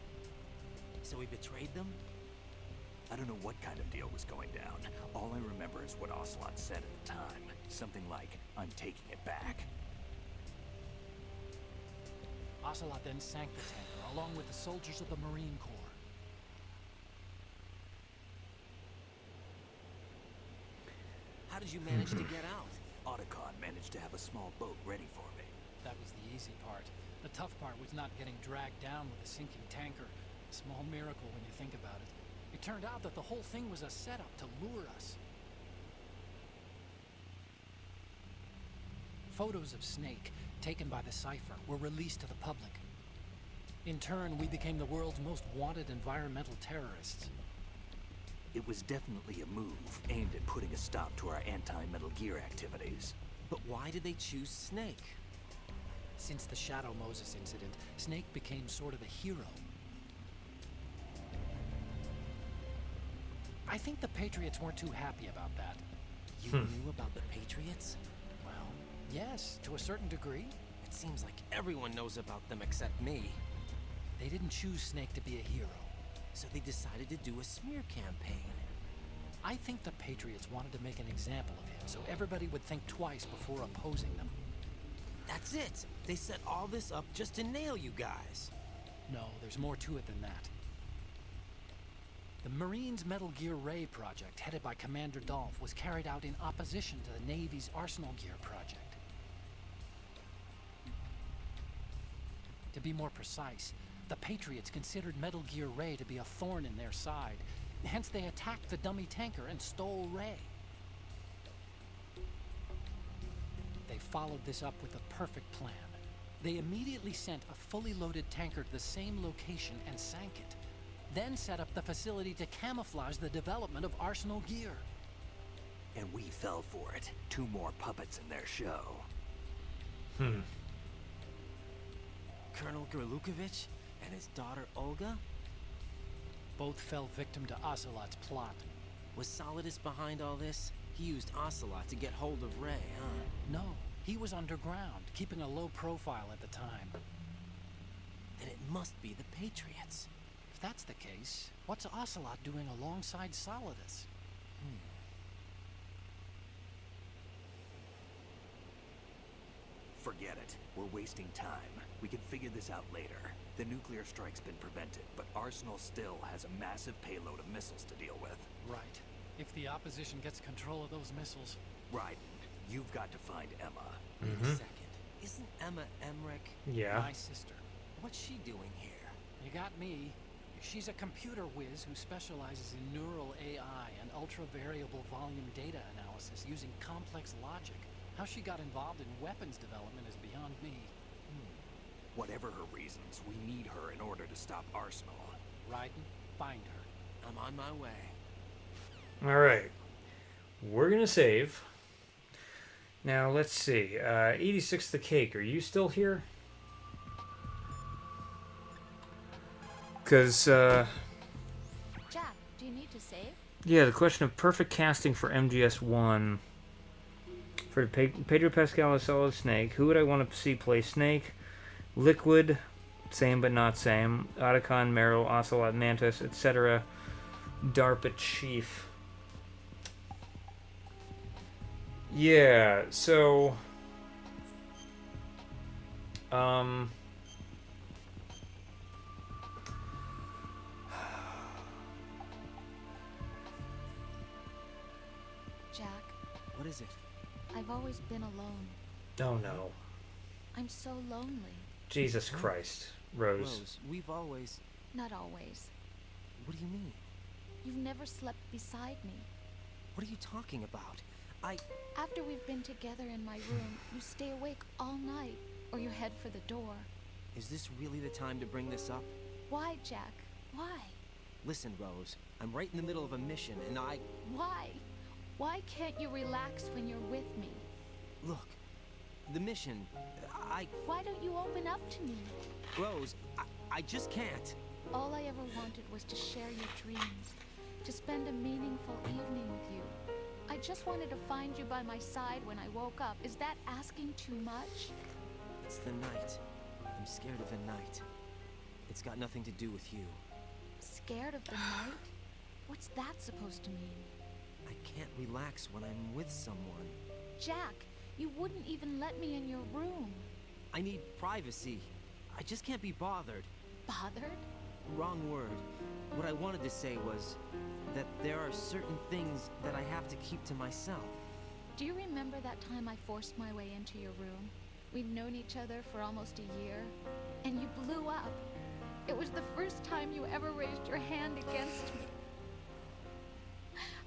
So he betrayed them? I don't know what kind of deal was going down. All I remember is what Ocelot said at the time. Something like, I'm taking it back. Ocelot then sank the tanker, along with the soldiers of the Marine Corps. How did you manage to get out? Otacon managed to have a small boat ready for me. That was the easy part. The tough part was not getting dragged down with a sinking tanker. A small miracle when you think about it. It turned out that the whole thing was a setup to lure us. Photos of Snake, taken by the Cypher, were released to the public. In turn, we became the world's most wanted environmental terrorists. It was definitely a move aimed at putting a stop to our anti-Metal Gear activities. But why did they choose Snake? Since the Shadow Moses incident, Snake became sort of a hero. I think the Patriots weren't too happy about that. You knew about the Patriots? Well, yes, to a certain degree. It seems like everyone knows about them except me. They didn't choose Snake to be a hero. So they decided to do a smear campaign. I think the Patriots wanted to make an example of him so everybody would think twice before opposing them. That's it. They set all this up just to nail you guys. No, there's more to it than that. The Marines' Metal Gear Ray project, headed by Commander Dolph, was carried out in opposition to the Navy's Arsenal Gear project. To be more precise, the Patriots considered Metal Gear Ray to be a thorn in their side. Hence, they attacked the dummy tanker and stole Ray. They followed this up with a perfect plan. They immediately sent a fully loaded tanker to the same location and sank it. Then set up the facility to camouflage the development of Arsenal Gear. And we fell for it. 2 more puppets in their show. Colonel Gerlukovich and his daughter Olga? Both fell victim to Ocelot's plot. Was Solidus behind all this? He used Ocelot to get hold of Ray, huh? No, he was underground, keeping a low profile at the time. Then it must be the Patriots. If that's the case, what's Ocelot doing alongside Solidus? Forget it. We're wasting time. We can figure this out later. The nuclear strike's been prevented, but Arsenal still has a massive payload of missiles to deal with. Right. If the opposition gets control of those missiles... Right. You've got to find Emma. Wait a second. Isn't Emma Emmerich Yeah. My sister. What's she doing here? You got me. She's a computer whiz who specializes in neural AI and ultra-variable volume data analysis using complex logic. How she got involved in weapons development is beyond me. Whatever her reasons, we need her in order to stop Arsenal. Raiden, find her. I'm on my way. All right. We're going to save. Now, let's see. 86 the Cake, are you still here? Because, Jack, do you need to save? yeah, the question of perfect casting for MGS1. For Pedro Pascal as Solid Snake, who would I want to see play Snake? Liquid, same but not same. Otacon, Meryl, Ocelot, Mantis, etc. DARPA Chief. Yeah, so... Jack, What is it? I've always been alone. Oh no. I'm so lonely. Jesus Christ, Rose. Rose, we've always... Not always. What do you mean? You've never slept beside me. What are you talking about? After we've been together in my room, you stay awake all night, or you head for the door. Is this really the time to bring this up? Why, Jack? Why? Listen, Rose, I'm right in the middle of a mission, and Why? Why can't you relax when you're with me? Look, the mission, Why don't you open up to me? Rose, I just can't. All I ever wanted was to share your dreams, to spend a meaningful evening with you. I just wanted to find you by my side when I woke up. Is that asking too much? It's the night. I'm scared of the night. It's got nothing to do with you. Scared of the night? What's that supposed to mean? I can't relax when I'm with someone. Jack, you wouldn't even let me in your room. I need privacy. I just can't be bothered. Bothered? Wrong word. What I wanted to say was that there are certain things that I have to keep to myself. Do you remember that time I forced my way into your room? We'd known each other for almost a year, and you blew up. It was the first time you ever raised your hand against me.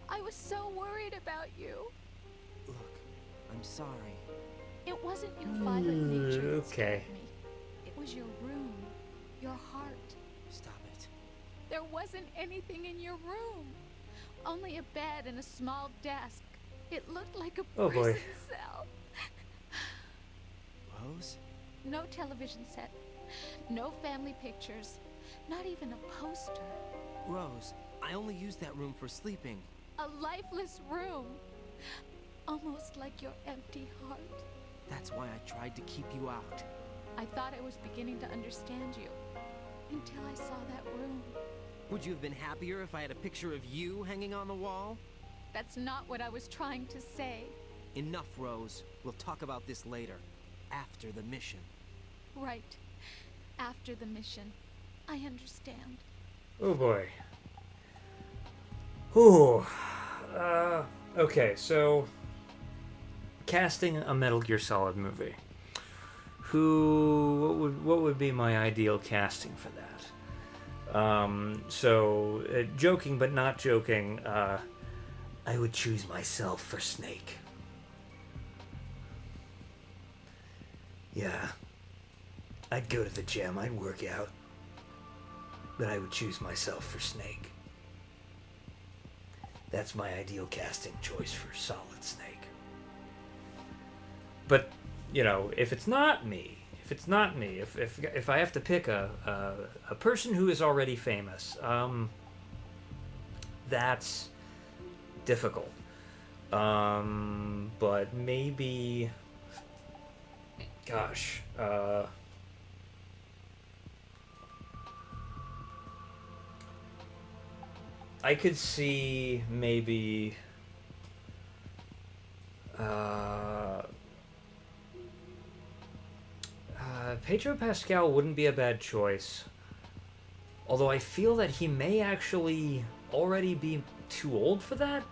I was so worried about you. Look, I'm sorry. It wasn't your violent nature that okay. scared me. It was your room, your heart. Stop it. There wasn't anything in your room. Only a bed and a small desk. It looked like a Oh, boy. prison cell. Rose? No television set. No family pictures. Not even a poster. Rose, I only use that room for sleeping. A lifeless room. almost like your empty heart. That's why I tried to keep you out. I thought I was beginning to understand you until I saw that room. Would you have been happier if I had a picture of you hanging on the wall? That's not what I was trying to say. Enough, Rose. We'll talk about this later. After the mission. Right. After the mission. I understand. Oh boy. Ooh. Okay, so casting a Metal Gear Solid movie. What would be my ideal casting for that? Joking but not joking, I would choose myself for Snake. Yeah. I'd go to the gym, I'd work out. But I would choose myself for Snake. That's my ideal casting choice for Solid Snake. But, you know, if it's not me, if I have to pick a person who is already famous, that's difficult. But maybe, gosh, I could see maybe Pedro Pascal wouldn't be a bad choice. Although I feel that he may actually already be too old for that.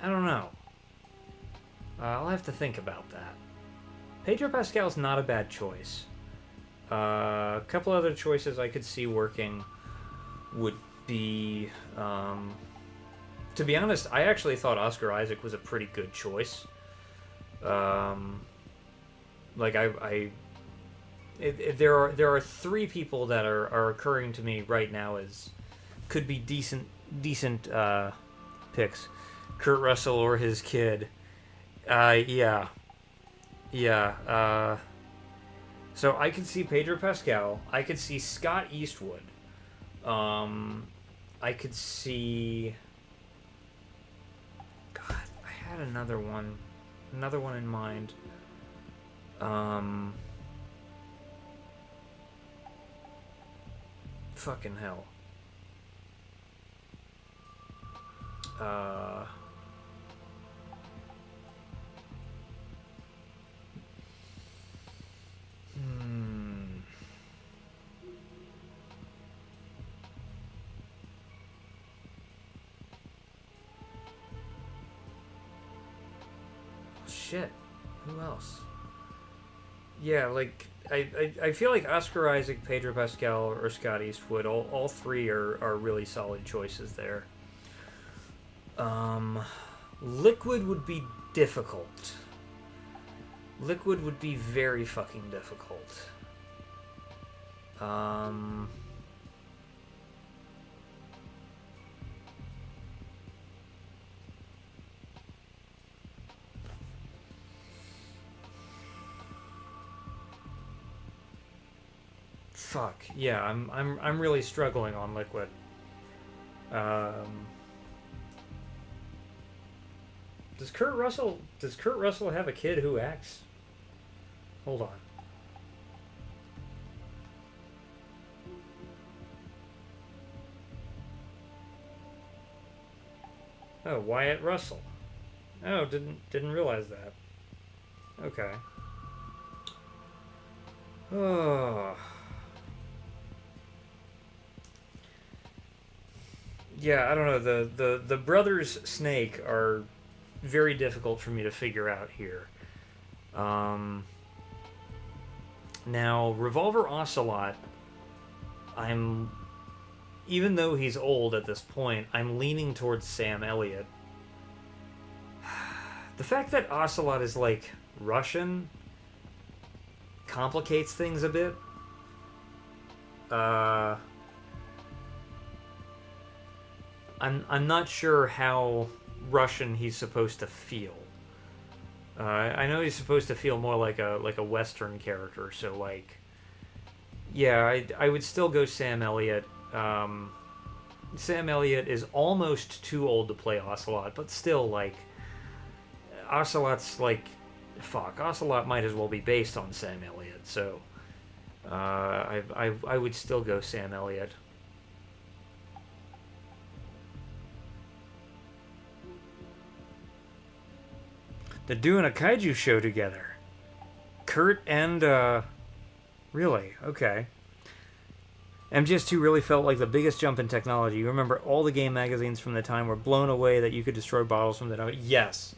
I don't know. I'll have to think about that. Pedro Pascal's not a bad choice. A couple other choices I could see working would be, to be honest, I actually thought Oscar Isaac was a pretty good choice. There are three people that are occurring to me right now as could be decent picks. Kurt Russell or his kid. Yeah. So I could see Pedro Pascal. I could see Scott Eastwood. I could see. God, I had another one in mind. Fucking hell. Shit. Who else? Yeah, like I feel like Oscar Isaac, Pedro Pascal, or Scott Eastwood, all three are really solid choices there. Liquid would be difficult. Liquid would be very fucking difficult. Fuck. Yeah, I'm really struggling on Liquid. Does Kurt Russell have a kid who acts? Hold on. Oh, Wyatt Russell. Oh, didn't realize that. Okay. Oh. Yeah, I don't know. The brothers Snake are very difficult for me to figure out here. Now, Revolver Ocelot, even though he's old at this point, I'm leaning towards Sam Elliott. The fact that Ocelot is, like, Russian complicates things a bit. I'm not sure how Russian he's supposed to feel. I know he's supposed to feel more like a Western character, so like, yeah, I would still go Sam Elliott. Sam Elliott is almost too old to play Ocelot, but still, like, Ocelot's like, fuck, Ocelot might as well be based on Sam Elliott, so I would still go Sam Elliott. They're doing a kaiju show together. Kurt and, really? Okay. MGS2 really felt like the biggest jump in technology. You remember all the game magazines from the time were blown away that you could destroy bottles from the... Yes.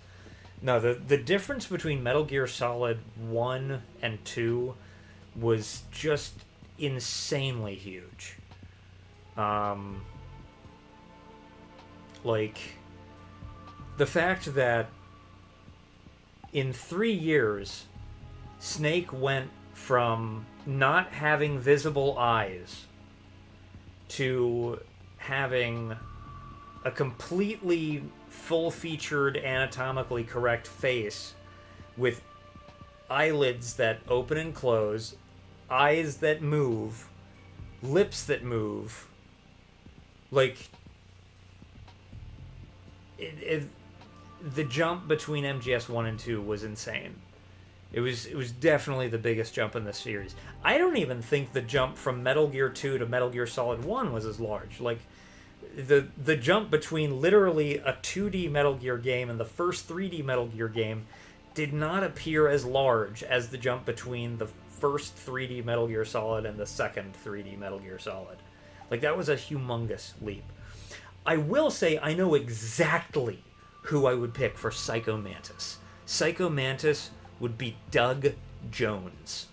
No, the difference between Metal Gear Solid 1 and 2 was just insanely huge. Like, the fact that in 3 years, Snake went from not having visible eyes to having a completely full-featured, anatomically correct face with eyelids that open and close, eyes that move, lips that move. Like, the jump between MGS 1 and 2 was insane. It was definitely the biggest jump in the series. I don't even think the jump from Metal Gear 2 to Metal Gear Solid 1 was as large. Like, the jump between literally a 2D Metal Gear game and the first 3D Metal Gear game did not appear as large as the jump between the first 3D Metal Gear Solid and the second 3D Metal Gear Solid. Like, that was a humongous leap. I will say I know exactly who I would pick for Psycho Mantis. Psycho Mantis would be Doug Jones.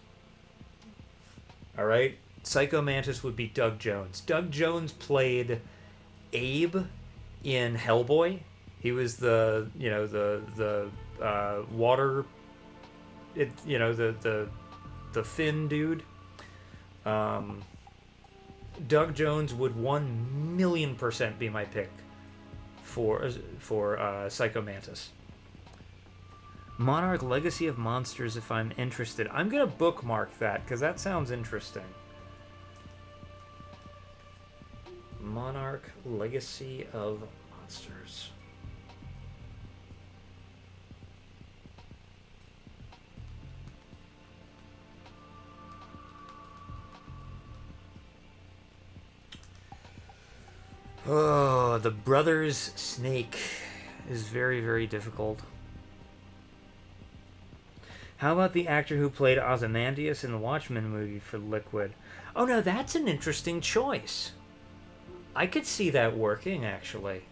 Alright? Psycho Mantis would be Doug Jones. Doug Jones played Abe in Hellboy. He was the water, the thin dude. Doug Jones would 1,000,000% be my pick for Psycho Mantis. Monarch Legacy of Monsters, if I'm interested. I'm gonna bookmark that because that sounds interesting. Monarch Legacy of Monsters. Oh, the Brothers Snake is very, very difficult. How about the actor who played Ozymandias in the Watchmen movie for Liquid? Oh, no, that's an interesting choice. I could see that working, actually.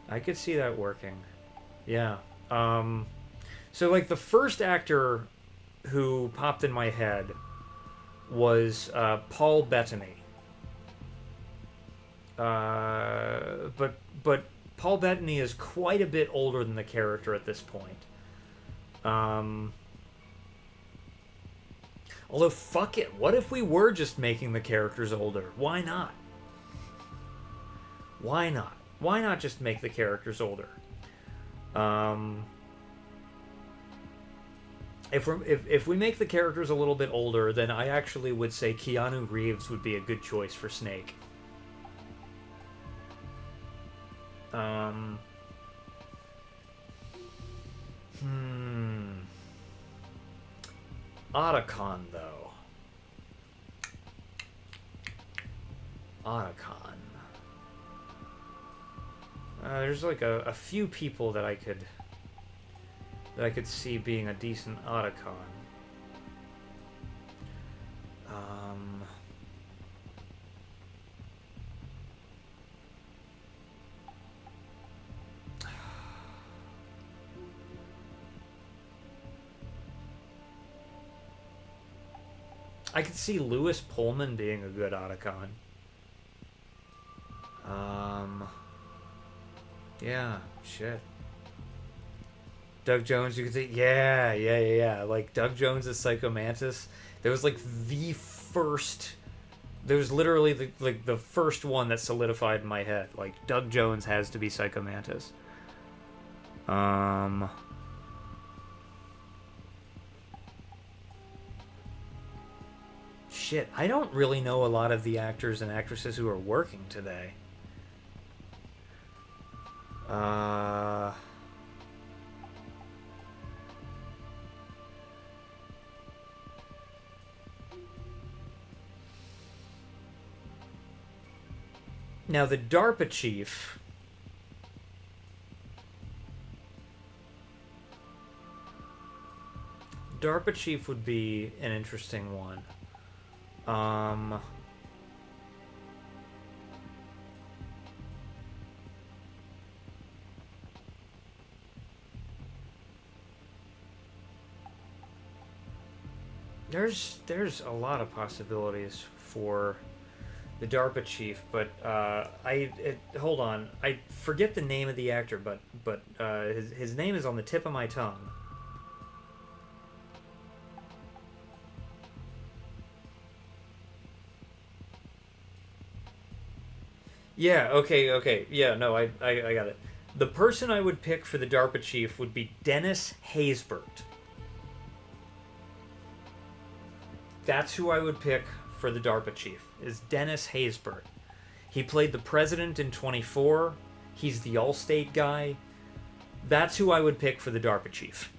I could see that working. Yeah. So, like, the first actor who popped in my head was Paul Bettany. But Paul Bettany is quite a bit older than the character at this point. Although, fuck it. What if we were just making the characters older? Why not? Why not? Why not just make the characters older? If we make the characters a little bit older, then I actually would say Keanu Reeves would be a good choice for Snake. Otacon, though. Otacon. There's like a few people that I could see being a decent Otacon. I could see Lewis Pullman being a good Otacon. Yeah, shit. Doug Jones, you could say, yeah. Like, Doug Jones as Psycho Mantis. There was, like, the first... There was literally, the first one that solidified in my head. Like, Doug Jones has to be Psycho Mantis. Shit, I don't really know a lot of the actors and actresses who are working today. Uh... Now, the DARPA chief... DARPA chief would be an interesting one. There's a lot of possibilities for the DARPA chief, but hold on, I forget the name of the actor, but his name is on the tip of my tongue. Yeah, okay. Yeah, no, I got it. The person I would pick for the DARPA chief would be Dennis Haysbert. That's who I would pick for the DARPA chief, is Dennis Haysbert. He played the president in 24. He's the Allstate guy. That's who I would pick for the DARPA chief.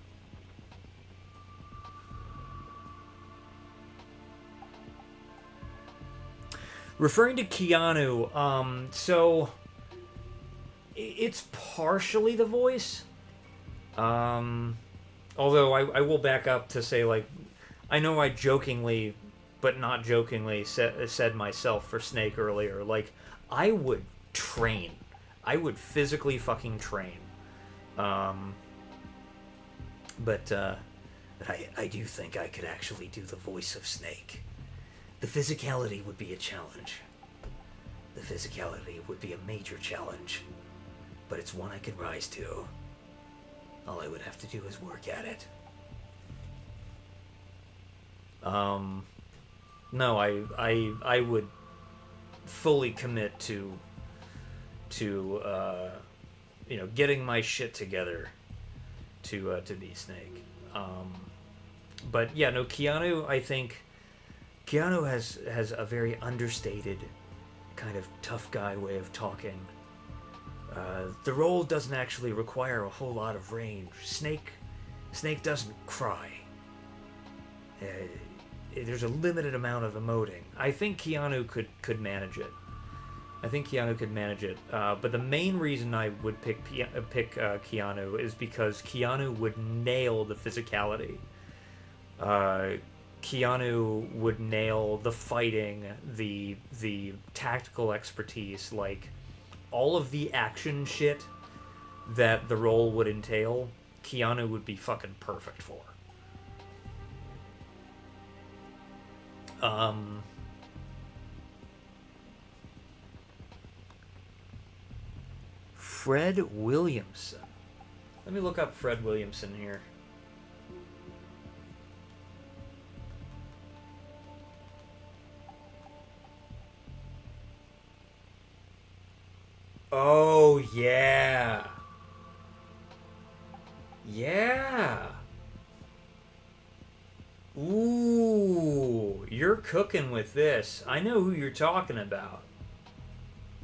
Referring to Keanu, so it's partially the voice. Although I will back up to say, like, I know I jokingly, but not jokingly, said myself for Snake earlier. Like, I would train. I would physically fucking train. But I do think I could actually do the voice of Snake. The physicality would be a challenge. The physicality would be a major challenge. But it's one I could rise to. All I would have to do is work at it. No, I would fully commit to getting my shit together to be Snake. But yeah, no, Keanu, I think Keanu has a very understated kind of tough guy way of talking. The role doesn't actually require a whole lot of range. Snake doesn't cry. There's a limited amount of emoting. I think Keanu could manage it. But the main reason I would pick Keanu is because Keanu would nail the physicality. Keanu would nail the fighting, the tactical expertise, like all of the action shit that the role would entail. Keanu would be fucking perfect for. Fred Williamson. Let me look up Fred Williamson here. Oh, yeah. Yeah. Ooh, you're cooking with this. I know who you're talking about.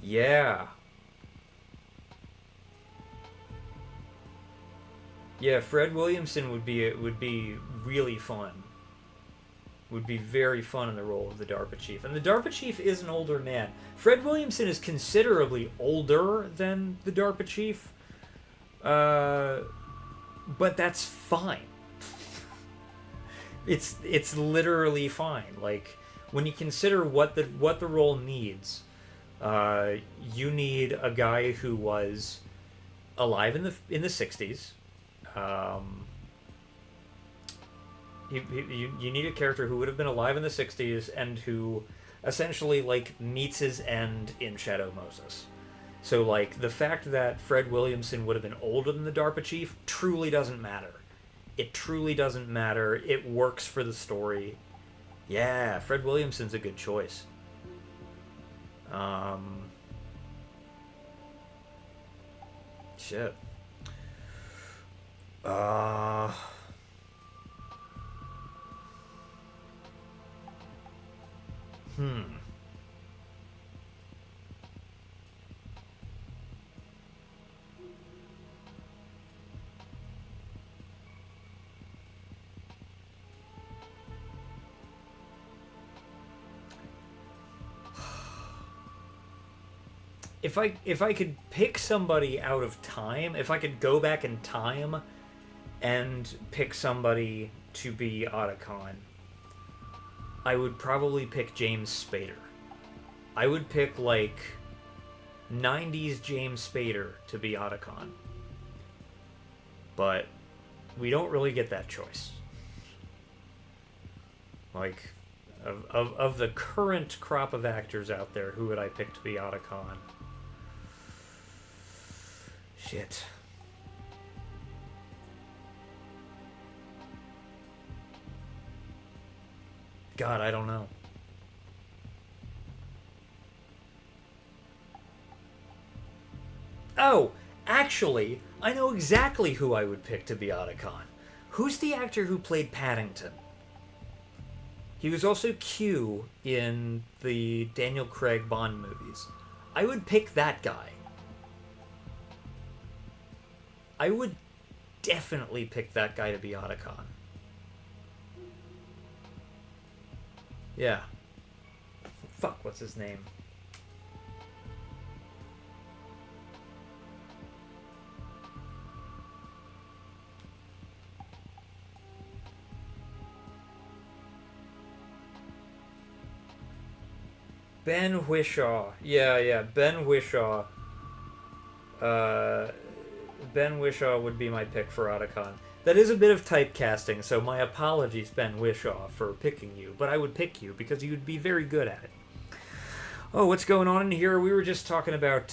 Yeah. Yeah, Fred Williamson would be really fun. Would be very fun in the role of the DARPA chief. And the DARPA chief is an older man. Fred Williamson is considerably older than the DARPA chief. But that's fine. It's literally fine. Like, when you consider what the role needs, you need a guy who was alive in the 60s. You need a character who would have been alive in the 60s and who essentially, like, meets his end in Shadow Moses. So, like, the fact that Fred Williamson would have been older than the DARPA chief truly doesn't matter. It truly doesn't matter. It works for the story. Yeah, Fred Williamson's a good choice. Shit. if I could pick somebody out of time, if I could go back in time and pick somebody to be Otacon, I would probably pick James Spader. I would pick, like, 90s James Spader to be Otacon. But we don't really get that choice. Like, of the current crop of actors out there, who would I pick to be Otacon? Shit. God, I don't know. Oh, actually, I know exactly who I would pick to be Otacon. Who's the actor who played Paddington? He was also Q in the Daniel Craig Bond movies. I would pick that guy. I would definitely pick that guy to be Otacon. Yeah. Fuck, what's his name? Ben Whishaw. Yeah, Ben Whishaw. Ben Whishaw would be my pick for Otacon. That is a bit of typecasting, so my apologies, Ben Whishaw, for picking you. But I would pick you because you would be very good at it. Oh, what's going on in here? We were just talking about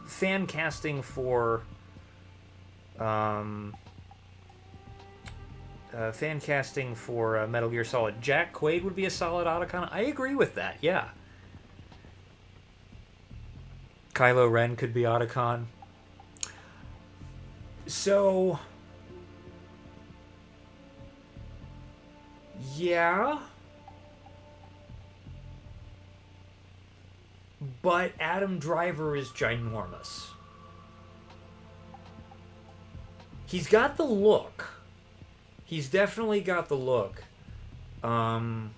fan casting for Metal Gear Solid. Jack Quaid would be a solid Otacon. I agree with that. Yeah. Kylo Ren could be Otacon. So, yeah. But Adam Driver is ginormous. He's got the look. He's definitely got the look. The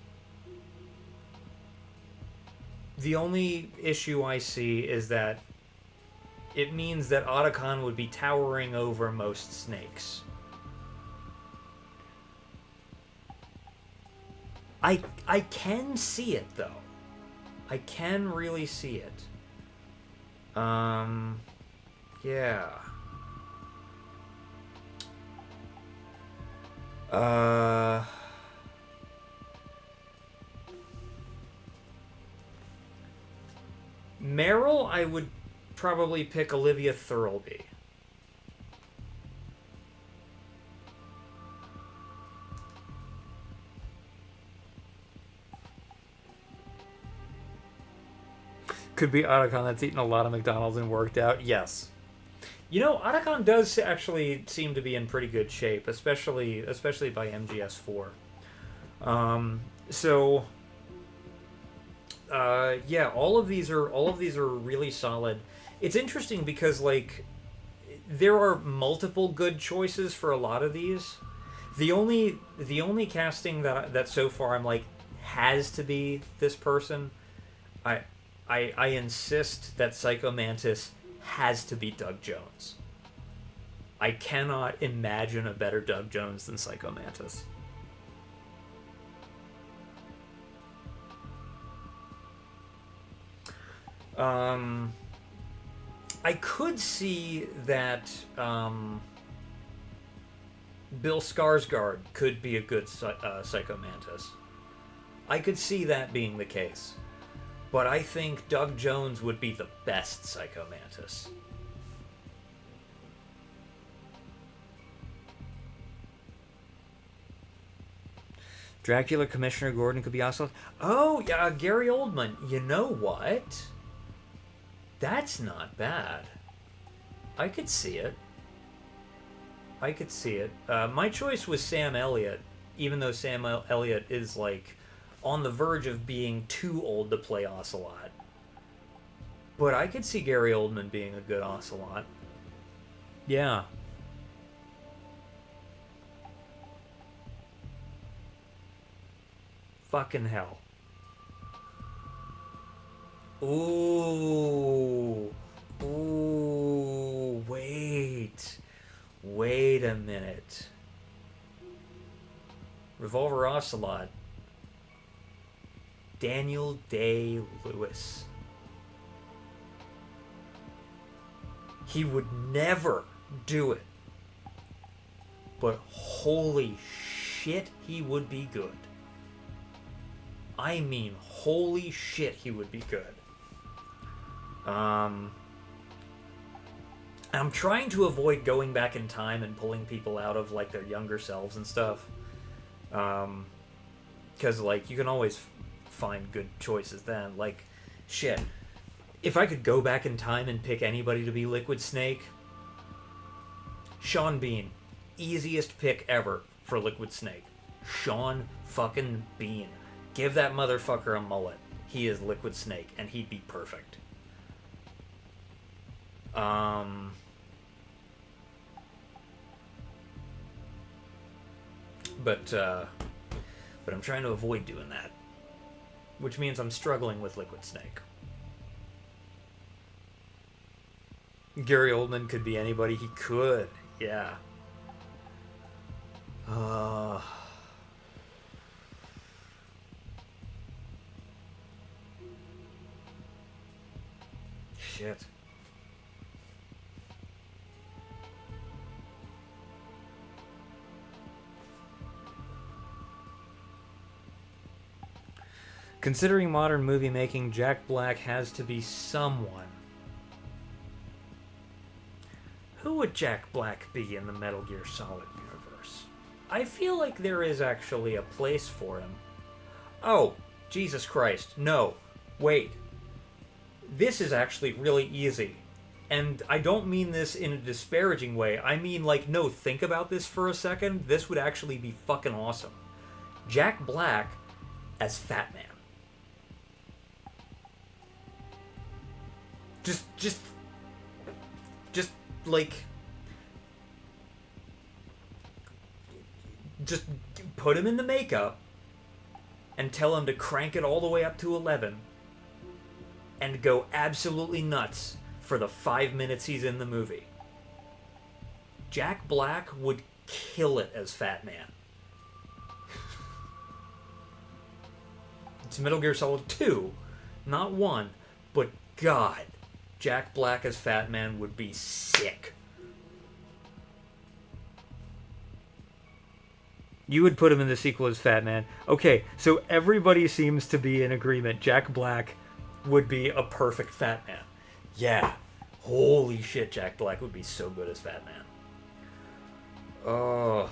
only issue I see is that it means that Otacon would be towering over most snakes. I can see it, though. I can really see it. Yeah. Meryl, I would probably pick Olivia Thirlby. Could be Otacon that's eaten a lot of McDonald's and worked out. Yes. You know, Otacon does actually seem to be in pretty good shape, especially by MGS4. Yeah, all of these are really solid. It's interesting because, like, there are multiple good choices for a lot of these. The only casting that so far I'm like has to be this person. I insist that Psycho Mantis has to be Doug Jones. I cannot imagine a better Doug Jones than Psycho Mantis. I could see that Bill Skarsgård could be a good Psycho Mantis. I could see that being the case. But I think Doug Jones would be the best Psycho Mantis. Dracula Commissioner Gordon could be also... Oh, yeah, Gary Oldman. You know what? That's not bad. I could see it. My choice was Sam Elliott, even though Sam Elliott is, like, on the verge of being too old to play Ocelot. But I could see Gary Oldman being a good Ocelot. Yeah. Fucking hell. Ooh. Ooh. Wait. Wait a minute. Revolver Ocelot. Daniel Day-Lewis. He would never do it. But holy shit, he would be good. I mean, holy shit, he would be good. I'm trying to avoid going back in time and pulling people out of, like, their younger selves and stuff. Because, like, you can always find good choices then. Like, shit. If I could go back in time and pick anybody to be Liquid Snake, Sean Bean. Easiest pick ever for Liquid Snake. Sean fucking Bean. Give that motherfucker a mullet. He is Liquid Snake, and he'd be perfect. But I'm trying to avoid doing that. Which means I'm struggling with Liquid Snake. Gary Oldman could be anybody. He could. Yeah. Shit. Considering modern movie making, Jack Black has to be someone. Who would Jack Black be in the Metal Gear Solid universe? I feel like there is actually a place for him. Oh, Jesus Christ, no. Wait. This is actually really easy. And I don't mean this in a disparaging way. I mean, like, no, think about this for a second. This would actually be fucking awesome. Jack Black as Fat Man. Just put him in the makeup and tell him to crank it all the way up to 11 and go absolutely nuts for the 5 minutes he's in the movie. Jack Black would kill it as Fat Man. It's Metal Gear Solid 2, not 1, but God, Jack Black as Fat Man would be sick. You would put him in the sequel as Fat Man. Okay, so everybody seems to be in agreement. Jack Black would be a perfect Fat Man. Yeah. Holy shit, Jack Black would be so good as Fat Man. Oh.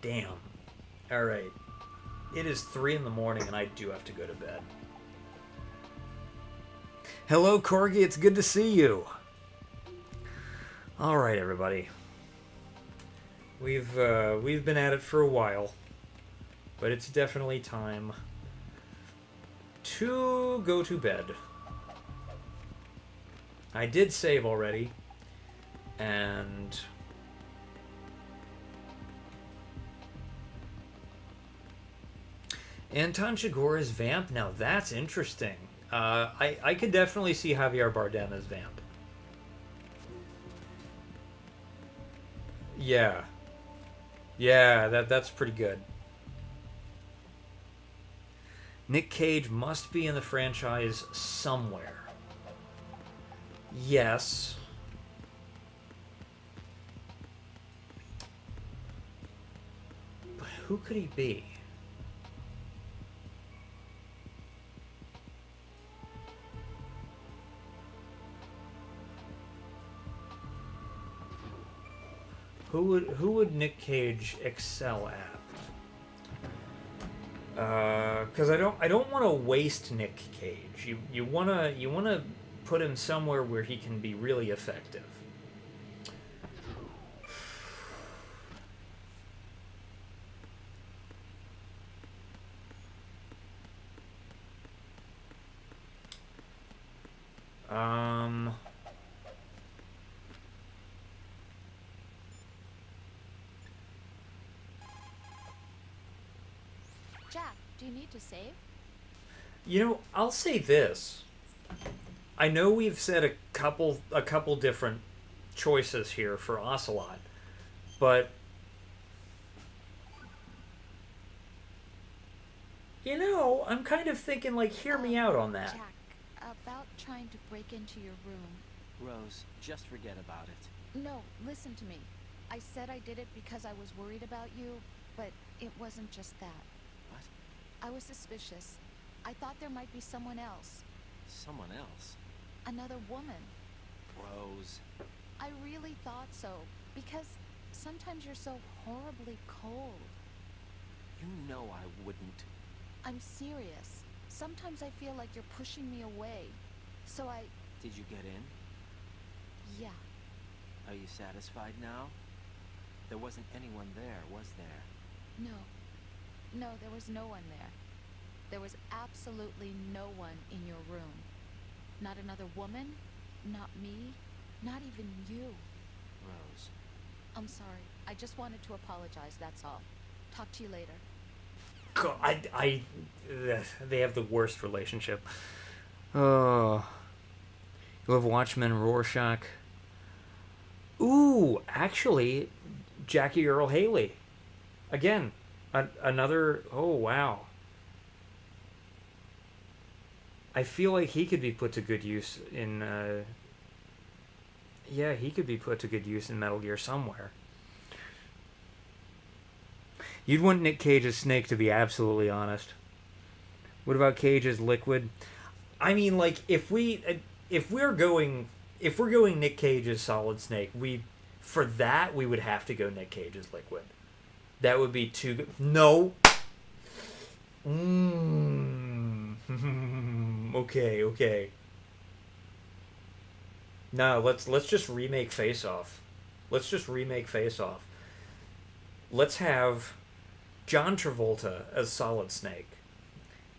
Damn. Alright. It is 3 in the morning and I do have to go to bed. Hello, Corgi. It's good to see you. Alright, everybody. We've been at it for a while, but it's definitely time to go to bed. I did save already, and Anton Chigurh's Vamp. Now that's interesting. I could definitely see Javier Bardem as Vamp. Yeah. Yeah, that's pretty good. Nick Cage must be in the franchise somewhere. Yes. But who could he be? Who would Nick Cage excel at? Because I don't want to waste Nick Cage. You wanna put him somewhere where he can be really effective. Jack, do you need to save? You know, I'll say this. I know we've said a couple different choices here for Ocelot, but you know, I'm kind of thinking like, hear me out on that. Jack, about trying to break into your room. Rose, just forget about it. No, listen to me. I said I did it because I was worried about you, but it wasn't just that. What? I was suspicious. I thought there might be someone else. Someone else? Another woman. Rose. I really thought so, because sometimes you're so horribly cold. You know I wouldn't. I'm serious. Sometimes I feel like you're pushing me away. So I... Did you get in? Yeah. Are you satisfied now? There wasn't anyone there, was there? No. No, there was no one there. There was absolutely no one in your room. Not another woman, not me, not even you. Rose. I'm sorry. I just wanted to apologize, that's all. Talk to you later. God, they have the worst relationship. Oh. You love Watchmen, Rorschach. Ooh, actually, Jackie Earle Haley. Again, another... Oh, wow. I feel like he could be put to good use in... Yeah, he could be put to good use in Metal Gear somewhere. You'd want Nick Cage as Snake, to be absolutely honest. What about Cage as Liquid? I mean, like, if we're going Nick Cage as Solid Snake, we would have to go Nick Cage as Liquid. That would be too good. No. Okay. No, let's just remake Face Off. Let's have John Travolta as Solid Snake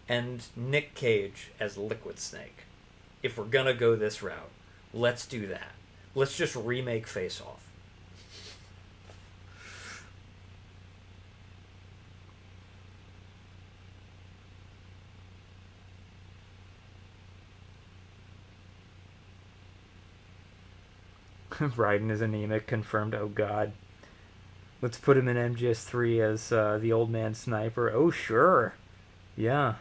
and Nick Cage as Liquid Snake. If we're gonna go this route, let's do that. Let's just remake Face Off. Raiden is anemic, confirmed. Oh god. Let's put him in MGS3 as the old man sniper. Oh sure. Yeah.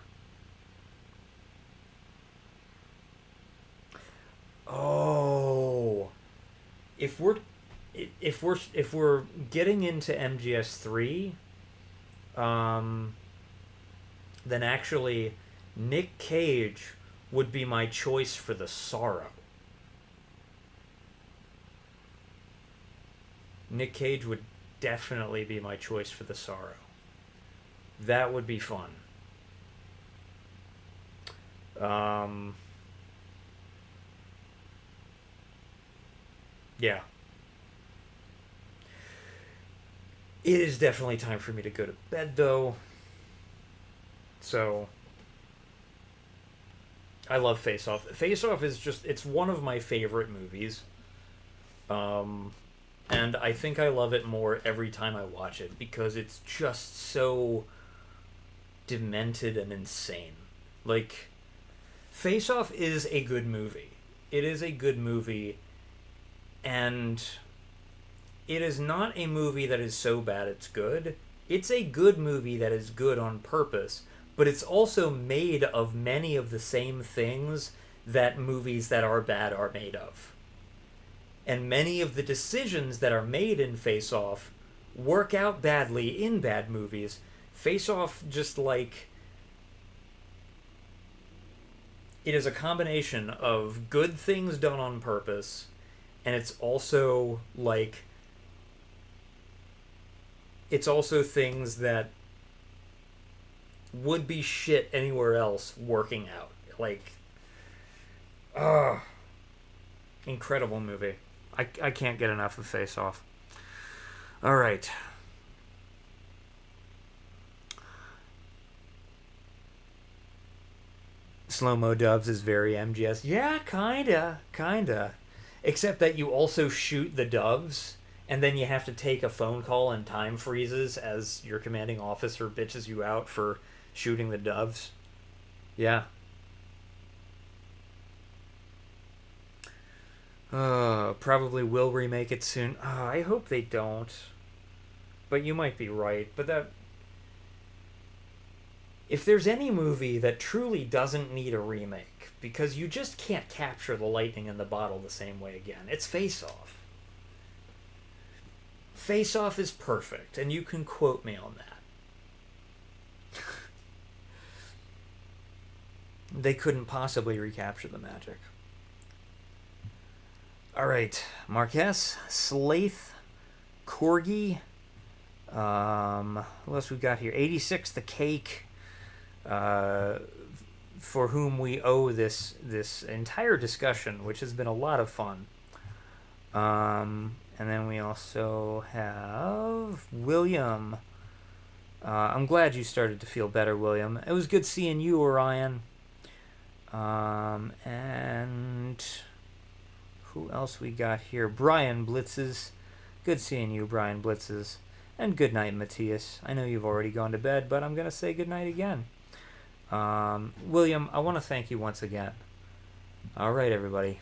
Oh. If we're getting into MGS3, then actually Nick Cage would be my choice for the Sorrow. Nick Cage would definitely be my choice for the Sorrow. That would be fun. Yeah. It is definitely time for me to go to bed, though. So, I love Face Off. Face Off is just, it's one of my favorite movies. And I think I love it more every time I watch it because it's just so demented and insane. Like, Face Off is a good movie. It is a good movie, and it is not a movie that is so bad it's good. It's a good movie that is good on purpose, but it's also made of many of the same things that movies that are bad are made of. And many of the decisions that are made in Face Off work out badly in bad movies. Face Off just like... It is a combination of good things done on purpose, and it's also like... It's also things that would be shit anywhere else working out. Like... incredible movie. I can't get enough of Face Off. Alright. Slow-mo dubs is very MGS. Yeah, kinda. Except that you also shoot the doves, and then you have to take a phone call and time freezes as your commanding officer bitches you out for shooting the doves. Yeah, Probably will remake it soon. I hope they don't. But you might be right. But that... If there's any movie that truly doesn't need a remake, because you just can't capture the lightning in the bottle the same way again, it's Face Off. Face Off is perfect, and you can quote me on that. They couldn't possibly recapture the magic. Alright, Marquez, Slaith, Corgi, what else we got here? 86, The Cake, for whom we owe this entire discussion, which has been a lot of fun. And then we also have William. I'm glad you started to feel better, William. It was good seeing you, Orion. And who else we got here? Brian Blitzes. Good seeing you, Brian Blitzes. And good night, Matthias. I know you've already gone to bed, but I'm going to say good night again. William, I want to thank you once again. All right, everybody.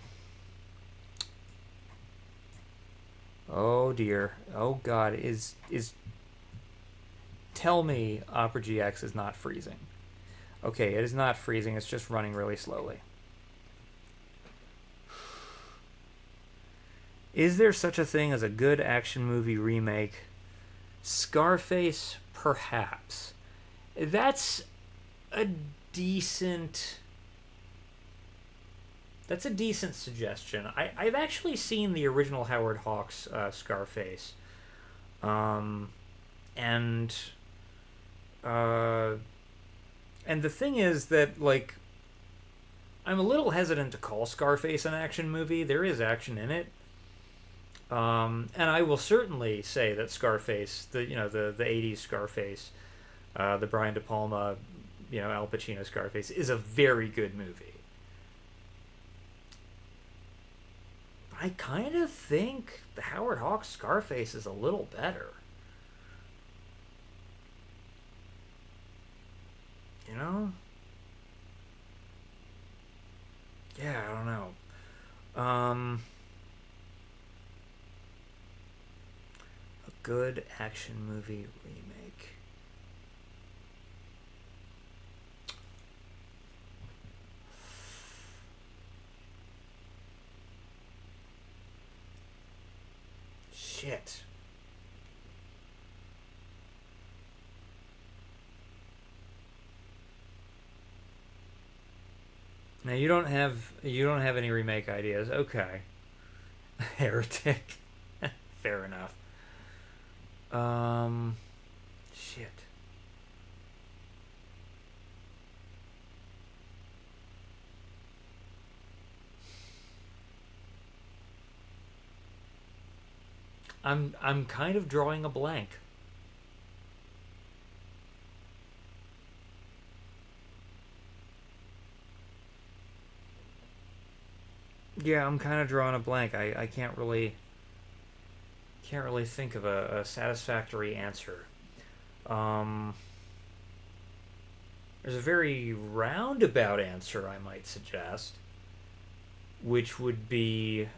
Oh, dear. Oh, God. Tell me Opera GX is not freezing. Okay, it is not freezing. It's just running really slowly. Is there such a thing as a good action movie remake? Scarface, perhaps. That's a decent suggestion. I've actually seen the original Howard Hawks Scarface. And the thing is that, like, I'm a little hesitant to call Scarface an action movie. There is action in it. And I will certainly say that Scarface, the 80s Scarface, the Brian De Palma, Al Pacino Scarface, is a very good movie. I kind of think the Howard Hawks Scarface is a little better. Yeah, I don't know. A good action movie remake. Shit. Now you don't have any remake ideas. Okay. Heretic. Fair enough. Shit. I'm kind of drawing a blank. Yeah, I'm kind of drawing a blank. I can't really think of a satisfactory answer. There's a very roundabout answer I might suggest, which would be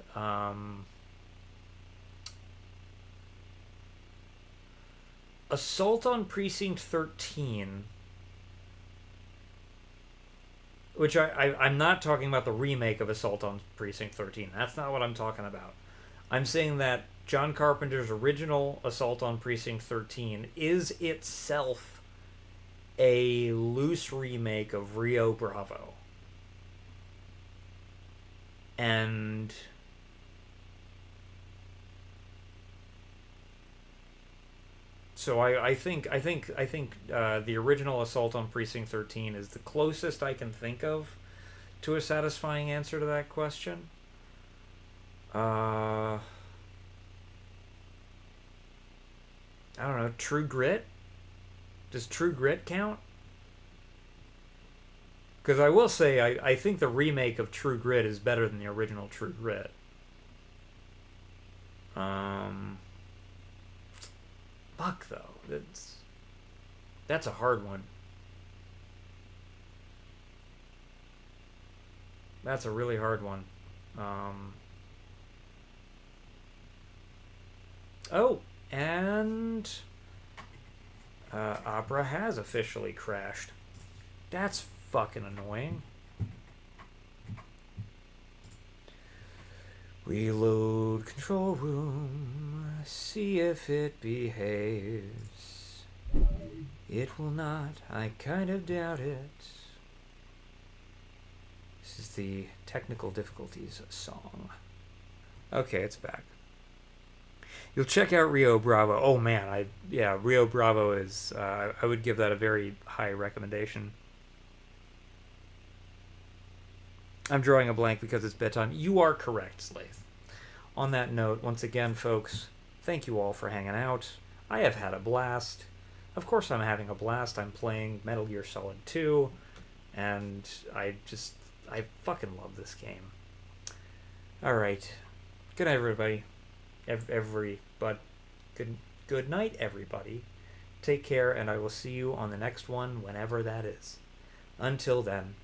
Assault on Precinct 13. Which I'm not talking about the remake of Assault on Precinct 13. That's not what I'm talking about. I'm saying that John Carpenter's original Assault on Precinct 13 is itself a loose remake of Rio Bravo. And so I think the original Assault on Precinct 13 is the closest I can think of to a satisfying answer to that question. I don't know. True Grit? Does True Grit count? Because I will say I think the remake of True Grit is better than the original True Grit. Fuck, though. That's a hard one. That's a really hard one. Oh, and Opera has officially crashed. That's fucking annoying. Reload control room. See if it behaves. It will not. I kind of doubt it. This is the technical difficulties song. Okay, it's back. You'll check out Rio Bravo. Oh man, Rio Bravo is. I would give that a very high recommendation. I'm drawing a blank because it's bedtime. You are correct, Slaith. On that note, once again, folks, thank you all for hanging out. I have had a blast. Of course I'm having a blast. I'm playing Metal Gear Solid 2, and I fucking love this game. Alright. Good night, everybody. Good night, everybody. Take care, and I will see you on the next one, whenever that is. Until then.